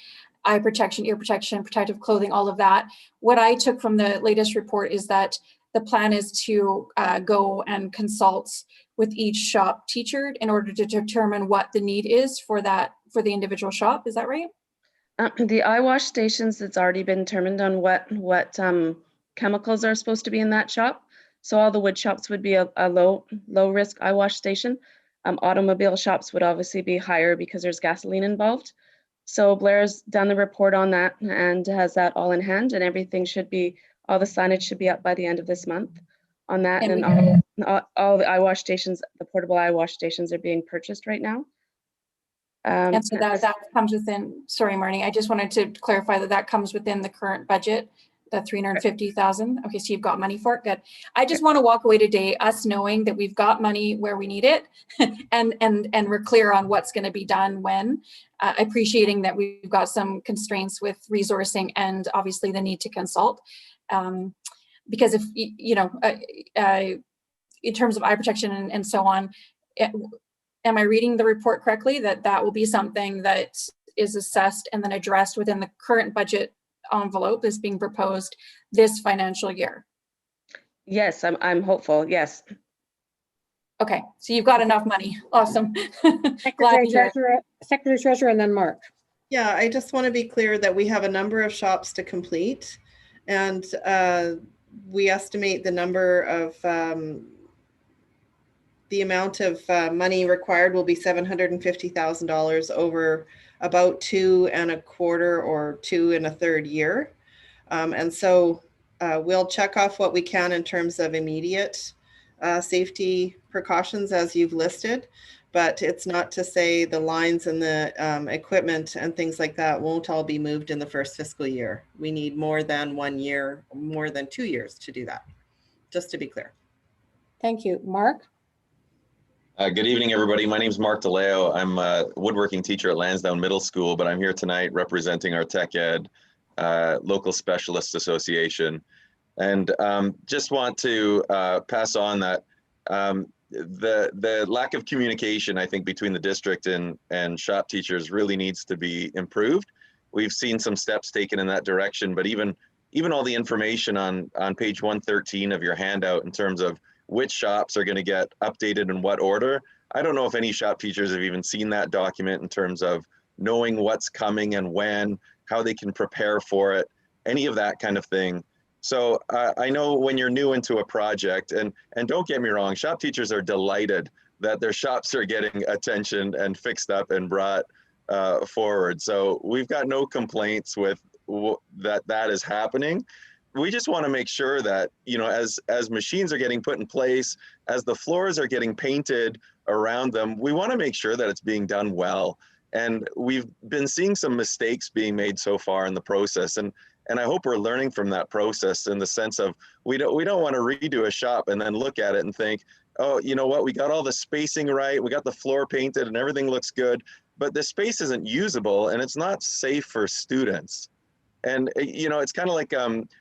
eye protection, ear protection, protective clothing, all of that. What I took from the latest report is that the plan is to go and consult with each shop teacher in order to determine what the need is for that, for the individual shop. Is that right? The eye wash stations, it's already been determined on what chemicals are supposed to be in that shop. So all the wood shops would be a low risk eye wash station. Automobile shops would obviously be higher because there's gasoline involved. So Blair's done the report on that and has that all in hand, and everything should be, all the signage should be up by the end of this month on that. And all the eye wash stations, the portable eye wash stations are being purchased right now. And so that comes within, sorry, Marnie, I just wanted to clarify that comes within the current budget, the 350,000. Okay, so you've got money for it. Good. I just want to walk away today, us knowing that we've got money where we need it, and we're clear on what's going to be done when. Appreciating that we've got some constraints with resourcing and obviously the need to consult, because if you know, in terms of eye protection and so on. Am I reading the report correctly that will be something that is assessed and then addressed within the current budget envelope that's being proposed this financial year? Yes, I'm hopeful. Yes. Okay, so you've got enough money. Awesome. Secretary Treasurer, and then Mark. Yeah, I just want to be clear that we have a number of shops to complete, and we estimate the number of the amount of money required will be $750,000 over about 2 1/4 or 2 1/3 year. And so we'll check off what we can in terms of immediate safety precautions as you've listed, but it's not to say the lines and the equipment and things like that won't all be moved in the first fiscal year. We need more than 1 year, more than 2 years to do that, just to be clear. Thank you. Mark? Good evening, everybody. My name is Mark DeLeo. I'm a woodworking teacher at Lansdowne Middle School, but I'm here tonight representing our Tech Ed Local Specialists Association. And just want to pass on that the lack of communication, I think, between the district and shop teachers really needs to be improved. We've seen some steps taken in that direction, but even all the information on page 113 of your handout in terms of which shops are going to get updated in what order. I don't know if any shop teachers have even seen that document in terms of knowing what's coming and when, how they can prepare for it, any of that kind of thing. So I know when you're new into a project, and don't get me wrong, shop teachers are delighted that their shops are getting attention and fixed up and brought forward. So we've got no complaints with that is happening. We just want to make sure that, you know, as machines are getting put in place, as the floors are getting painted around them, we want to make sure that it's being done well. And we've been seeing some mistakes being made so far in the process. And I hope we're learning from that process in the sense of we don't want to redo a shop and then look at it and think, oh, you know what, we got all the spacing right, we got the floor painted and everything looks good, but the space isn't usable and it's not safe for students. And, you know, it's kind of like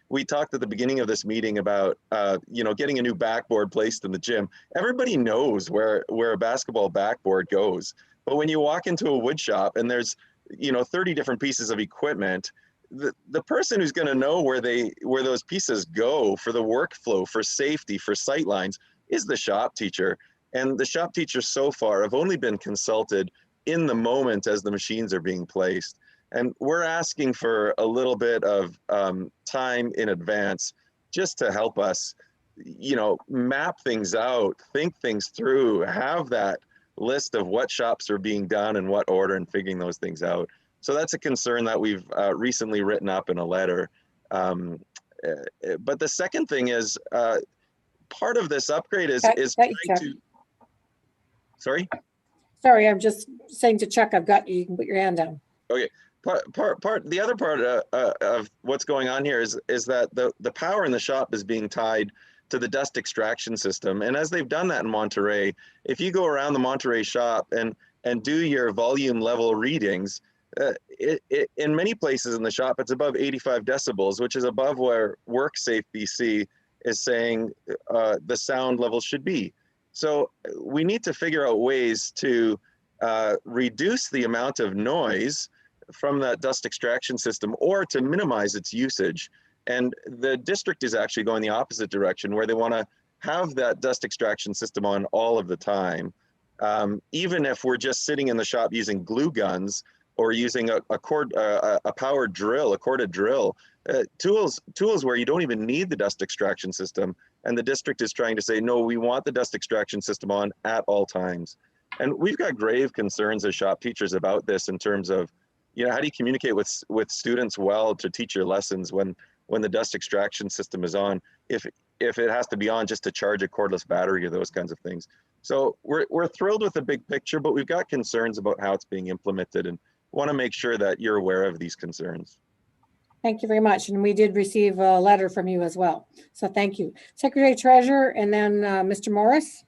we talked at the beginning of this meeting about, you know, getting a new backboard placed in the gym. Everybody knows where a basketball backboard goes. But when you walk into a wood shop and there's, you know, 30 different pieces of equipment, the person who's going to know where those pieces go for the workflow, for safety, for sight lines is the shop teacher. And the shop teachers so far have only been consulted in the moment as the machines are being placed. And we're asking for a little bit of time in advance just to help us, you know, map things out, think things through, have that list of what shops are being done in what order and figuring those things out. So that's a concern that we've recently written up in a letter. But the second thing is part of this upgrade is trying to, sorry? Sorry, I'm just saying to Chuck, I've got you. You can put your hand down. Okay. The other part of what's going on here is that the power in the shop is being tied to the dust extraction system. And as they've done that in Monterey, if you go around the Monterey shop and do your volume level readings, in many places in the shop, it's above 85 decibels, which is above where WorkSafe BC is saying the sound level should be. So we need to figure out ways to reduce the amount of noise from that dust extraction system or to minimize its usage. And the district is actually going the opposite direction where they want to have that dust extraction system on all of the time. Even if we're just sitting in the shop using glue guns or using a powered drill, a corded drill, tools where you don't even need the dust extraction system. And the district is trying to say, no, we want the dust extraction system on at all times. And we've got grave concerns as shop teachers about this in terms of, you know, how do you communicate with students well to teach your lessons when the dust extraction system is on, if it has to be on just to charge a cordless battery or those kinds of things. So we're thrilled with the big picture, but we've got concerns about how it's being implemented and want to make sure that you're aware of these concerns. Thank you very much. And we did receive a letter from you as well. So thank you. Secretary Treasurer and then Mr. Morris.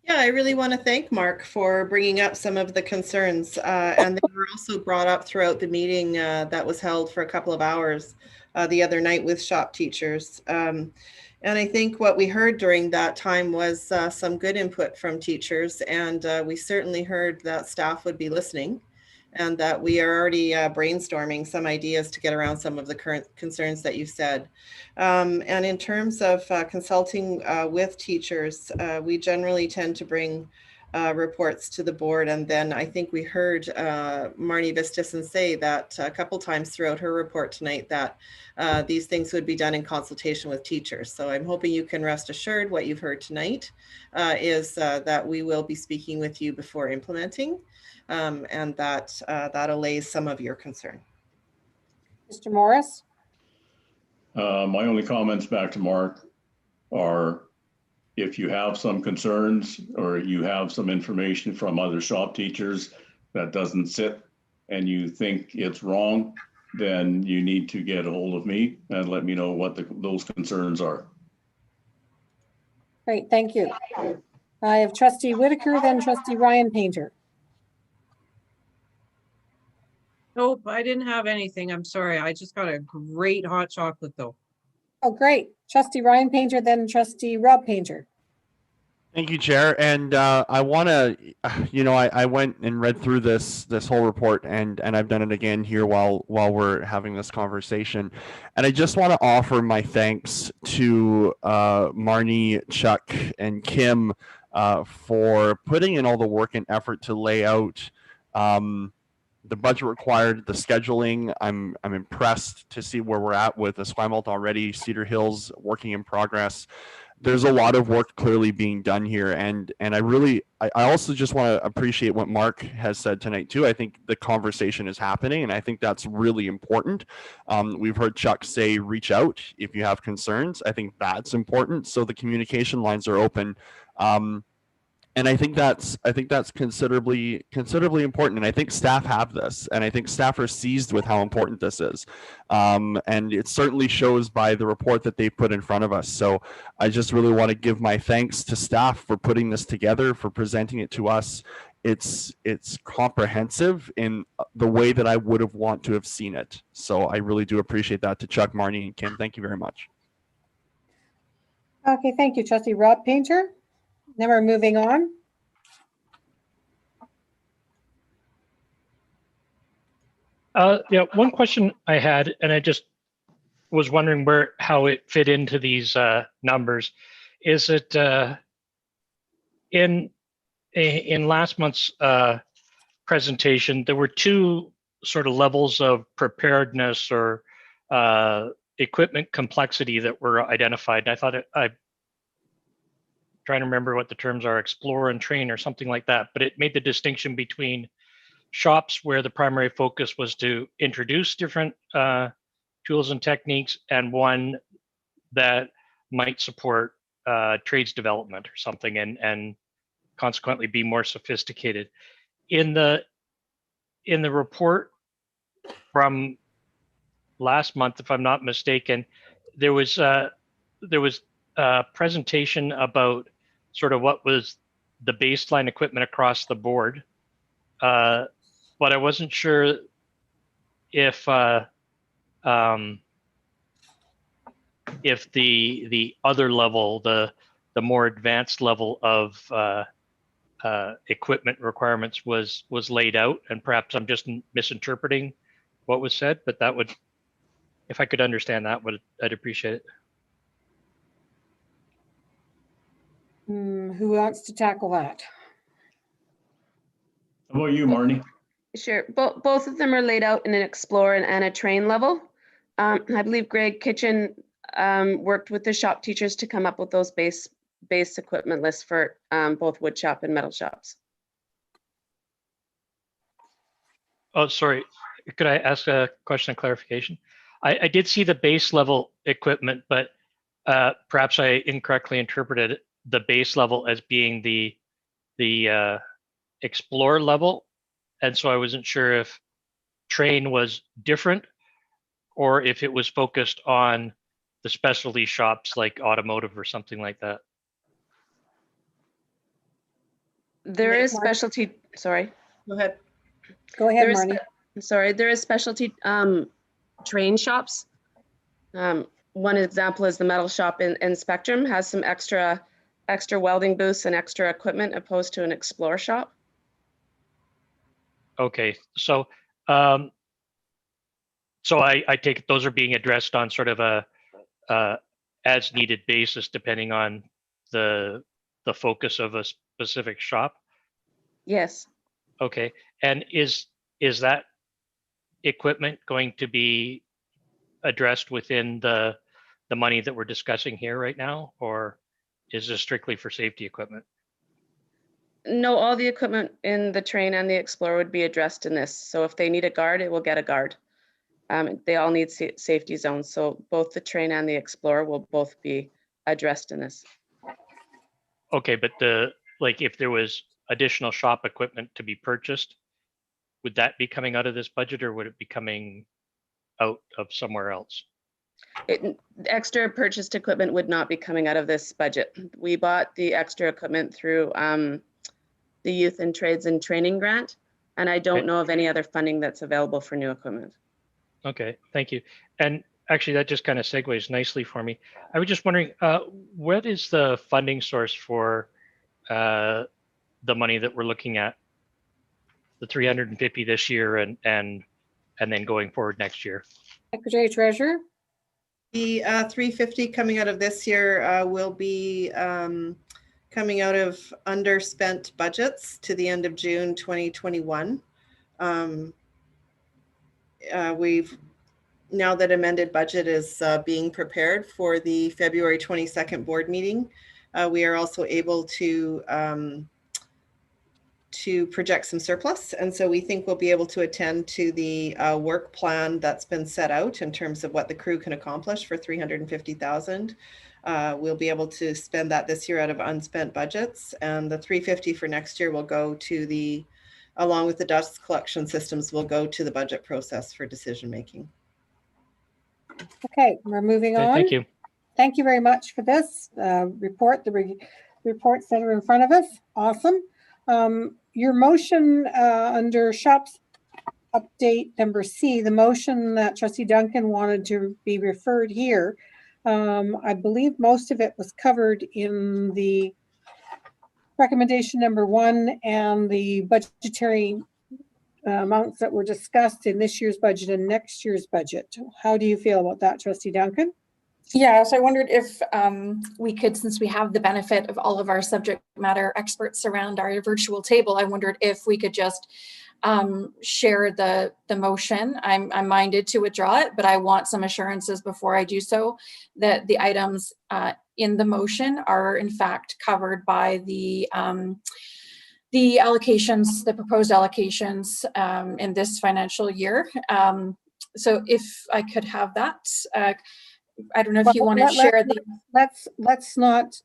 Yeah, I really want to thank Mark for bringing up some of the concerns. And they were also brought up throughout the meeting that was held for a couple of hours the other night with shop teachers. And I think what we heard during that time was some good input from teachers. And we certainly heard that staff would be listening and that we are already brainstorming some ideas to get around some of the current concerns that you said. And in terms of consulting with teachers, we generally tend to bring reports to the board. And then I think we heard Marnie Vistison say that a couple times throughout her report tonight that these things would be done in consultation with teachers. So I'm hoping you can rest assured what you've heard tonight is that we will be speaking with you before implementing. And that allays some of your concern. Mr. Morris? My only comments back to Mark are if you have some concerns or you have some information from other shop teachers that doesn't sit and you think it's wrong, then you need to get a hold of me and let me know what those concerns are. Great, thank you. I have Trustee Whitaker, then Trustee Ryan Painter. Nope, I didn't have anything. I'm sorry. I just got a great hot chocolate though. Oh, great. Trustee Ryan Painter, then Trustee Rob Painter. Thank you, Chair. And I want to, you know, I went and read through this whole report, and I've done it again here while we're having this conversation. And I just want to offer my thanks to Marnie, Chuck, and Kim for putting in all the work and effort to lay out the budget required, the scheduling. I'm impressed to see where we're at with Esquimalt already, Cedar Hills working in progress. there's a lot of work clearly being done here, and I also just want to appreciate what Mark has said tonight too. I think the conversation is happening, and I think that's really important. We've heard Chuck say reach out if you have concerns. I think that's important, so the communication lines are open. And I think that's considerably important. And I think staff have this, and I think staff are seized with how important this is. And it certainly shows by the report that they put in front of us. So I just really want to give my thanks to staff for putting this together, for presenting it to us. It's comprehensive in the way that I would have want to have seen it. So I really do appreciate that. To Chuck, Marnie, and Kim, thank you very much. Okay, thank you, Trustee Rob Painter. Then we're moving on. Yeah, one question I had, and I just was wondering how it fit into these numbers. Is it in last month's presentation, there were two sort of levels of preparedness or equipment complexity that were identified. And I thought I'm trying to remember what the terms are, explore and train or something like that, but it made the distinction between shops where the primary focus was to introduce different tools and techniques, and one that might support trades development or something, and consequently be more sophisticated. In the report from last month, if I'm not mistaken, there was a presentation about sort of what was the baseline equipment across the board, but I wasn't sure if the other level, the more advanced level of equipment requirements was laid out, and perhaps I'm just misinterpreting what was said, but that would, if I could understand that, I'd appreciate it. Who wants to tackle that? How about you, Marnie? Sure. Both of them are laid out in an explore and a train level. I believe Greg Kitchen worked with the shop teachers to come up with those base equipment lists for both wood shop and metal shops. Oh, sorry. Could I ask a question of clarification? I did see the base level equipment, but perhaps I incorrectly interpreted the base level as being the explore level. And so I wasn't sure if train was different or if it was focused on the specialty shops like automotive or something like that. There is specialty, sorry. Go ahead. Go ahead, Marnie. Sorry, there is specialty train shops. One example is the metal shop in Spectrum has some extra welding booths and extra equipment opposed to an explore shop. Okay, so I take it those are being addressed on sort of a as needed basis depending on the focus of a specific shop. Yes. Okay, and is that equipment going to be addressed within the money that we're discussing here right now, or is this strictly for safety equipment? No, all the equipment in the train and the Explorer would be addressed in this. So if they need a guard, it will get a guard. They all need safety zones. So both the train and the Explorer will both be addressed in this. Okay, but if there was additional shop equipment to be purchased, would that be coming out of this budget or would it be coming out of somewhere else? Extra purchased equipment would not be coming out of this budget. We bought the extra equipment through the Youth and Trades and Training Grant, and I don't know of any other funding that's available for new equipment. Okay, thank you. And actually, that just kind of segues nicely for me. I was just wondering, what is the funding source for the money that we're looking at? The 350 this year and then going forward next year. Secretary Treasurer. The 350 coming out of this year will be coming out of underspent budgets to the end of June 2021. now that amended budget is being prepared for the February 22nd board meeting, we are also able to project some surplus. And so we think we'll be able to attend to the work plan that's been set out in terms of what the crew can accomplish for $350,000. We'll be able to spend that this year out of unspent budgets, and the $350 for next year will go to the, along with the dust collection systems, will go to the budget process for decision making. Okay, we're moving Okay, on. thank you. Thank you very much for this report, the reports that are in front of us. Awesome. Your motion under shops update number C, the motion that Trustee Duncan wanted to be referred here, I believe most of it was covered in the recommendation number 1 and the budgetary amounts that were discussed in this year's budget and next year's budget. How do you feel about that, Trustee Duncan? Yeah, so I wondered if we could, since we have the benefit of all of our subject matter experts around our virtual table, I wondered if we could just share the motion. I'm minded to withdraw it, but I want some assurances before I do so that the items in the motion are in fact covered by the allocations, the proposed allocations in this financial year. So if I could have that. I don't know if you want to share the. Let's not.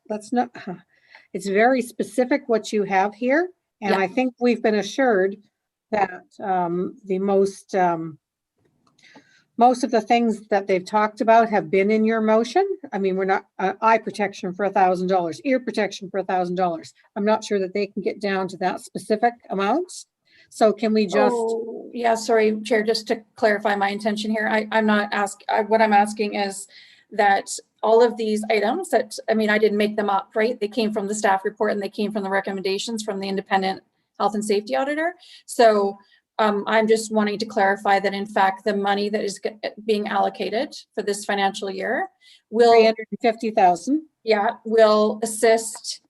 It's very specific what you have here, and Yeah. I think we've been assured that the most of the things that they've talked about have been in your motion. I mean, we're not eye protection for $1,000, ear protection for $1,000. I'm not sure that they can get down to that specific amounts. So can we just? Oh, yeah, sorry, Chair, just to clarify my intention here, I'm not asking, what I'm asking is that all of these items that, I mean, I didn't make them up, right? They came from the staff report and they came from the recommendations from the independent health and safety auditor. So I'm just wanting to clarify that in fact, the money that is being allocated for this financial year will. $350,000. Yeah, will assist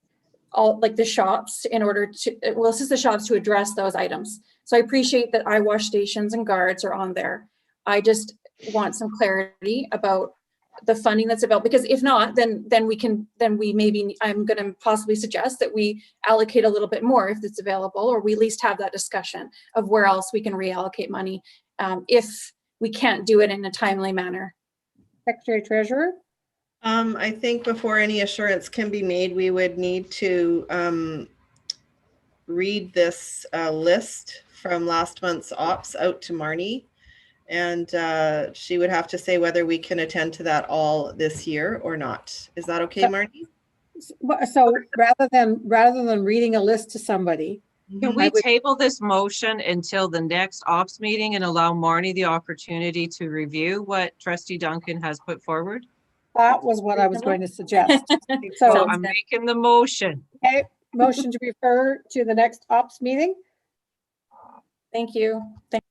all like the shops in order to, it will assist the shops to address those items. So I appreciate that eye wash stations and guards are on there. I just want some clarity about the funding that's available, because if not, then we maybe, I'm going to possibly suggest that we allocate a little bit more if it's available, or we at least have that discussion of where else we can reallocate money if we can't do it in a timely manner. Secretary Treasurer. I think before any assurance can be made, we would need to read this list from last month's ops out to Marnie, and she would have to say whether we can attend to that all this year or not. Is that okay, Marnie? So rather than reading a list to somebody, can we table this motion until the next ops meeting and allow Marnie the opportunity to review what Trustee Duncan has put forward? That was what I was going to suggest. So I'm making the motion. Okay, motion to refer to the next ops meeting. Thank you. That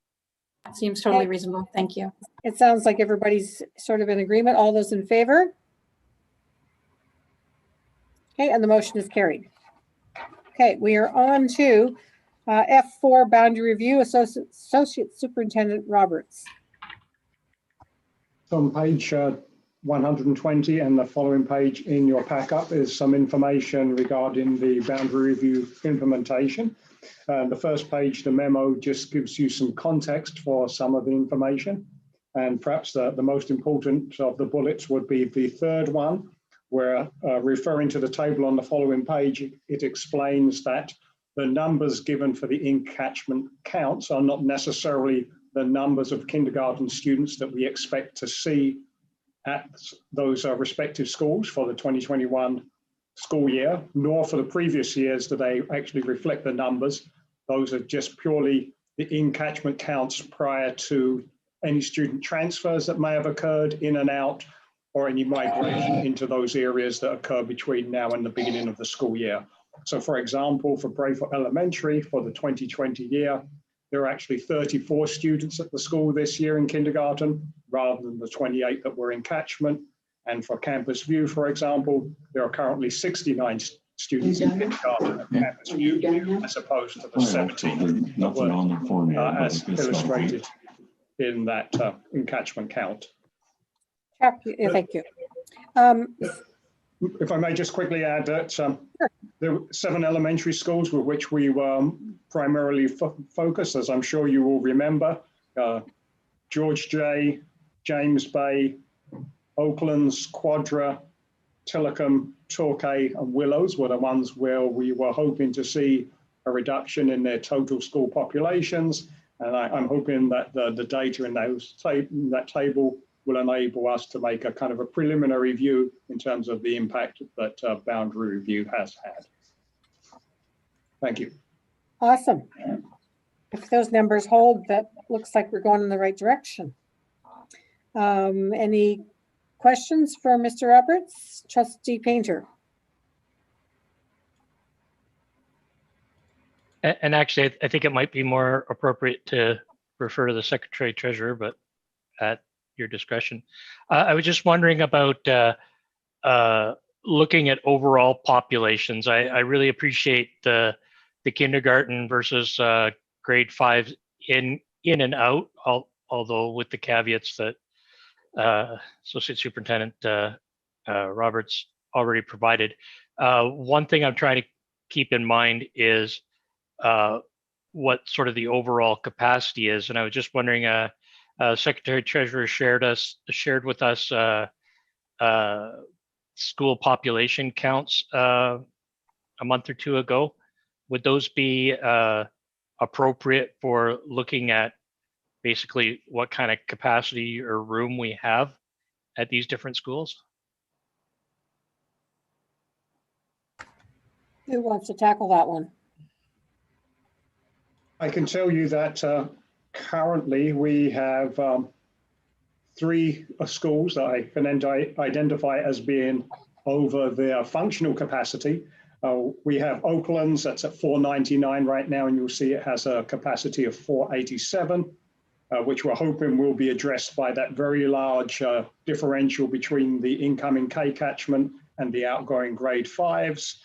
seems totally reasonable. Thank you. It sounds like everybody's sort of in agreement. All those in favor? Okay, and the motion is carried. Okay, we are on to F4 boundary review, Associate Superintendent Roberts. On page 120 and the following page in your pack-up is some information regarding the boundary review implementation. The first page, the memo, just gives you some context for some of the information. And perhaps the most important of the bullets would be the third one, where referring to the table on the following page, it explains that the numbers given for the in-catchment counts are not necessarily the numbers of kindergarten students that we expect to see at those respective schools for the 2021 school year, nor for the previous years do they actually reflect the numbers. Those are just purely the in-catchment counts prior to any student transfers that may have occurred in and out, or any migration into those areas that occur between now and the beginning of the school year. So for example, for Brayford Elementary for the 2020 year, there are actually 34 students at the school this year in kindergarten, rather than the 28 that were in catchment. And for Campus View, for example, there are currently 69 students in kindergarten at Campus View, as opposed to the 17 that were as illustrated in that catchment count. Yeah, thank you. If I may just quickly add that there were 7 elementary schools with which we were primarily focused, as I'm sure you will remember. George J, James Bay, Oaklands, Quadra, Tillicum, Torquay and Willows were the ones where we were hoping to see a reduction in their total school populations. And I'm hoping that the data in that table will enable us to make a kind of a preliminary view in terms of the impact that boundary review has had. Thank you. Awesome. If those numbers hold, that looks like we're going in the right direction. Any questions for Mr. Roberts? Trustee Painter. And actually, I think it might be more appropriate to refer to the Secretary Treasurer, but at your discretion. I was just wondering about looking at overall populations. I really appreciate the kindergarten versus grade 5 in and out, although with the caveats that Associate Superintendent Roberts already provided. One thing I'm trying to keep in mind is what sort of the overall capacity is, and I was just wondering. Secretary Treasurer shared with us school population counts a month or two ago. Would those be appropriate for looking at basically what kind of capacity or room we have at these different schools? Who wants to tackle that one? I can tell you that currently we have 3 schools that I can identify as being over their functional capacity. We have Oaklands, that's at 499 right now, and you'll see it has a capacity of 487, which we're hoping will be addressed by that very large differential between the incoming K catchment and the outgoing grade 5s.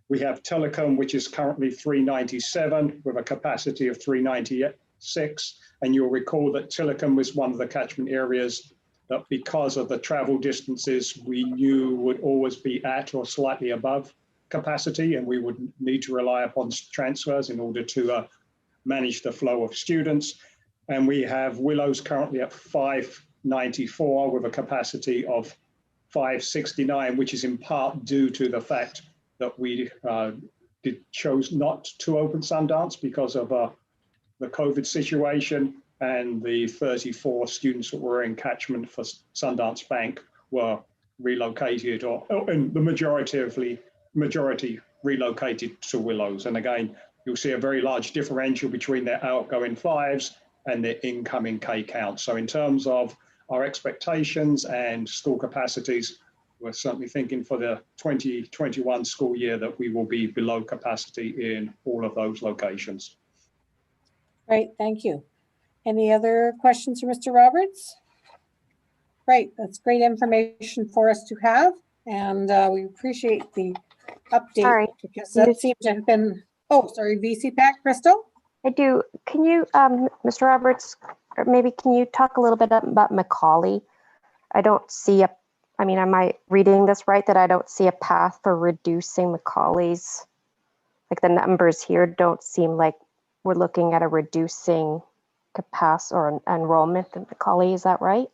We have Telecom, which is currently 397 with a capacity of 396. And you'll recall that Tillicum was one of the catchment areas that, because of the travel distances, we knew would always be at or slightly above capacity, and we would need to rely upon transfers in order to manage the flow of students. And we have Willows currently at 594 with a capacity of 569, which is in part due to the fact that we chose not to open Sundance because of the COVID situation, and the 34 students that were in catchment for Sundance Bank were relocated, or in the majority relocated to Willows. And again, you'll see a very large differential between their outgoing 5s and their incoming K count. So in terms of our expectations and school capacities, we're certainly thinking for the 2021 school year that we will be below capacity in all of those locations. Great, thank you. Any other questions for Mr. Roberts? Great, that's great information for us to have, and we appreciate the update because that seems to have been, oh, sorry, VC Pack, Crystal? I do. Can you, Mr. Roberts, or maybe can you talk a little bit about Macaulay? I don't see a, I mean, am I reading this right, that I don't see a path for reducing Macaulay's, like the numbers here don't seem like we're looking at a reducing capacity or enrollment in Macaulay, is that right?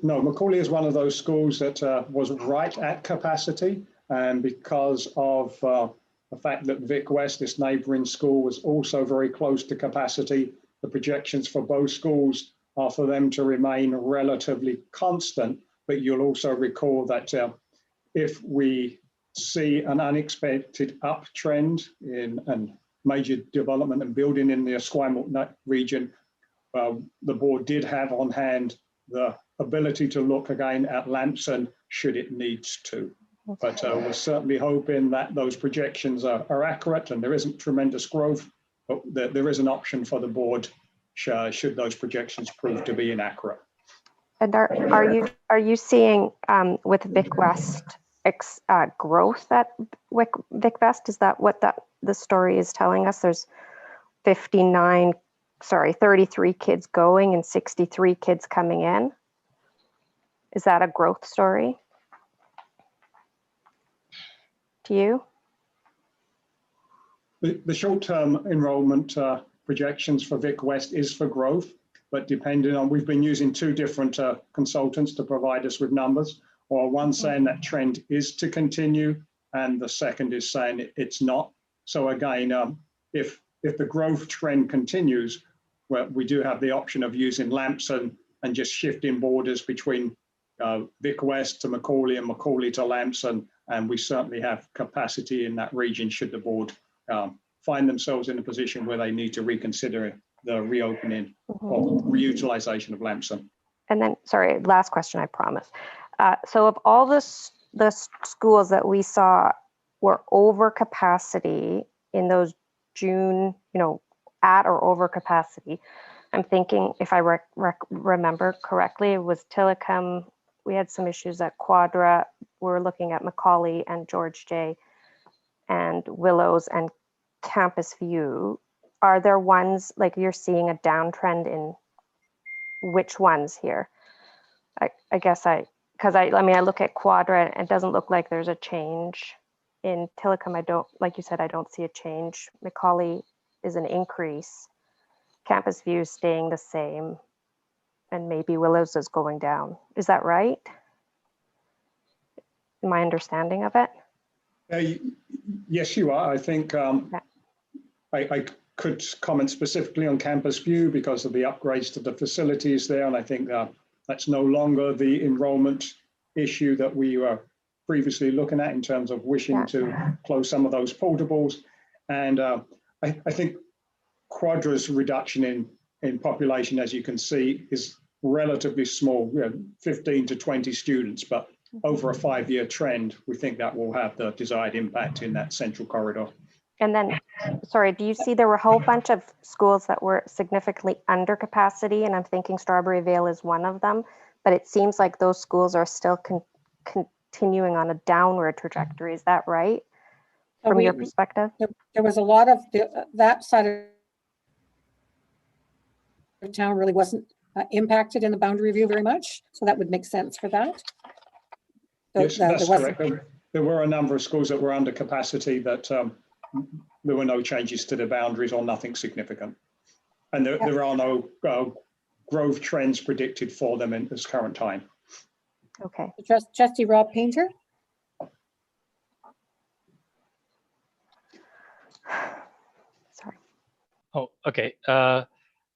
No, Macaulay is one of those schools that was right at capacity, and because of the fact that Vic West, this neighboring school, was also very close to capacity, the projections for both schools are for them to remain relatively constant. But you'll also recall that if we see an unexpected uptrend in major development and building in the Esquimalt region, the board did have on hand the ability to look again at Lamson should it needs to. But we're certainly hoping that those projections are accurate, and there isn't tremendous growth, but there is an option for the board should those projections prove to be inaccurate. And are you seeing with Vic West growth at Vic West? Is that what the story is telling us? There's 59 33 kids going and 63 kids coming in. Is that a growth story to you? The short-term enrollment projections for Vic West is for growth, but depending on, we've been using two different consultants to provide us with numbers, or one saying that trend is to continue, and the second is saying it's not. So again, if the growth trend continues, well, we do have the option of using Lamson and just shifting borders between Vic West to Macaulay and Macaulay to Lamson, and we certainly have capacity in that region should the board find themselves in a position where they need to reconsider the reopening or reutilization of Lamson. And then, sorry, last question, I promise. So of all the schools that we saw were over capacity in those June, at or over capacity, I'm thinking, if I remember correctly, it was Tillicum. We had some issues at Quadra. We're looking at Macaulay and George J. and Willows and Campus View. Are there ones like you're seeing a downtrend in which ones here? I guess I look at Quadra and it doesn't look like there's a change. In Tillicum, I don't, like you said, I don't see a change. Macaulay is an increase. Campus View is staying the same. And maybe Willows is going down. Is that right? My understanding of it? Yes, you are. I think I could comment specifically on Campus View because of the upgrades to the facilities there. And I think that's no longer the enrollment issue that we were previously looking at in terms of wishing to close some of those portables. And I think Quadra's reduction in population, as you can see, is relatively small, 15 to 20 students, but over a 5-year trend, we think that will have the desired impact in that central corridor. And then, sorry, do you see there were a whole bunch of schools that were significantly under capacity? And I'm thinking Strawberry Vale is one of them, but it seems like those schools are still continuing on a downward trajectory. Is that right? From your perspective? There was a lot of that side of town really wasn't impacted in the boundary review very much. So that would make sense for that. Yes, that's correct. There were a number of schools that were under capacity that there were no changes to the boundaries or nothing significant. And there are no growth trends predicted for them in this current time. Okay. Trustee Rob Painter. Sorry. Oh, okay.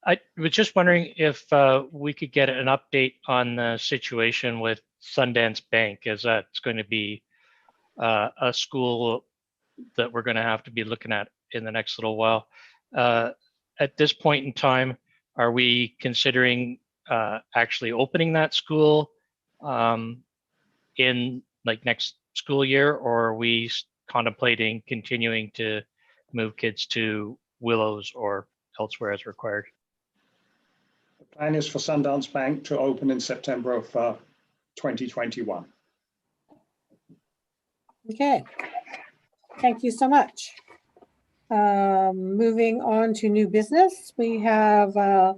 I was just wondering if we could get an update on the situation with Sundance Bank, as that's going to be a school that we're going to have to be looking at in the next little while. At this point in time, are we considering actually opening that school in like next school year, or are we contemplating continuing to move kids to Willows or elsewhere as required? The plan is for Sundance Bank to open in September of 2021. Okay, thank you so much. Moving on to new business, we have a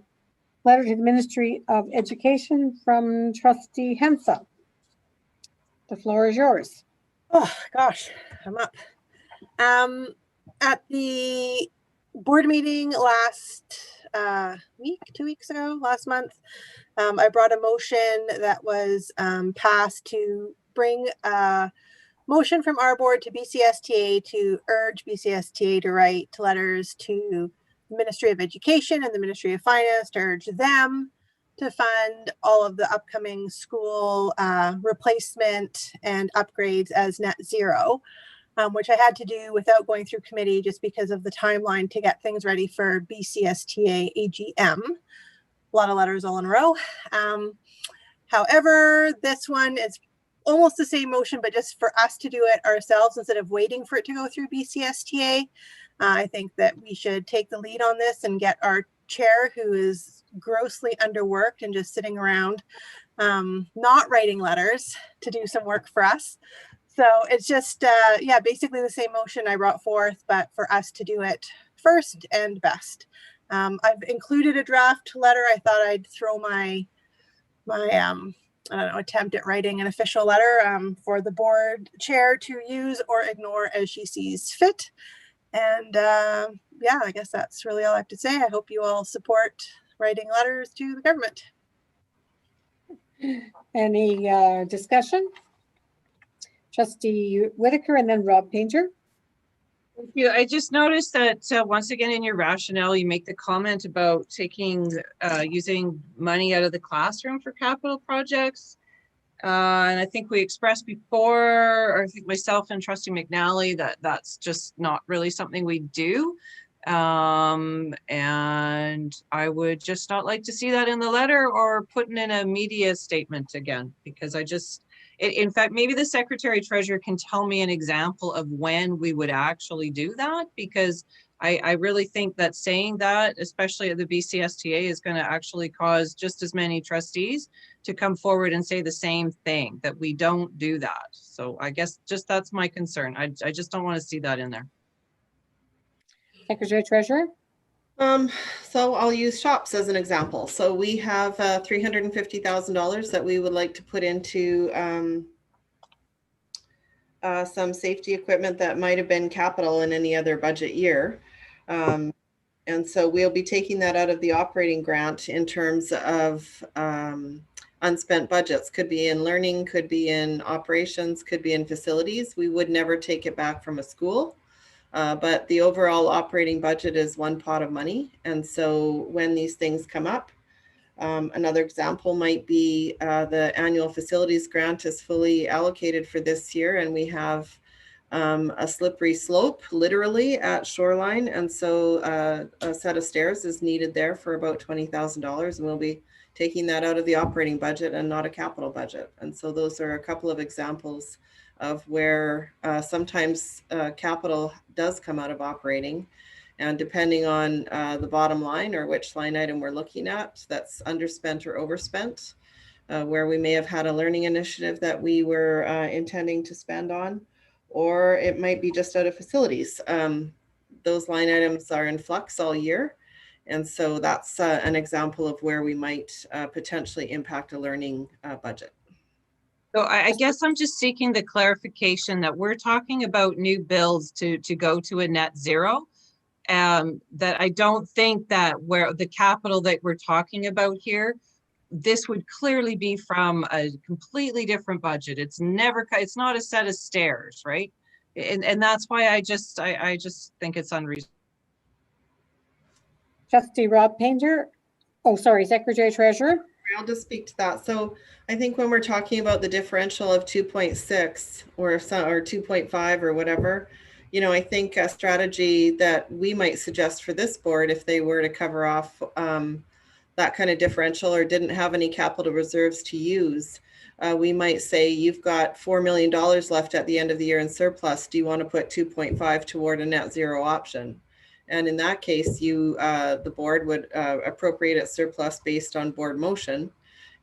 letter to the Ministry of Education from Trustee Hensa. The floor is yours. Oh gosh, I'm up. At the board meeting last week, 2 weeks ago, last month, I brought a motion that was passed to bring a motion from our board to BCSTA to urge BCSTA to write letters to the Ministry of Education and the Ministry of Finance to urge them to fund all of the upcoming school replacement and upgrades as net zero, which I had to do without going through committee just because of the timeline to get things ready for BCSTA AGM. A lot of letters all in a row. However, this one is almost the same motion, but just for us to do it ourselves instead of waiting for it to go through BCSTA. I think that we should take the lead on this and get our chair, who is grossly underworked and just sitting around not writing letters, to do some work for us. So it's just, basically the same motion I brought forth, but for us to do it first and best. I've included a draft letter. I thought I'd throw my I don't know, attempt at writing an official letter for the board chair to use or ignore as she sees fit. And yeah, I guess that's really all I have to say. I hope you all support writing letters to the government. Any discussion? Trustee Whitaker and then Rob Painter. Thank you. I just noticed that once again in your rationale, you make the comment about taking using money out of the classroom for capital projects. And I think we expressed before, or I think myself and Trustee McNally, that that's just not really something we do. And I would just not like to see that in the letter or putting in a media statement again, because I just, in fact, maybe the Secretary Treasurer can tell me an example of when we would actually do that, because I really think that saying that, especially at the BCSTA, is going to actually cause just as many trustees to come forward and say the same thing, that we don't do that. So I guess just that's my concern. I just don't want to see that in there. Secretary Treasurer. So I'll use shops as an example. So we have $350,000 that we would like to put into some safety equipment that might have been capital in any other budget year. And so we'll be taking that out of the operating grant in terms of unspent budgets. Could be in learning, could be in operations, could be in facilities. We would never take it back from a school. But the overall operating budget is one pot of money. And so when these things come up, another example might be the annual facilities grant is fully allocated for this year, and we have a slippery slope literally at Shoreline. And so a set of stairs is needed there for about $20,000, and we'll be taking that out of the operating budget and not a capital budget. And so those are a couple of examples of where sometimes capital does come out of operating, and depending on the bottom line or which line item we're looking at, that's underspent or overspent, where we may have had a learning initiative that we were intending to spend on, or it might be just out of facilities. Those line items are in flux all year. And so that's an example of where we might potentially impact a learning budget. So I guess I'm just seeking the clarification that we're talking about new builds to go to a net zero. That I don't think that where the capital that we're talking about here, this would clearly be from a completely different budget. It's not a set of stairs, right? And that's why I just think it's unreasonable. Trustee Rob Painter. Oh, sorry, Secretary Treasurer. I'll just speak to that. So I think when we're talking about the differential of 2.6 or 2.5 or whatever, you know, I think a strategy that we might suggest for this board, if they were to cover off that kind of differential or didn't have any capital reserves to use, we might say you've got $4 million left at the end of the year in surplus. Do you want to put 2.5 toward a net zero option? And in that case, the board would appropriate its surplus based on board motion.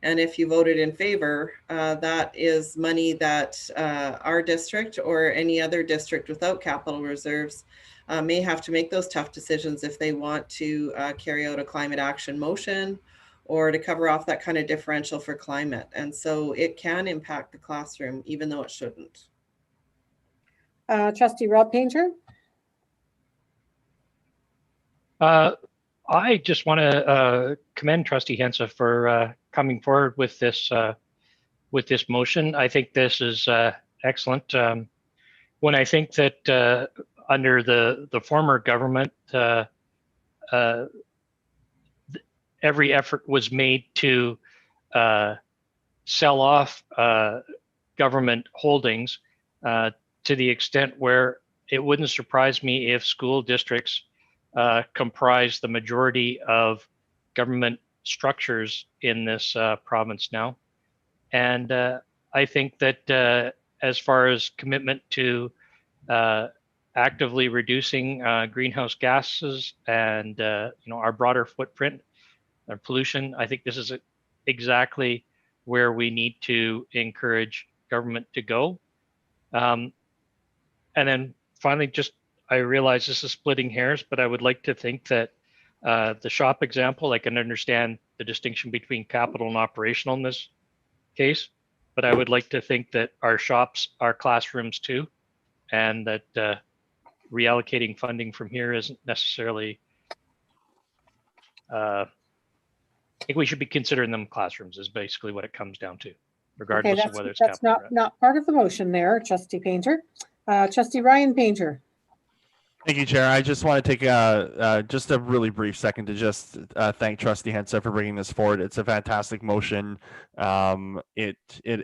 And if you voted in favor, that is money that our district or any other district without capital reserves may have to make those tough decisions if they want to carry out a climate action motion or to cover off that kind of differential for climate. And so it can impact the classroom, even though it shouldn't. Trustee Rob Painter. I just want to commend Trustee Hensa for coming forward with this motion. I think this is excellent. When I think that under the former government, every effort was made to sell off government holdings to the extent where it wouldn't surprise me if school districts comprise the majority of government structures in this province now. And I think that as far as commitment to actively reducing greenhouse gases and our broader footprint or pollution, I think this is exactly where we need to encourage government to go. And then finally, just I realize this is splitting hairs, but I would like to think that The shop example, I can understand the distinction between capital and operational in this case, but I would like to think that our shops are classrooms too, and that reallocating funding from here isn't necessarily, I think we should be considering them classrooms is basically what it comes down to, Okay, regardless of whether it's that's capital. not part of the motion there, Trustee Painter. Trustee Ryan Painter. Thank you, Chair. I just want to take just a really brief second to just thank Trustee Hensa for bringing this forward. It's a fantastic motion. It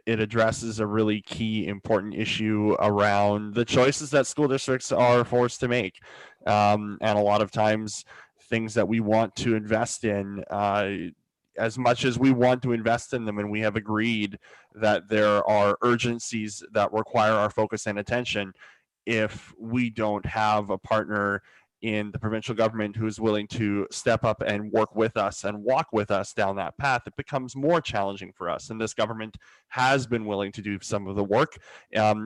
addresses a really key, important issue around the choices that school districts are forced to make, and a lot of times things that we want to invest in. As much as we want to invest in them, and we have agreed that there are urgencies that require our focus and attention, if we don't have a partner in the provincial government who is willing to step up and work with us and walk with us down that path, it becomes more challenging for us. And this government has been willing to do some of the work,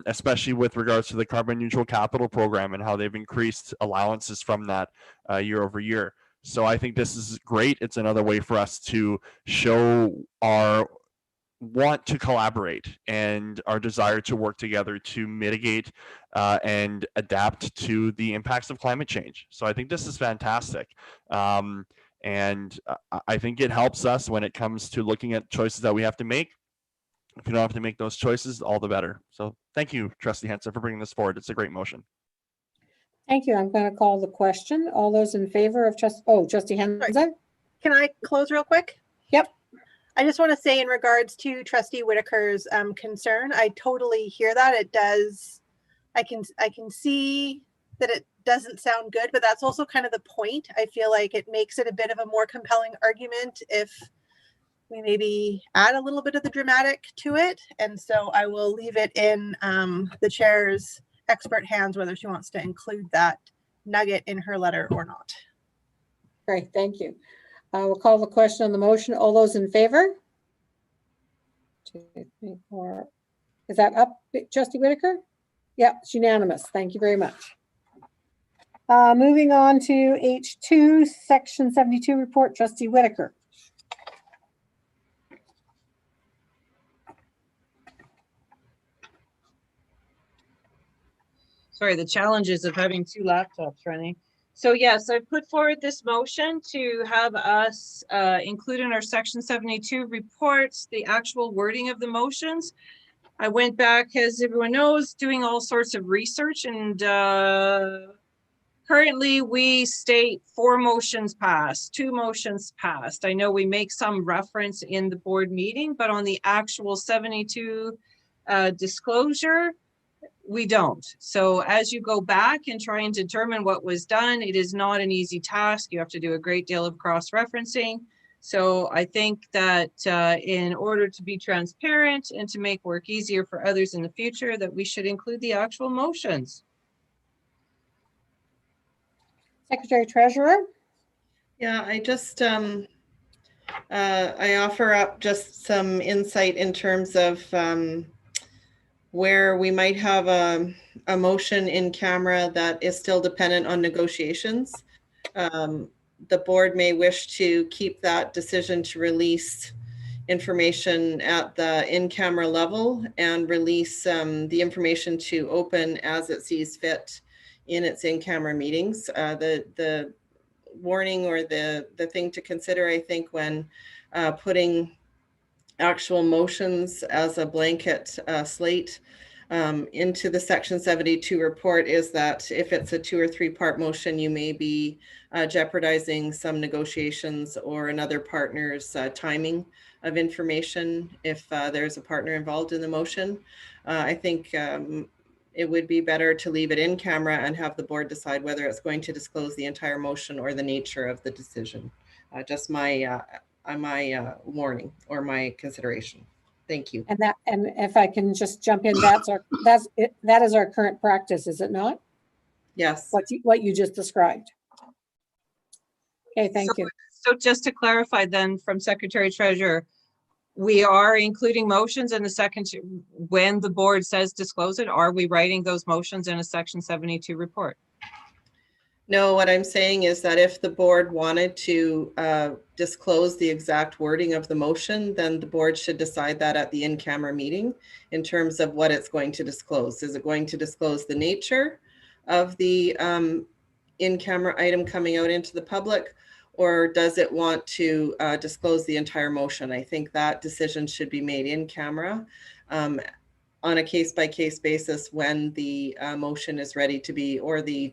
especially with regards to the carbon neutral capital program and how they've increased allowances from that year over year. So I think this is great. It's another way for us to show our want to collaborate and our desire to work together to mitigate and adapt to the impacts of climate change. So I think this is fantastic. And I think it helps us when it comes to looking at choices that we have to make. If you don't have to make those choices, all the better. So thank you, Trustee Hensa, for bringing this forward. It's a great motion. Thank you. I'm going to call the question. All those in favor of Trustee Hensa? Can I close real quick? Yep. I just want to say in regards to Trustee Whitaker's concern, I totally hear that. It does. I can see that it doesn't sound good, but that's also kind of the point. I feel like it makes it a bit of a more compelling argument if we maybe add a little bit of the dramatic to it. And so I will leave it in the chair's expert hands whether she wants to include that nugget in her letter or not. Great, thank you. We'll call the question on the motion. All those in favor? 2, 3, 4. Is that up, Trustee Whitaker? Yeah, it's unanimous. Thank you very much. Moving on to H2, Section 72 report, Trustee Whitaker. Sorry, the challenges of having 2 laptops running. So yes, I put forward this motion to have us include in our Section 72 reports the actual wording of the motions. I went back, as everyone knows, doing all sorts of research, and currently we state 4 motions passed, 2 motions passed. I know we make some reference in the board meeting, but on the actual 72 disclosure, we don't. So as you go back and try and determine what was done, it is not an easy task. You have to do a great deal of cross-referencing. So I think that in order to be transparent and to make work easier for others in the future, that we should include the actual motions. Secretary Treasurer. Yeah, I just I offer up just some insight in terms of where we might have a motion in camera that is still dependent on negotiations. The board may wish to keep that decision to release information at the in-camera level and release the information to open as it sees fit in its in-camera meetings. The warning or the thing to consider, I think, when putting actual motions as a blanket slate into the Section 72 report is that if it's a 2 or 3 part motion, you may be jeopardizing some negotiations or another partner's timing of information if there's a partner involved in the motion. I think it would be better to leave it in camera and have the board decide whether it's going to disclose the entire motion or the nature of the decision. Just my warning or my consideration. Thank you. And if I can just jump in, that is our current practice, is it not? Yes. What you just described. Okay, thank you. So just to clarify then from Secretary Treasurer, we are including motions in the second, when the board says disclose it, are we writing those motions in a Section 72 report? No, what I'm saying is that if the board wanted to disclose the exact wording of the motion, then the board should decide that at the in-camera meeting in terms of what it's going to disclose. Is it going to disclose the nature of the in-camera item coming out into the public, or does it want to disclose the entire motion? I think that decision should be made in camera on a case-by-case basis when the motion is ready to be, or the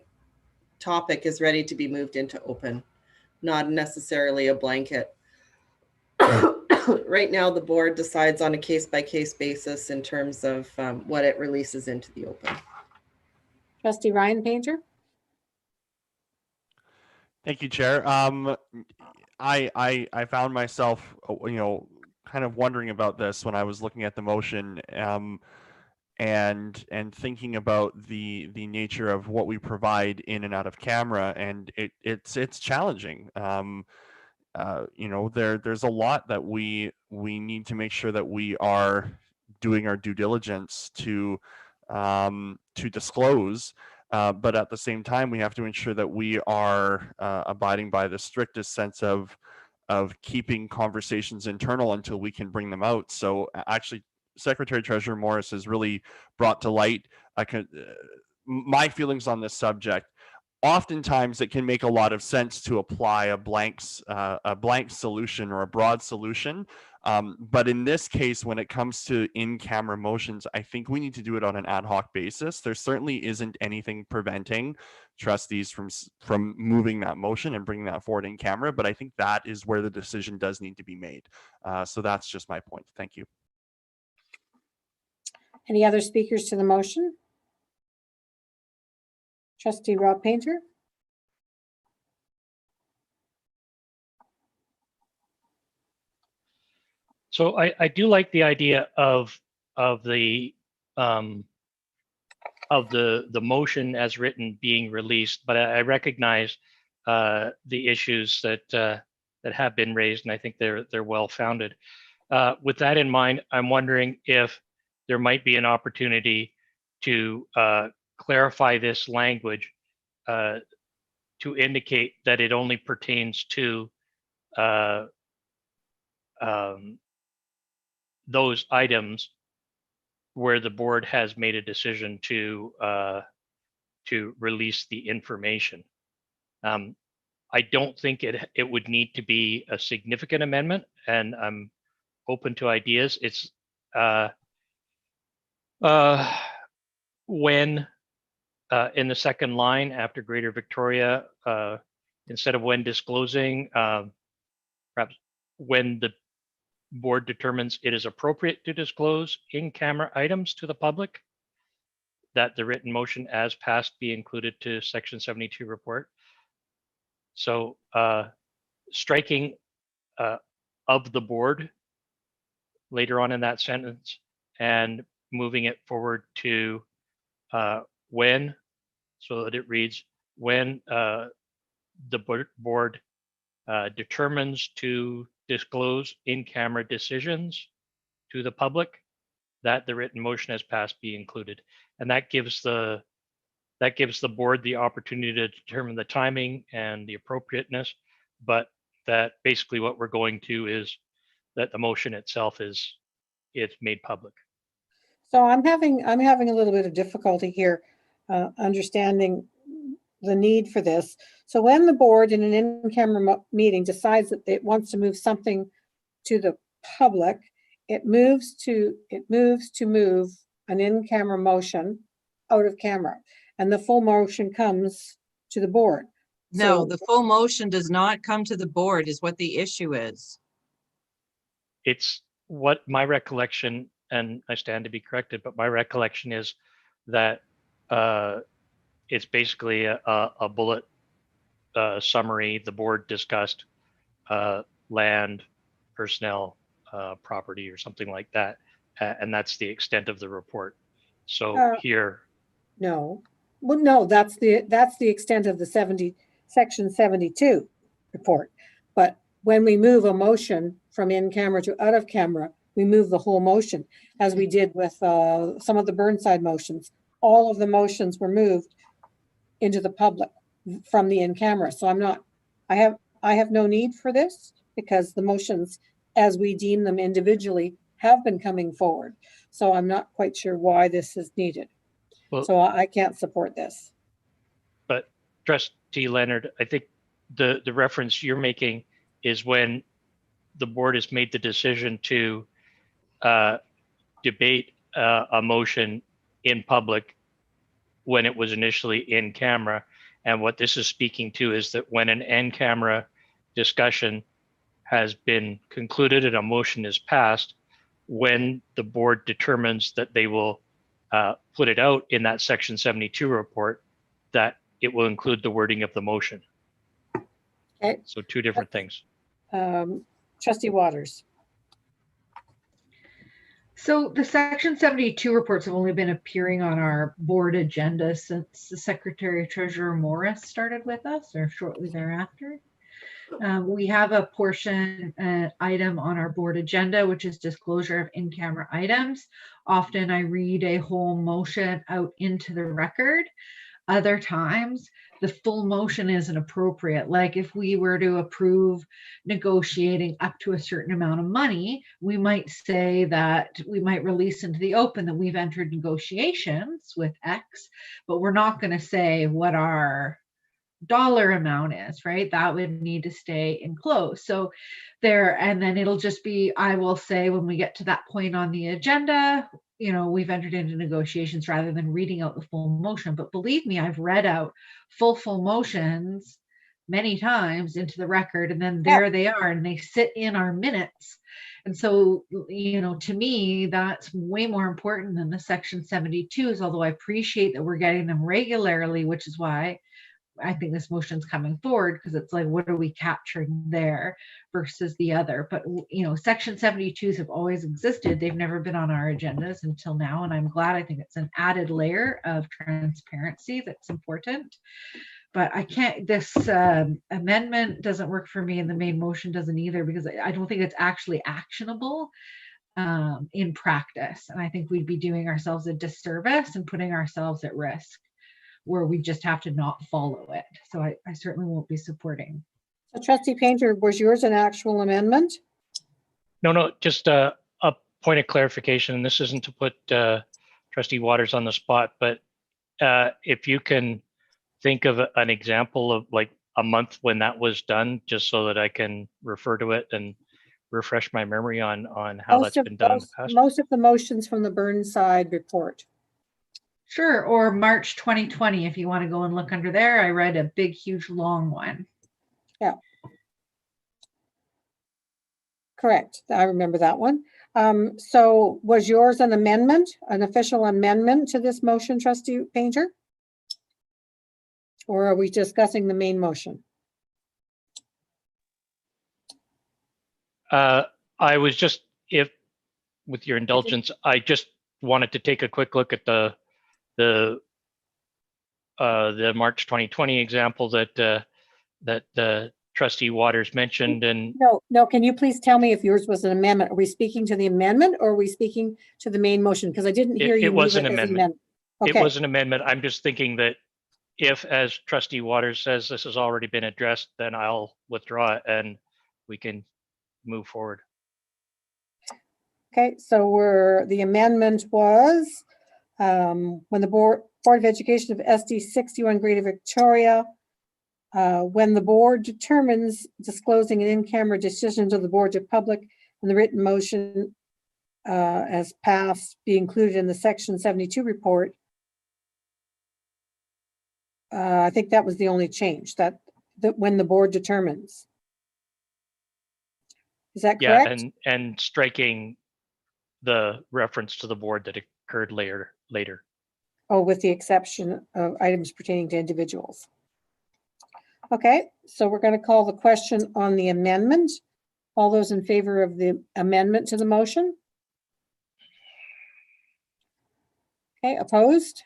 topic is ready to be moved into open, not necessarily a blanket. Right now, the board decides on a case-by-case basis in terms of what it releases into the open. Trustee Ryan Painter? Thank you, Chair. I found myself, kind of wondering about this when I was looking at the motion, and thinking about the nature of what we provide in and out of camera, and it's challenging. There's a lot that we need to make sure that we are doing our due diligence to disclose. But at the same time, we have to ensure that we are abiding by the strictest sense of keeping conversations internal until we can bring them out. So actually, Secretary Treasurer Morris has really brought to light my feelings on this subject. Oftentimes, it can make a lot of sense to apply a blank solution or a broad solution. But in this case, when it comes to in-camera motions, I think we need to do it on an ad hoc basis. There certainly isn't anything preventing trustees from moving that motion and bringing that forward in camera, but I think that is where the decision does need to be made. So that's just my point. Thank you. Any other speakers to the motion? Trustee Rob Painter? So I do like the idea of the motion as written being released, but I recognize the issues that have been raised, and I think they're well founded. With that in mind, I'm wondering if there might be an opportunity to clarify this language to indicate that it only pertains to those items where the board has made a decision to release the information. I don't think it would need to be a significant amendment, and I'm open to ideas. It's when in the second line after Greater Victoria, instead of when disclosing, perhaps when the board determines it is appropriate to disclose in-camera items to the public, that the written motion as passed be included to Section 72 report. So striking of the board later on in that sentence and moving it forward to when, so that it reads, when the board determines to disclose in-camera decisions to the public, that the written motion as passed be included. And that gives the board the opportunity to determine the timing and the appropriateness, but that basically what we're going to is that the motion itself it's made public. So I'm having a little bit of difficulty here understanding the need for this. So when the board in an in-camera meeting decides that it wants to move something to the public, it moves to move an in-camera motion out of camera, and the full motion comes to the board. No, So the full motion does not come to the board is what the issue is. It's what my recollection, and I stand to be corrected, but my recollection is that it's basically a bullet summary. The board discussed land, personnel, property, or something like that, and that's the extent of the report. So here, no, well, no, that's the extent of the Section 72 report. But when we move a motion from in camera to out of camera, we move the whole motion, as we did with some of the Burnside motions. All of the motions were moved into the public. from the in-camera. So I have no need for this because the motions, as we deem them individually, have been coming forward. So I'm not quite sure why this is needed. Well, So I can't support this. but Trustee Leonard, I think the reference you're making is when the board has made the decision to debate a motion in public when it was initially in camera. And what this is speaking to is that when an in-camera discussion has been concluded and a motion is passed, when the board determines that they will put it out in that section 72 report, that it will include the wording of the motion. Okay. So two different things. Trustee Waters. So the Section 72 reports have only been appearing on our board agenda since the Secretary Treasurer Morris started with us, or shortly thereafter. We have a portion item on our board agenda, which is disclosure of in-camera items. Often I read a whole motion out into the record. Other times, the full motion isn't appropriate. Like if we were to approve negotiating up to a certain amount of money, we might say that we might release into the open that we've entered negotiations with X, but we're not going to say what our dollar amount is, right? That would need to stay enclosed. So there, and then it'll just be, I will say when we get to that point on the agenda, you know, we've entered into negotiations rather than reading out the full motion. But believe me, I've read out full motions many times into the record, and then there they are, and they sit in our minutes. And so, you know, to me, that's way more important than the Section 72s, although I appreciate that we're getting them regularly, which is why I think this motion's coming forward, because it's like, what are we capturing there versus the other? But, you know, Section 72s have always existed. They've never been on our agendas until now. And I'm glad. I think it's an added layer of transparency that's important. But I can't, this amendment doesn't work for me, and the main motion doesn't either, because I don't think it's actually actionable in practice. And I think we'd be doing ourselves a disservice and putting ourselves at risk, where we just have to not follow it. So I certainly won't be supporting. So Trustee Painter, was yours an actual amendment? No, just a point of clarification. And this isn't to put Trustee Waters on the spot, but if you can think of an example of like a month when that was done, just so that I can refer to it and refresh my memory on how that's been done in the past. Most of the motions from the Burnside report. Sure, or March 2020, if you want to go and look under there. I read a big, huge, long one. Yeah. Correct. I remember that one. So was yours an amendment, an official amendment to this motion, Trustee Painter? Or are we discussing the main motion? I was just, with your indulgence, I just wanted to take a quick look at the March 2020 example that Trustee Waters mentioned. And no, can you please tell me if yours was an amendment? Are we speaking to the amendment, or are we speaking to the main motion? Because I didn't hear you. It was an as amendment. Okay. It was an amendment. I'm just thinking that if, as Trustee Waters says, this has already been addressed, then I'll withdraw it and we can move forward. Okay, so the amendment was when the Board of Education of SD 61 Greater Victoria, when the board determines disclosing an in-camera decision to the board to public and the written motion as passed be included in the Section 72 report. I think that was the only change, that when the board determines. Is that correct? Yeah, and striking the reference to the board that occurred later. Oh, with the exception of items pertaining to individuals. Okay, so we're going to call the question on the amendment. All those in favor of the amendment to the motion? Okay, opposed?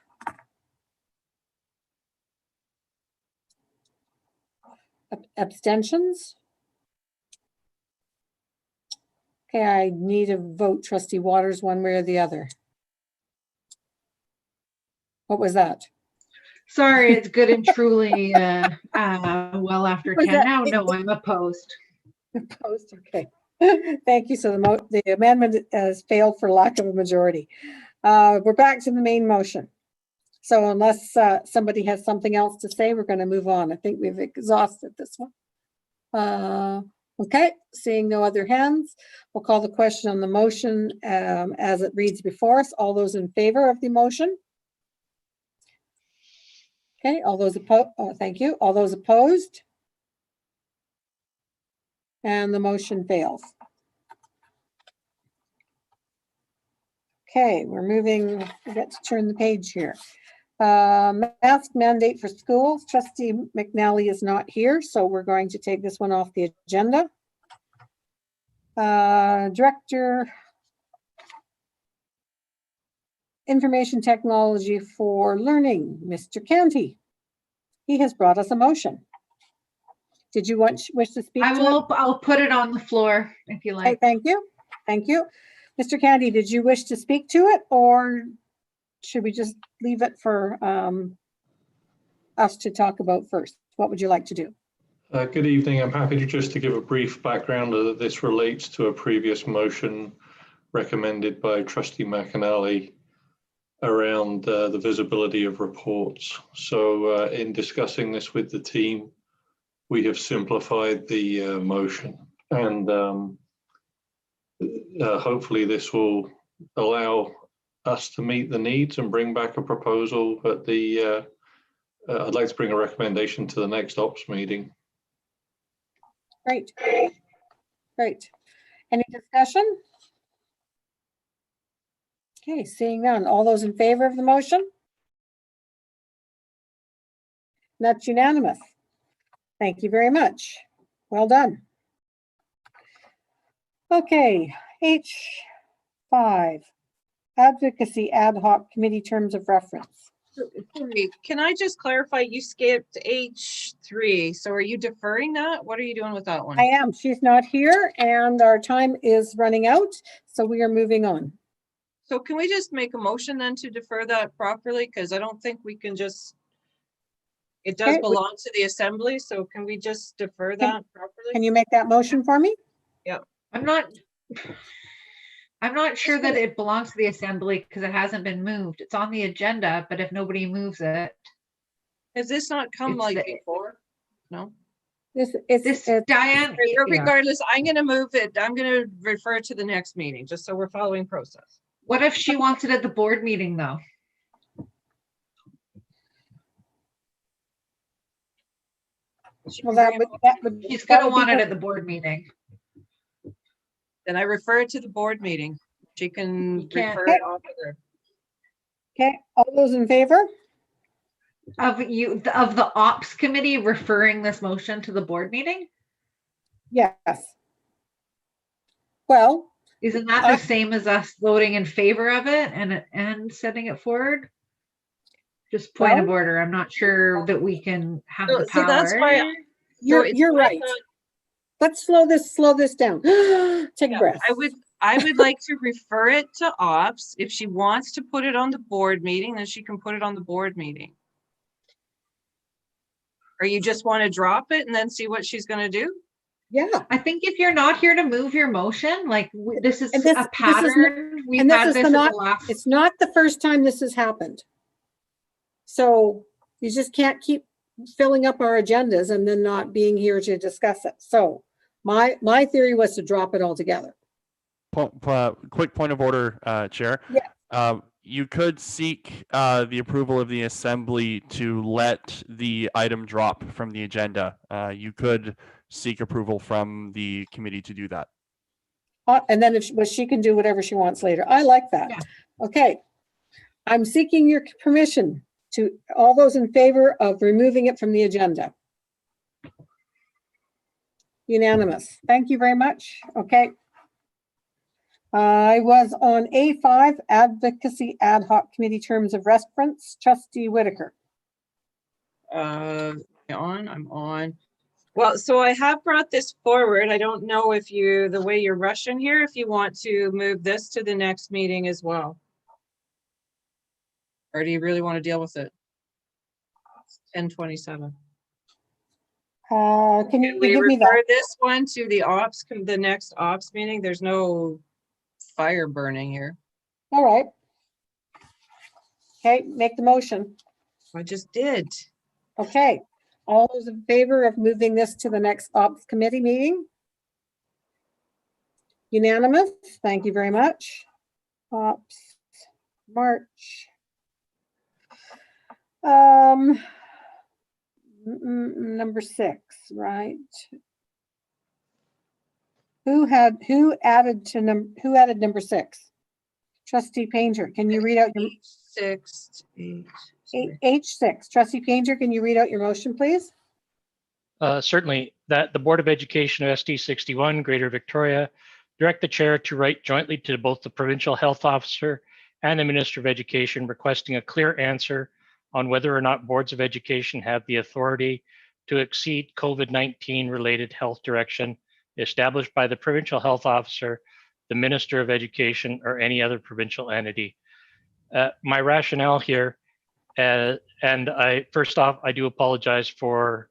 Abstentions? Okay, I need a vote, Trustee Waters, one way or the other. What was that? Sorry, it's good and truly well after Was 10 that- now. No, I'm opposed. Opposed, okay. Thank you. So the amendment has failed for lack of a majority. We're back to the main motion. So unless somebody has something else to say, we're going to move on. I think we've exhausted this one. Okay, seeing no other hands, we'll call the question on the motion as it reads before us. All those in favor of the motion? Okay, all those opposed, thank you. All those opposed? And the motion fails. Okay, we're moving, we got to turn the page here. Mask mandate for schools. Trustee McNally is not here, so we're going to take this one off the agenda. Director, Information Technology for Learning, Mr. Canty. He has brought us a motion. Did you wish to speak to it? I'll put it on the floor if you like. Okay, thank you. Thank you. Mr. Canty, did you wish to speak to it, or should we just leave it for us to talk about first? What would you like to do? Good evening. I'm happy to just to give a brief background that this relates to a previous motion recommended by Trustee McAnally around the visibility of reports. So in discussing this with the team, we have simplified the motion, and hopefully this will allow us to meet the needs and bring back a proposal at the I'd like to bring a recommendation to the next ops meeting. Great. Great. Any discussion? Okay, seeing none. All those in favor of the motion? That's unanimous. Thank you very much. Well done. Okay, H5, Advocacy Ad Hoc Committee Terms of Reference. Sorry, can I just clarify, you skipped H3, so are you deferring that? What are you doing with that one? I am. She's not here and our time is running out, so we are moving on. So can we just make a motion then to defer that properly? Because I don't think we can just, it does Okay, belong to the assembly, so can we just defer that properly? Can you make that motion for me? Yep. I'm not sure that it belongs to the assembly because it hasn't been moved. It's on the agenda, but if nobody moves it. Has this not come It's like the- before? No? Diane, yeah. Regardless, I'm gonna move it. I'm gonna refer it to the next meeting, just so we're following process. What if she wants it at the board meeting though? Well, that would. She's that gonna would be want it the- at the board meeting. Then I refer it to the board meeting. She can You can't- refer it off of there. Okay, all those in favor? Of the ops committee referring this motion to the board meeting? Yes. Well. Isn't that the same as us voting in favor of it and setting it forward? Just point of order. I'm not sure that we can have the power. So that's why You're right. Let's slow this down. Take a breath. I would like to refer it to ops. If she wants to put it on the board meeting, then she can put it on the board meeting. Or you just want to drop it and then see what she's going to do? Yeah. I think if you're not here to move your motion, like this is a pattern. We've and had this in the last. It's not the first time this has happened. So you just can't keep filling up our agendas and then not being here to discuss it. So my theory was to drop it altogether. Quick point of order, Chair. Yeah. You could seek the approval of the assembly to let the item drop from the agenda. You could seek approval from the committee to do that. And then she can do whatever she wants later. I like that. Yeah. Okay. I'm seeking your permission to all those in favor of removing it from the agenda. Unanimous. Thank you very much. Okay. I was on A5, Advocacy Ad Hoc Committee Terms of Reference, Trustee Whitaker. I'm on. Well, so I have brought this forward. I don't know if the way you're rushing here, if you want to move this to the next meeting as well. Or do you really want to deal with it? 10:27. Can Can you we give me refer that? this one to the next ops meeting? There's no fire burning here. All right. Okay, make the motion. I just did. Okay, all those in favor of moving this to the next ops committee meeting? Unanimous, thank you very much. Ops, March. Number 6, right? Who added number 6? Trustee Painter, can you read out your H6? Trustee Painter, can you read out your motion, please? Certainly, that the Board of Education of SD 61, Greater Victoria, direct the chair to write jointly to both the Provincial Health Officer and the Minister of Education requesting a clear answer on whether or not boards of education have the authority to exceed COVID-19 related health direction established by the Provincial Health Officer, the Minister of Education, or any other provincial entity. My rationale here, and first off, I do apologize for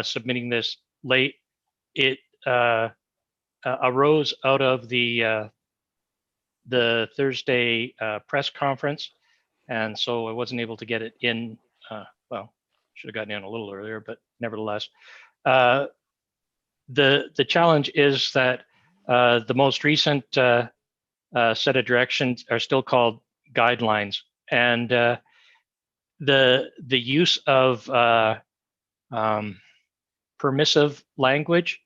submitting this late. It arose out of the Thursday press conference, and so I wasn't able to get it in. Well, should have gotten in a little earlier, but nevertheless, the challenge is that the most recent set of directions are still called guidelines, and the use of permissive language,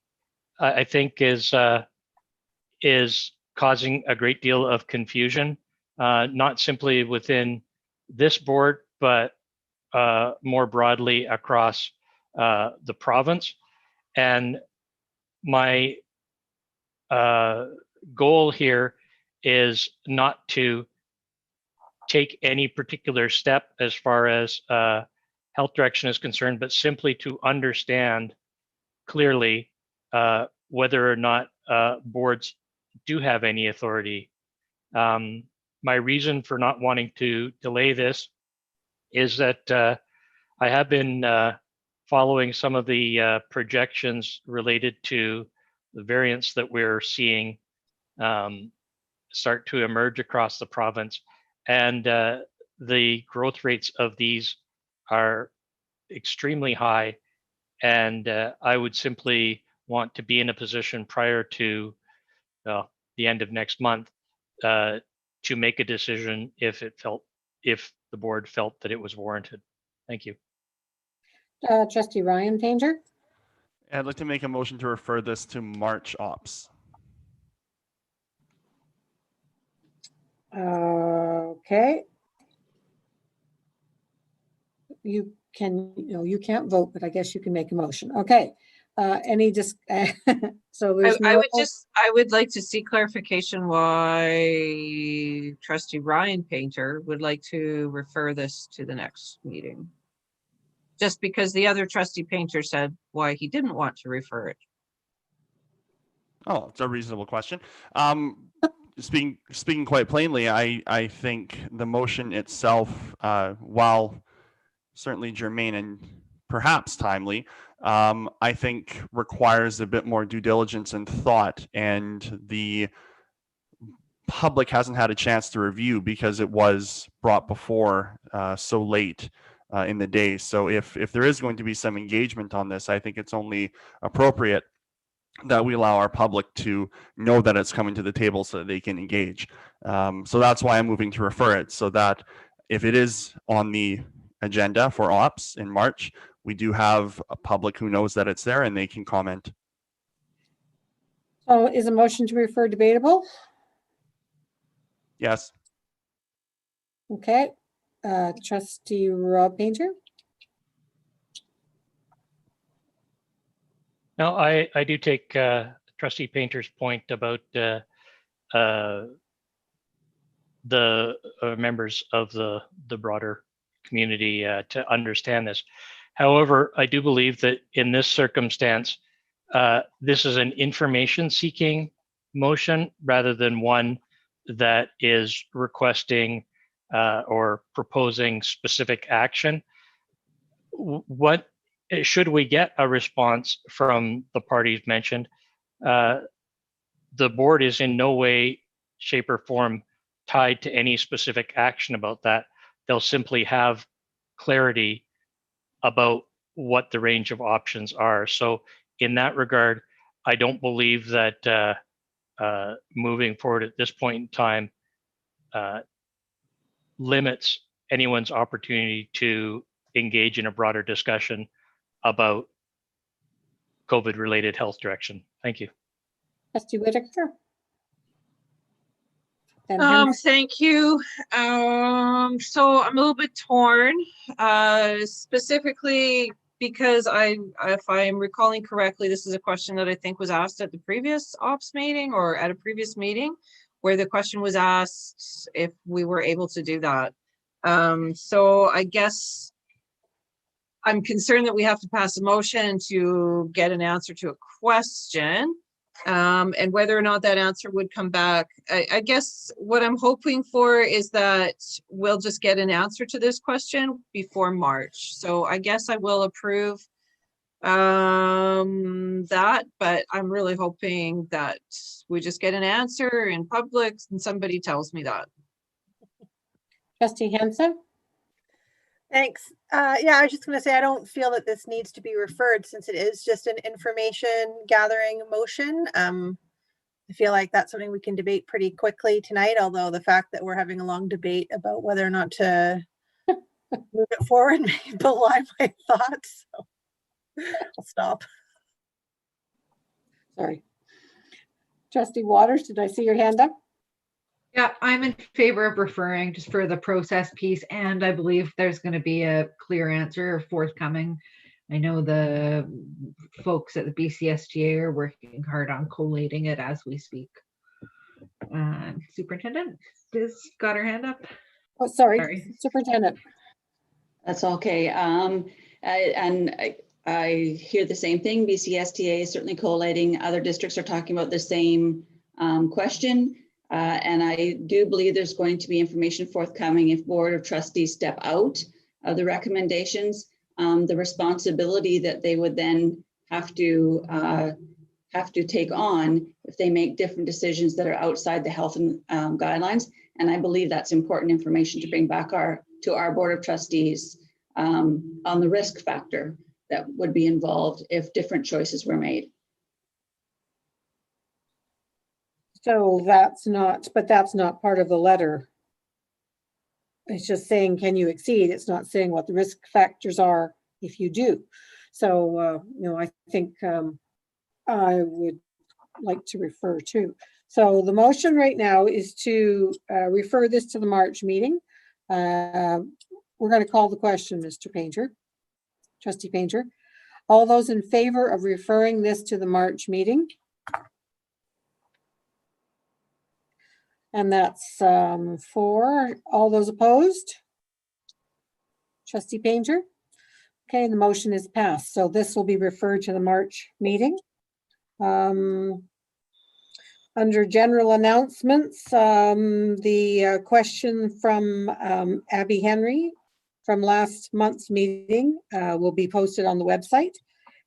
I think, is causing a great deal of confusion, not simply within this board, but more broadly across the province. And my goal here is not to take any particular step as far as health direction is concerned, but simply to understand clearly whether or not boards do have any authority. My reason for not wanting to delay this is that I have been following some of the projections related to the variants that we're seeing start to emerge across the province. And the growth rates of these are extremely high. And I would simply want to be in a position prior to the end of next month to make a decision if the board felt that it was warranted. Thank you. Trustee Ryan Painter. I'd like to make a motion to refer this to March ops. Okay. You can't vote, but I guess you can make a motion. Okay. So there's I would like to see clarification why Trustee Ryan Painter would like to refer this to the next meeting. Just because the other Trustee Painter said why he didn't want to refer it. Oh, it's a reasonable question. Speaking quite plainly, I think the motion itself, while certainly germane and perhaps timely, I think requires a bit more due diligence and thought, and the public hasn't had a chance to review because it was brought before so late in the day. So if there is going to be some engagement on this, I think it's only appropriate that we allow our public to know that it's coming to the table so that they can engage. So that's why I'm moving to refer it, so that if it is on the agenda for ops in March, we do have a public who knows that it's there and they can comment. So is a motion to refer debatable? Yes. Okay. Trustee Rob Painter. No, I do take Trustee Painter's point about the members of the broader community to understand this. However, I do believe that in this circumstance, this is an information-seeking motion rather than one that is requesting or proposing specific action. what should we get a response from the parties mentioned? The board is in no way, shape, or form tied to any specific action about that. They'll simply have clarity about what the range of options are. So in that regard, I don't believe that moving forward at this point in time limits anyone's opportunity to engage in a broader discussion about COVID-related health direction. Thank you. Trustee Whitaker. Thank you. So I'm a little bit torn, specifically because if I'm recalling correctly, this is a question that I think was asked at the previous ops meeting or at a previous meeting where the question was asked if we were able to do that. So I guess I'm concerned that we have to pass a motion to get an answer to a question. And whether or not that answer would come back, I guess what I'm hoping for is that we'll just get an answer to this question before March. So I guess I will approve that, but I'm really hoping that we just get an answer in public and somebody tells me that. Trustee Henson. Thanks. Yeah, I was just going to say, I don't feel that this needs to be referred since it is just an information gathering motion. I feel like that's something we can debate pretty quickly tonight, although the fact that we're having a long debate about whether or not to move it forward may belie my thoughts. So I'll stop. Sorry. Trustee Waters, did I see your hand up? Yeah, I'm in favor of referring just for the process piece, and I believe there's going to be a clear answer forthcoming. I know the folks at the BCSGA are working hard on collating it as we speak. Superintendent has got her hand up. Oh, sorry. Superintendent. That's okay. I hear the same thing. BCSTA is certainly collating. Other districts are talking about the same question. And I do believe there's going to be information forthcoming if Board of Trustees step out of the recommendations. The responsibility that they would then have to take on if they make different decisions that are outside the health and guidelines. And I believe that's important information to bring back to our Board of Trustees on the risk factor that would be involved if different choices were made. So that's not part of the letter. It's just saying, can you exceed? It's not saying what the risk factors are if you do. So, I think I would like to refer to. So the motion right now is to refer this to the March meeting. We're going to call the question, Mr. Painter, Trustee Painter. All those in favor of referring this to the March meeting? And that's 4. All those opposed? Trustee Painter? Okay, the motion is passed. So this will be referred to the March meeting. Under general announcements, the question from Abby Henry from last month's meeting will be posted on the website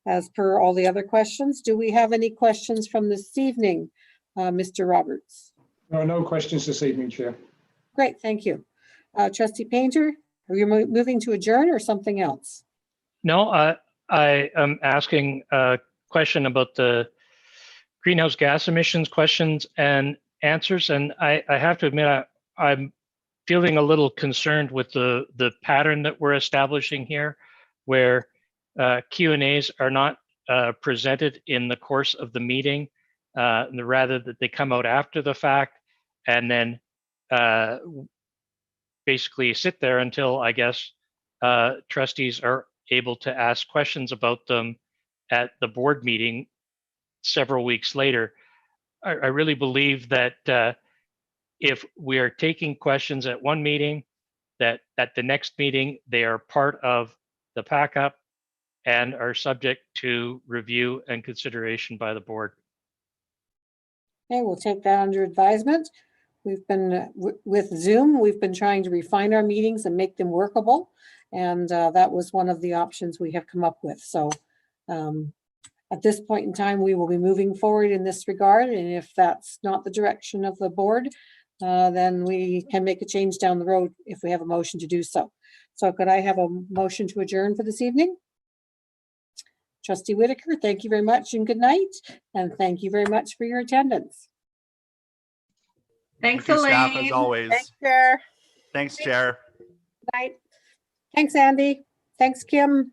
as per all the other questions. Do we have any questions from this evening, Mr. Roberts? No questions this evening, Chair. Great, thank you. Trustee Painter, are you moving to adjourn or something else? No, I am asking a question about the greenhouse gas emissions questions and answers. And I have to admit, I'm feeling a little concerned with the pattern that we're establishing here, where Q&As are not presented in the course of the meeting, rather that they come out after the fact and then basically sit there until, I guess, trustees are able to ask questions about them at the board meeting several weeks later. I really believe that if we are taking questions at one meeting, that at the next meeting, they are part of the pack-up and are subject to review and consideration by the board. Okay, we'll take that under advisement. We've been, with Zoom, we've been trying to refine our meetings and make them workable. And that was one of the options we have come up with. So at this point in time, we will be moving forward in this regard. And if that's not the direction of the board, then we can make a change down the road if we have a motion to do so. So could I have a motion to adjourn for this evening? Trustee Whitaker, thank you very much and good night. And thank you very much for your attendance. Thanks, Thank you, staff, Elaine. as always. Thanks, Chair. Thanks, Chair. Night. Thanks, Andy. Thanks, Kim.